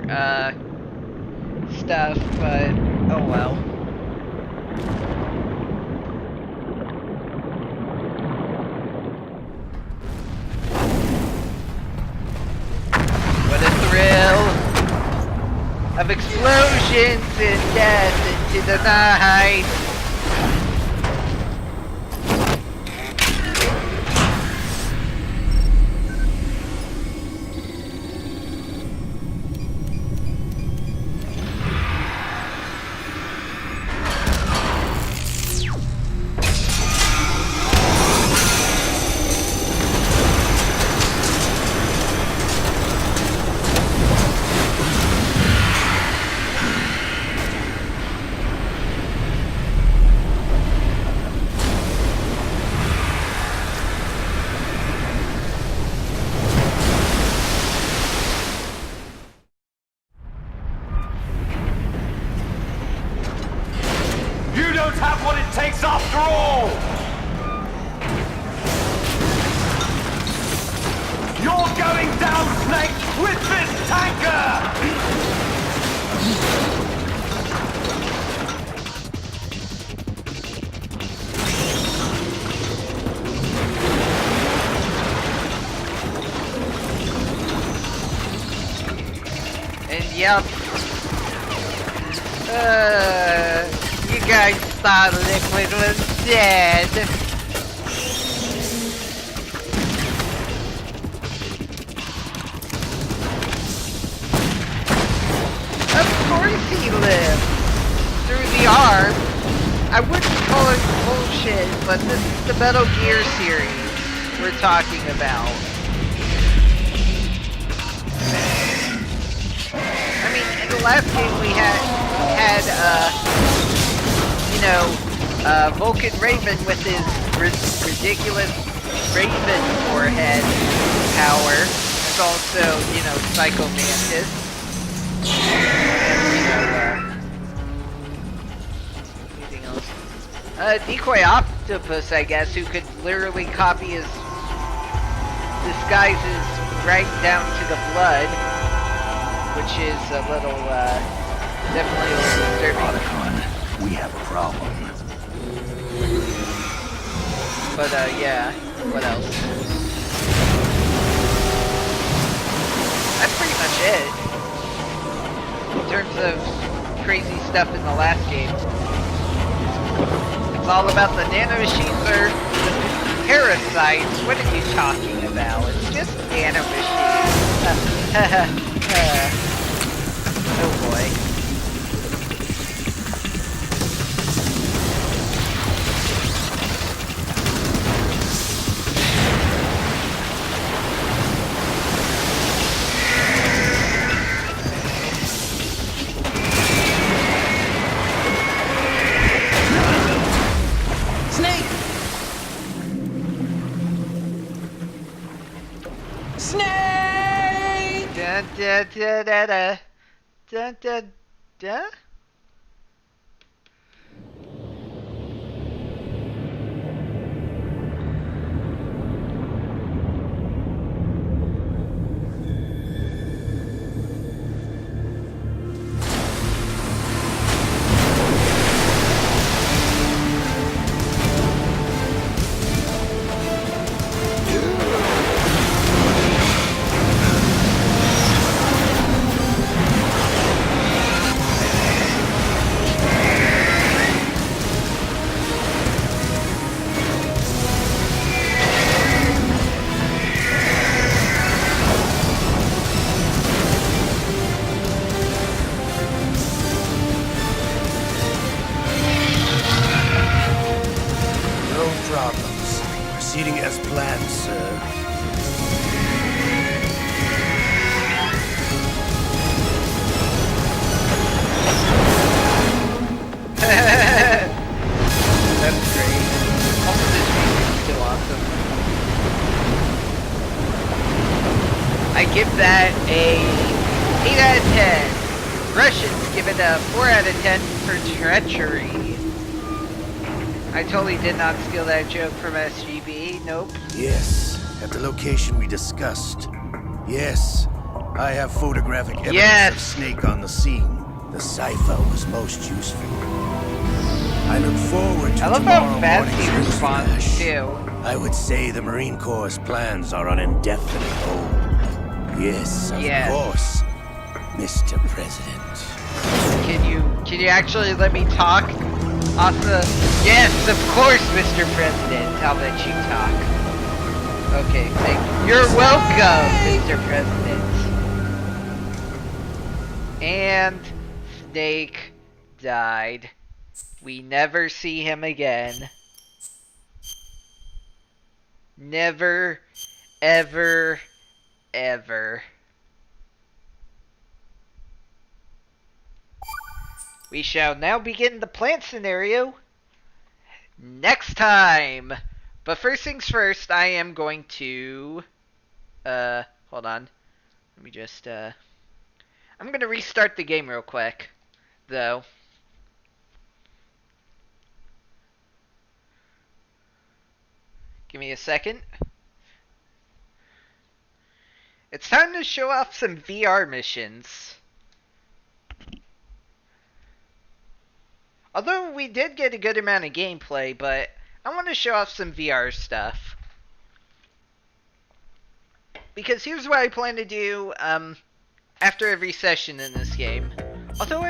S1: stuff, but oh well. What a thrill of explosions and death into the night.
S13: You don't have what it takes after all! You're going down, Snake, with this tanker!
S1: Yep. You guys thought Liquid was dead. Of course he lived. Through the arm. I wouldn't call it bullshit, but this is the Metal Gear series we're talking about. I mean, in the last game we had Vulcan Raven with his ridiculous Raven forehead power. There's also, Psycho Mantis. Anything else? Decoy Octopus, I guess, who could literally copy his disguises right down to the blood, which is a little, definitely a little disturbing.
S2: Otacon, we have a problem.
S1: But, yeah, what else? That's pretty much it. In terms of crazy stuff in the last game. It's all about the nanomachines or the parasites. What are you talking about? It's just nanomachines. Oh boy. Da da da da da da da.
S12: Proceeding as planned, sir.
S1: That's great. Also, this music is still awesome. I give that a 8 out of 10. Russians give it a 4 out of 10 for treachery. I totally did not steal that joke from SGB. Nope.
S12: Yes, at the location we discussed. Yes, I have photographic evidence of Snake on the scene. The cipher was most useful. I look forward to
S1: love how fast he responds too.
S12: I would say the Marine Corps' plans are on indefinite hold. Yes, of course, Mr. President.
S1: Can you actually let me talk? Asa, yes, of course, Mr. President. I'll let you talk. Okay, you're welcome, Mr. President. And Snake died. We never see him again. Never, ever, ever. We shall now begin the plant scenario next time. But first things first, I am going to hold on. Let me just I'm going to restart the game real quick, though. Give me a second. It's time to show off some VR missions. Although we did get a good amount of gameplay, but I want to show off some VR stuff. Because here's what I plan to do. after every session in this game. Although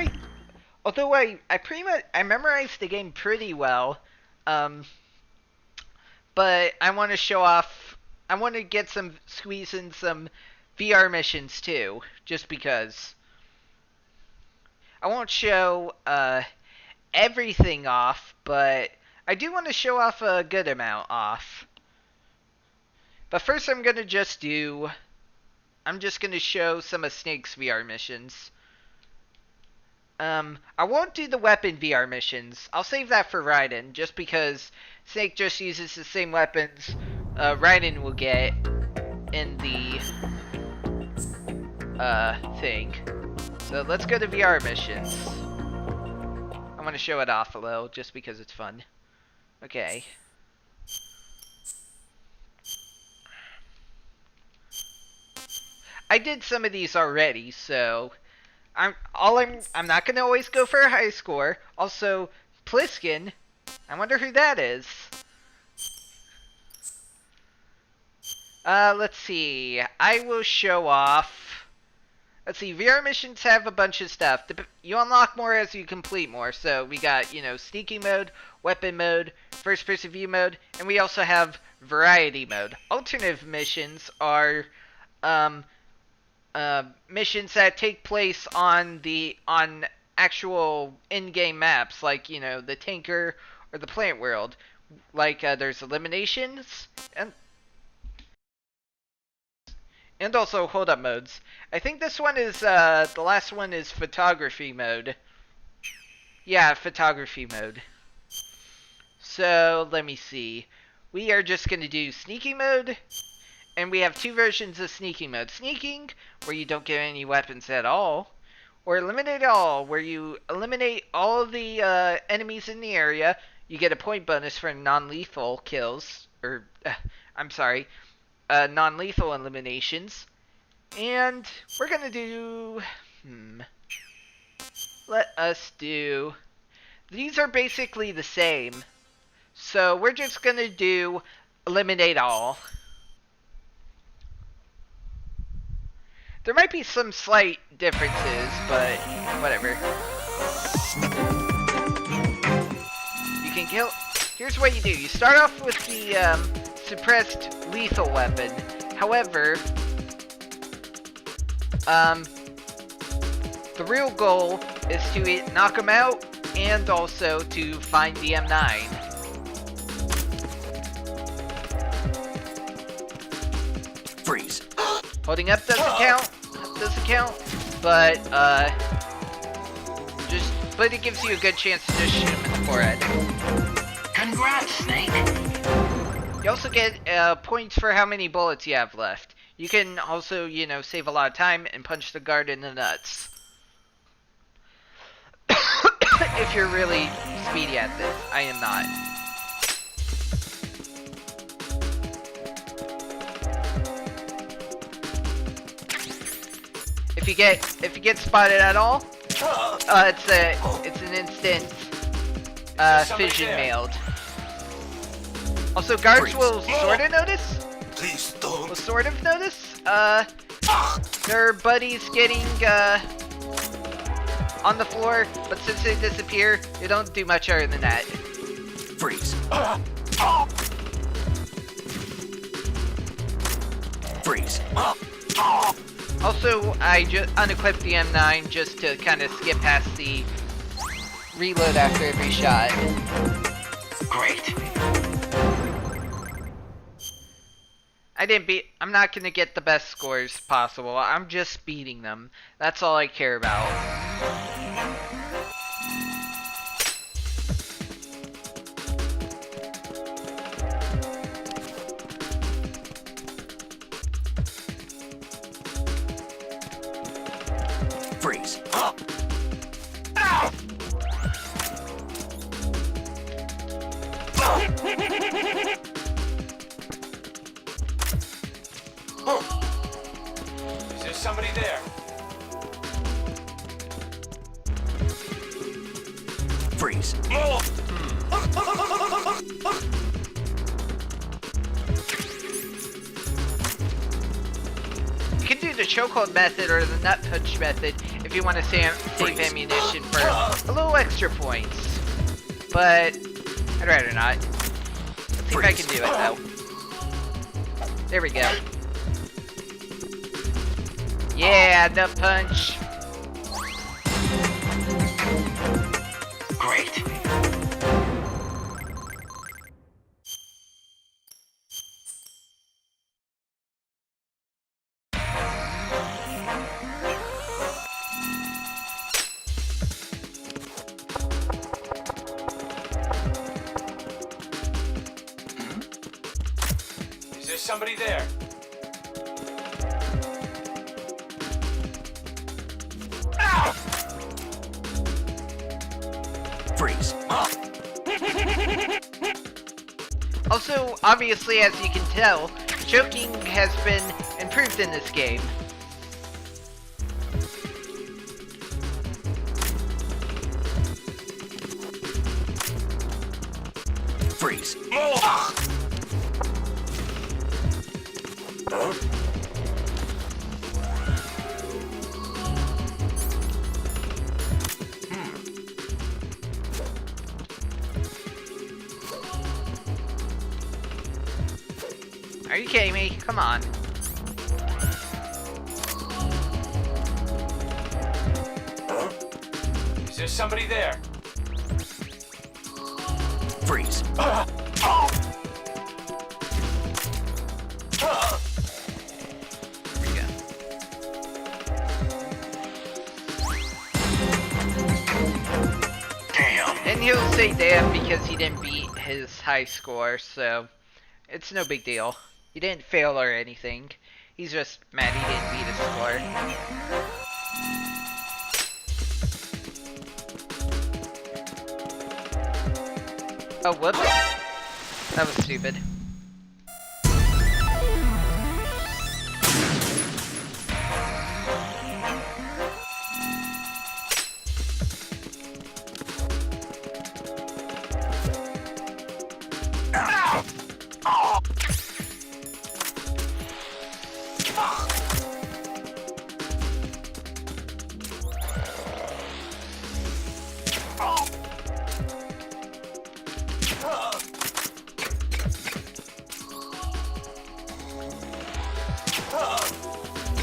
S1: I pretty much I memorized the game pretty well, but I want to show off. I want to squeeze in some VR missions too, just because. I won't show everything off, but I do want to show off a good amount off. But first I'm just going to show some of Snake's VR missions. I won't do the weapon VR missions. I'll save that for Raiden, just because Snake just uses the same weapons Raiden will get in the thing. So let's go to VR missions. I want to show it off a little, just because it's fun. Okay. I did some of these already, so I'm not gonna always go for a high score. Also, Pliskin, I wonder who that is. Let's see. I will show off. Let's see. VR missions have a bunch of stuff. You unlock more as you complete more. So we got, sneaking mode, weapon mode, first-person view mode, and we also have variety mode. Alternative missions are missions that take place on actual in-game maps, like the Tanker or the Plant World. Like there's eliminations and also hold-up modes. I think this one is the last one is photography mode. Yeah, photography mode. So let me see. We are just gonna do sneaking mode. And we have two versions of sneaking mode. Sneaking, where you don't get any weapons at all. Or eliminate all, where you eliminate all of the enemies in the area. You get a point bonus for non-lethal kills. Or, I'm sorry, non-lethal eliminations. And we're gonna do... Let us do... These are basically the same. So we're just gonna do eliminate all. There might be some slight differences, but whatever. You can kill... Here's what you do. You start off with the suppressed lethal weapon. However, the real goal is to knock them out and also to find the M9.
S2: Freeze.
S1: Holding up doesn't count, but but it gives you a good chance to just shoot him in the forehead.
S14: Congrats, Snake.
S1: You also get points for how many bullets you have left. You can also, save a lot of time and punch the guard in the nuts. If you're really speedy at this. I am not. If you get spotted at all, it's an instant fission mailed. Also, guards will sort of notice.
S12: Please don't.
S1: Will sort of notice. Their buddies getting on the floor, but since they disappear, they don't do much other than that.
S2: Freeze. Freeze.
S1: Also, I just unequipped the M9 just to kind of skip past the reload after every shot.
S14: Great.
S1: I'm not gonna get the best scores possible. I'm just beating them. That's all I care about.
S2: Freeze.
S14: Is there somebody there?
S2: Freeze.
S1: You can do the chokehold method or the nut punch method if you want to save ammunition for a little extra points. But I'd rather not. Let's see if I can do it though. There we go. Yeah, nut punch.
S14: Great. Is there somebody there?
S2: Freeze.
S1: Also, obviously, as you can tell, choking has been improved in this game.
S2: Freeze.
S1: Are you kidding me? Come on.
S14: Is there somebody there?
S2: Freeze.
S1: There we go.
S14: Damn.
S1: And he'll say damn because he didn't beat his high score, so it's no big deal. He didn't fail or anything. He's just mad he didn't beat his score. Oh, whoops. That was stupid.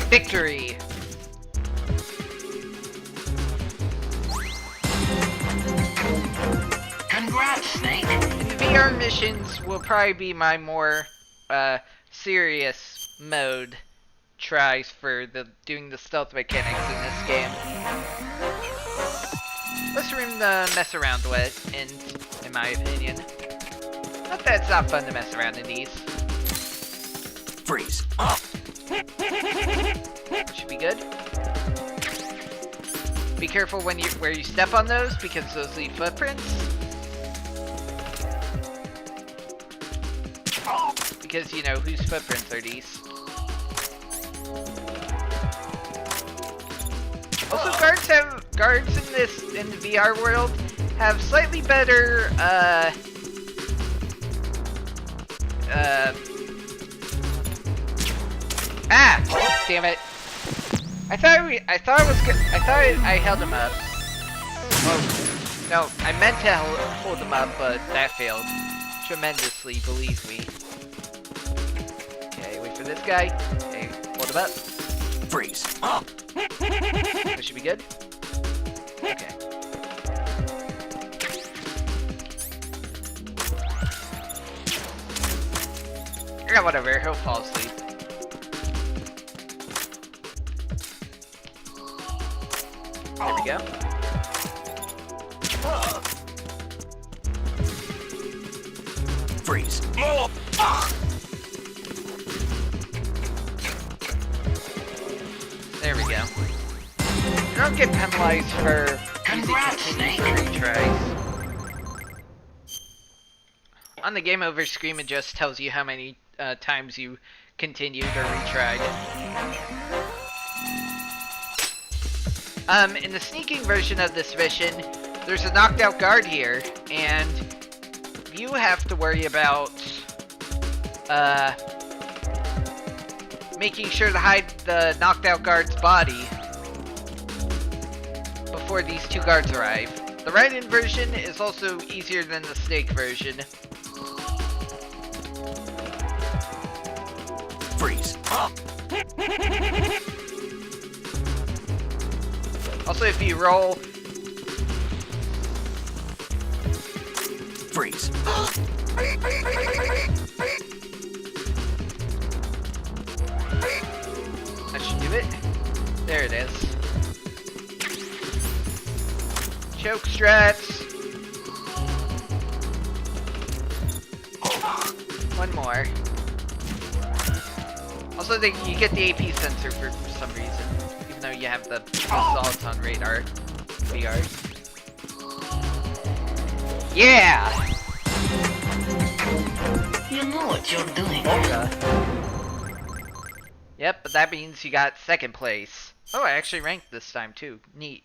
S1: Victory!
S14: Congrats, Snake.
S1: And the VR missions will probably be my more serious mode tries for doing the stealth mechanics in this game. Less room to mess around with, in my opinion. Not that it's not fun to mess around in these.
S2: Freeze.
S1: Should be good. Be careful when where you step on those because those leave footprints. Because you know whose footprints are these. Also, guards in the VR world have slightly better damn it. I thought I held him up. Oh, no, I meant to hold him up, but that failed tremendously, believe me. Okay, wait for this guy. Okay, hold him up.
S2: Freeze.
S1: This should be good. Okay. Yeah, whatever, he'll fall asleep. There we go.
S2: Freeze.
S1: There we go. You don't get penalized for using continuous retries. On the game over screen, it just tells you how many times you continued or retried. In the sneaking version of this mission, there's a knocked out guard here, and you have to worry about making sure to hide the knocked out guard's body before these two guards arrive. The Raiden version is also easier than the Snake version.
S2: Freeze.
S1: Also, if you roll...
S2: Freeze.
S1: That should do it. There it is. Choke straps. One more. Also, you get the AP sensor for some reason, even though you have the Zolaton radar VR. Yeah!
S14: You know what you're doing.
S1: Yep, but that means you got second place. Oh, I actually ranked this time too. Neat.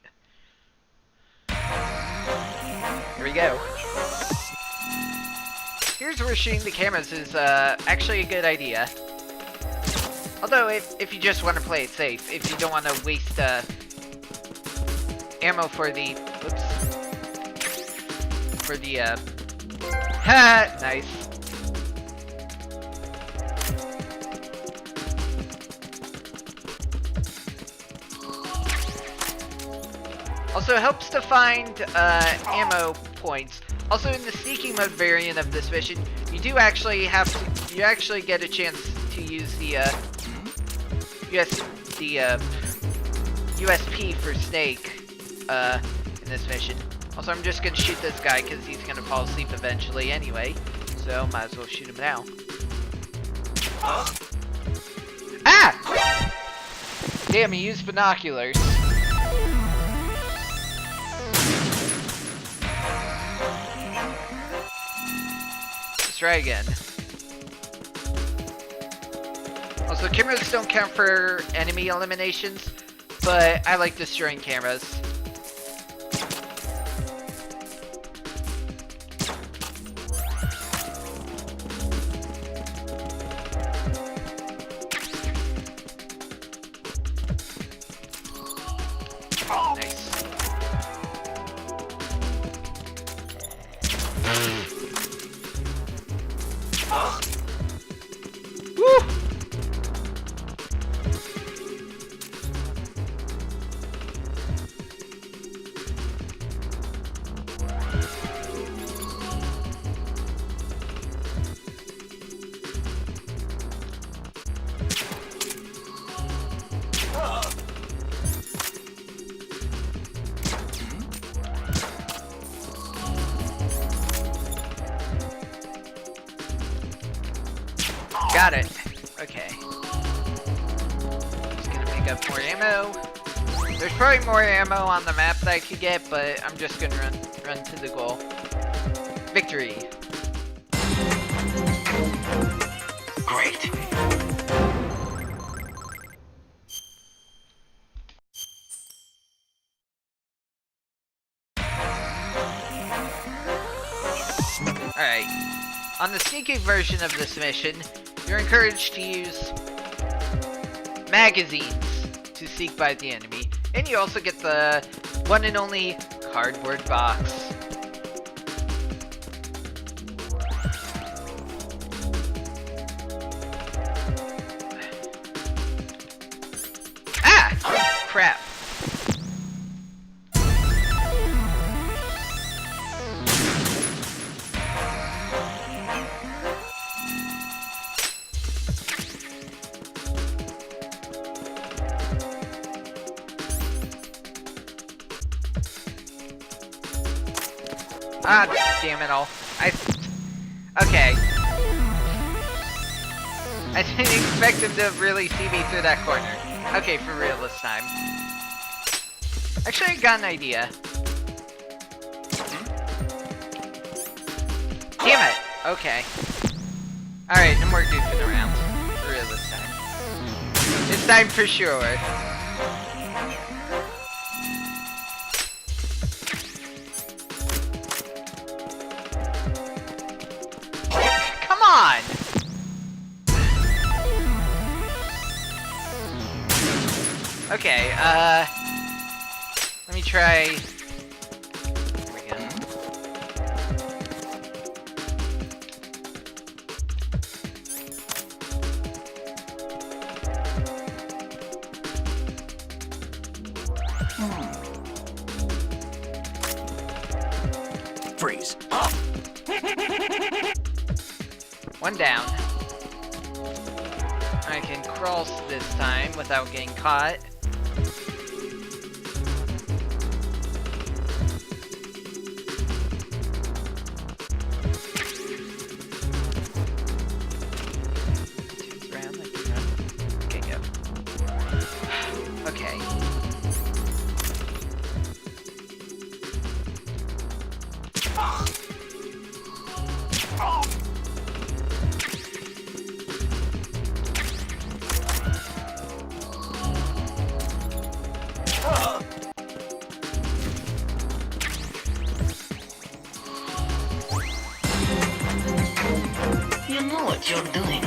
S1: Here we go. Here's where shooting the cameras is actually a good idea. Although, if you just want to play it safe, if you don't want to waste ammo for the... Whoops. For the, ha! Nice. Also, it helps to find ammo points. Also, in the sneaking mode variant of this mission, you do actually have to... You actually get a chance to use the USP for Snake in this mission. Also, I'm just gonna shoot this guy because he's gonna fall asleep eventually anyway, so might as well shoot him now. Ah! Damn, he used binoculars. Let's try again. Also, cameras don't count for enemy eliminations, but I like destroying cameras. Nice. Woo! Got it. Okay. Just gonna pick up more ammo. There's probably more ammo on the map that I could get, but I'm just gonna run to the goal. Victory.
S14: Great.
S1: Alright. On the sneaking version of this mission, you're encouraged to use magazines to sneak by the enemy. And you also get the one and only cardboard box. Ah! Oh, crap. Ah, damn it all. Okay. I didn't expect him to really see me through that corner. Okay, for real this time. Actually, I got an idea. Damn it! Okay. Alright, no more goofing around. For real this time. This time for sure. Come on! Okay, let me try... Here we go.
S2: Freeze.
S1: One down. I can crawl this time without getting caught. Okay, go. Okay.
S14: You know what you're doing.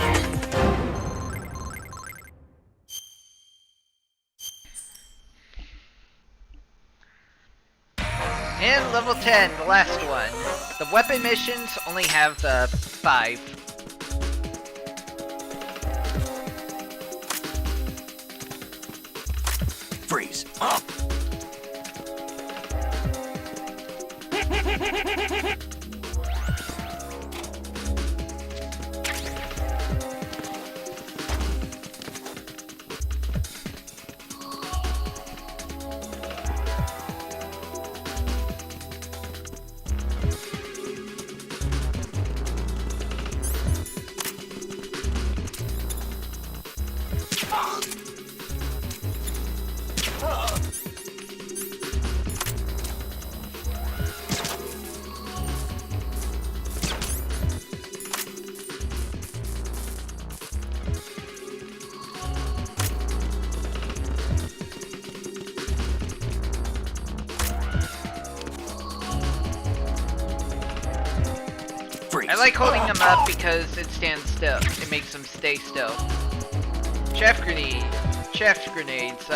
S1: And level 10, the last one. The weapon missions only have 5.
S2: Freeze.
S1: I like holding them up because it stands still. It makes them stay still. Chaff grenade. Chaff grenades.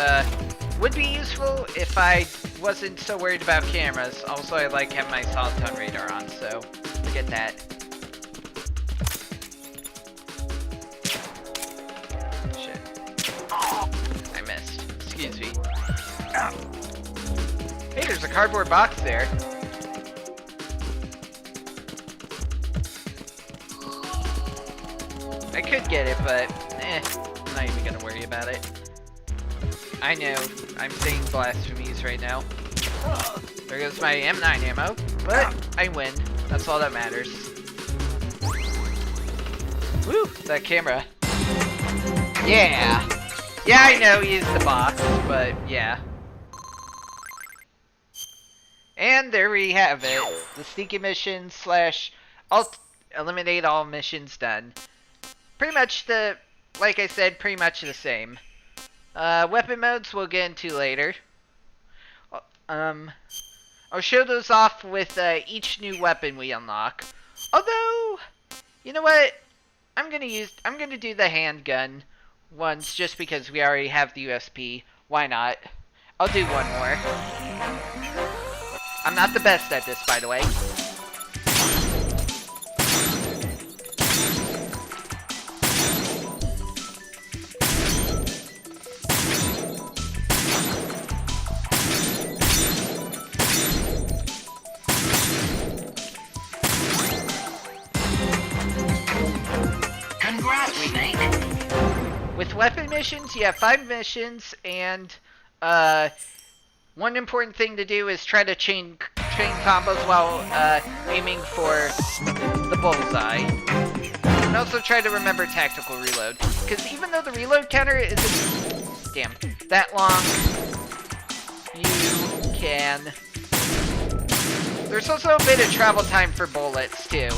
S1: Would be useful if I wasn't so worried about cameras. Also, I like having my solid tone radar on, so forget that. Shit. I missed. Excuse me. Hey, there's a cardboard box there. I could get it, but I'm not even gonna worry about it. I know, I'm saying blasphemies right now. There goes my M9 ammo, but I win. That's all that matters. Woo, that camera. Yeah! Yeah, I know he used the box, but yeah. And there we have it. The sneaky mission / eliminate all missions done. Pretty much like I said, pretty much the same. Weapon modes we'll get into later. I'll show those off with each new weapon we unlock. Although, you know what? I'm gonna do the handgun once just because we already have the USP. Why not? I'll do one more. I'm not the best at this, by the way. With weapon missions, you have 5 missions, and one important thing to do is try to chain combos while aiming for the bullseye. And also try to remember tactical reload, because even though the reload counter isn't that long, you can... There's also a bit of travel time for bullets, too.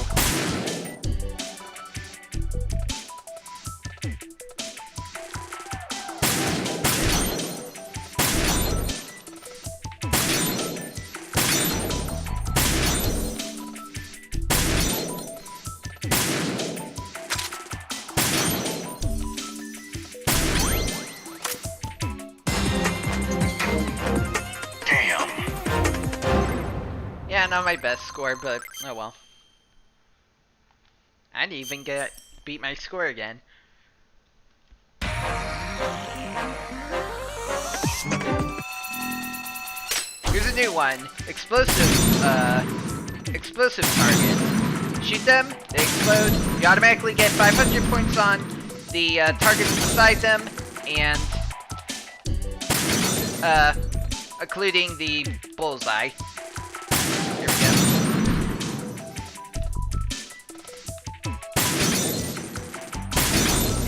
S1: not my best score, but oh well. I didn't even beat my score again. Here's a new one. Explosive target. Shoot them, they explode. You automatically get 500 points on the targets beside them, and including the bullseye. Here we go.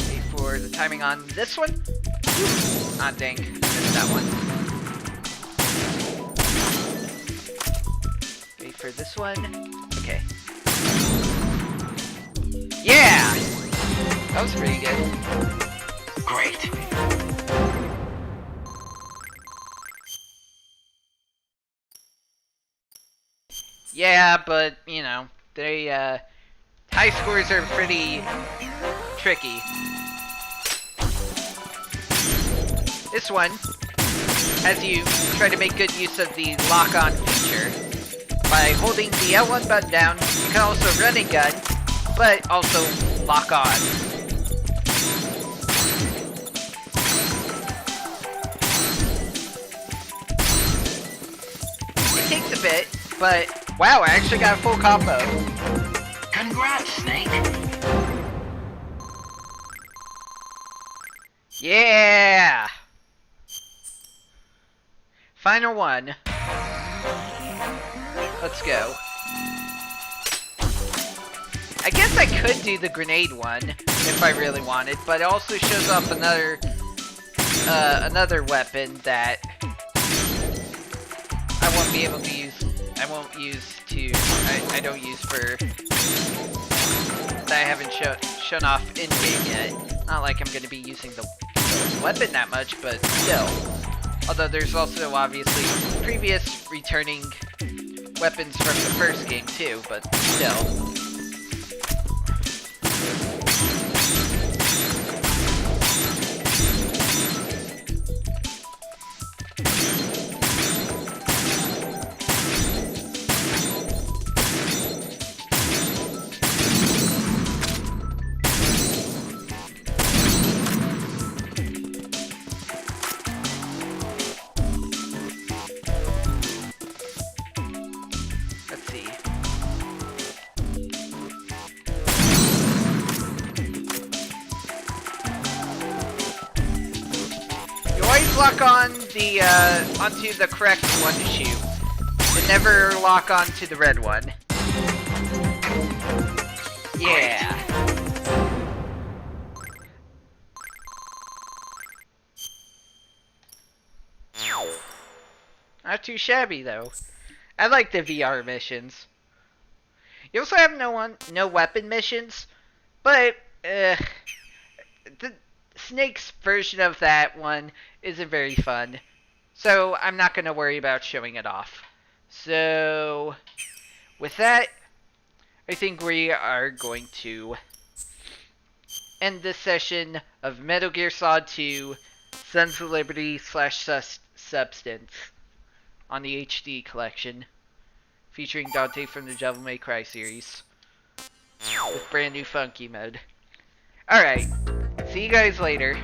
S1: Wait for the timing on this one. Ah, dang, missed that one. Wait for this one. Okay. Yeah! That was pretty good.
S14: Great.
S1: Yeah, but, you know, they, high scores are pretty tricky. This one has you try to make good use of the lock-on feature. By holding the L1 button down, you can also run and gun, but also lock on. It takes a bit, but wow, I actually got a full combo.
S14: Congrats, Snake.
S1: Yeah! Final one. Let's go. I guess I could do the grenade one if I really wanted, but it also shows off another weapon that I won't be able to use. I don't use for that I haven't shown off in game yet. Not like I'm going to be using the weapon that much, but still. Although there's also obviously previous returning weapons from the first game too, but still. Lock on the onto the correct one to shoot, and never lock onto the red one. Yeah. Not too shabby though. I like the VR missions. You also have no weapon missions, but the Snake's version of that one isn't very fun, so I'm not going to worry about showing it off. So, with that, I think we are going to end this session of Metal Gear Solid 2 Sons of Liberty / Substance on the HD collection, featuring Dante from the Devil May Cry series, with brand new funky mode. Alright, see you guys later.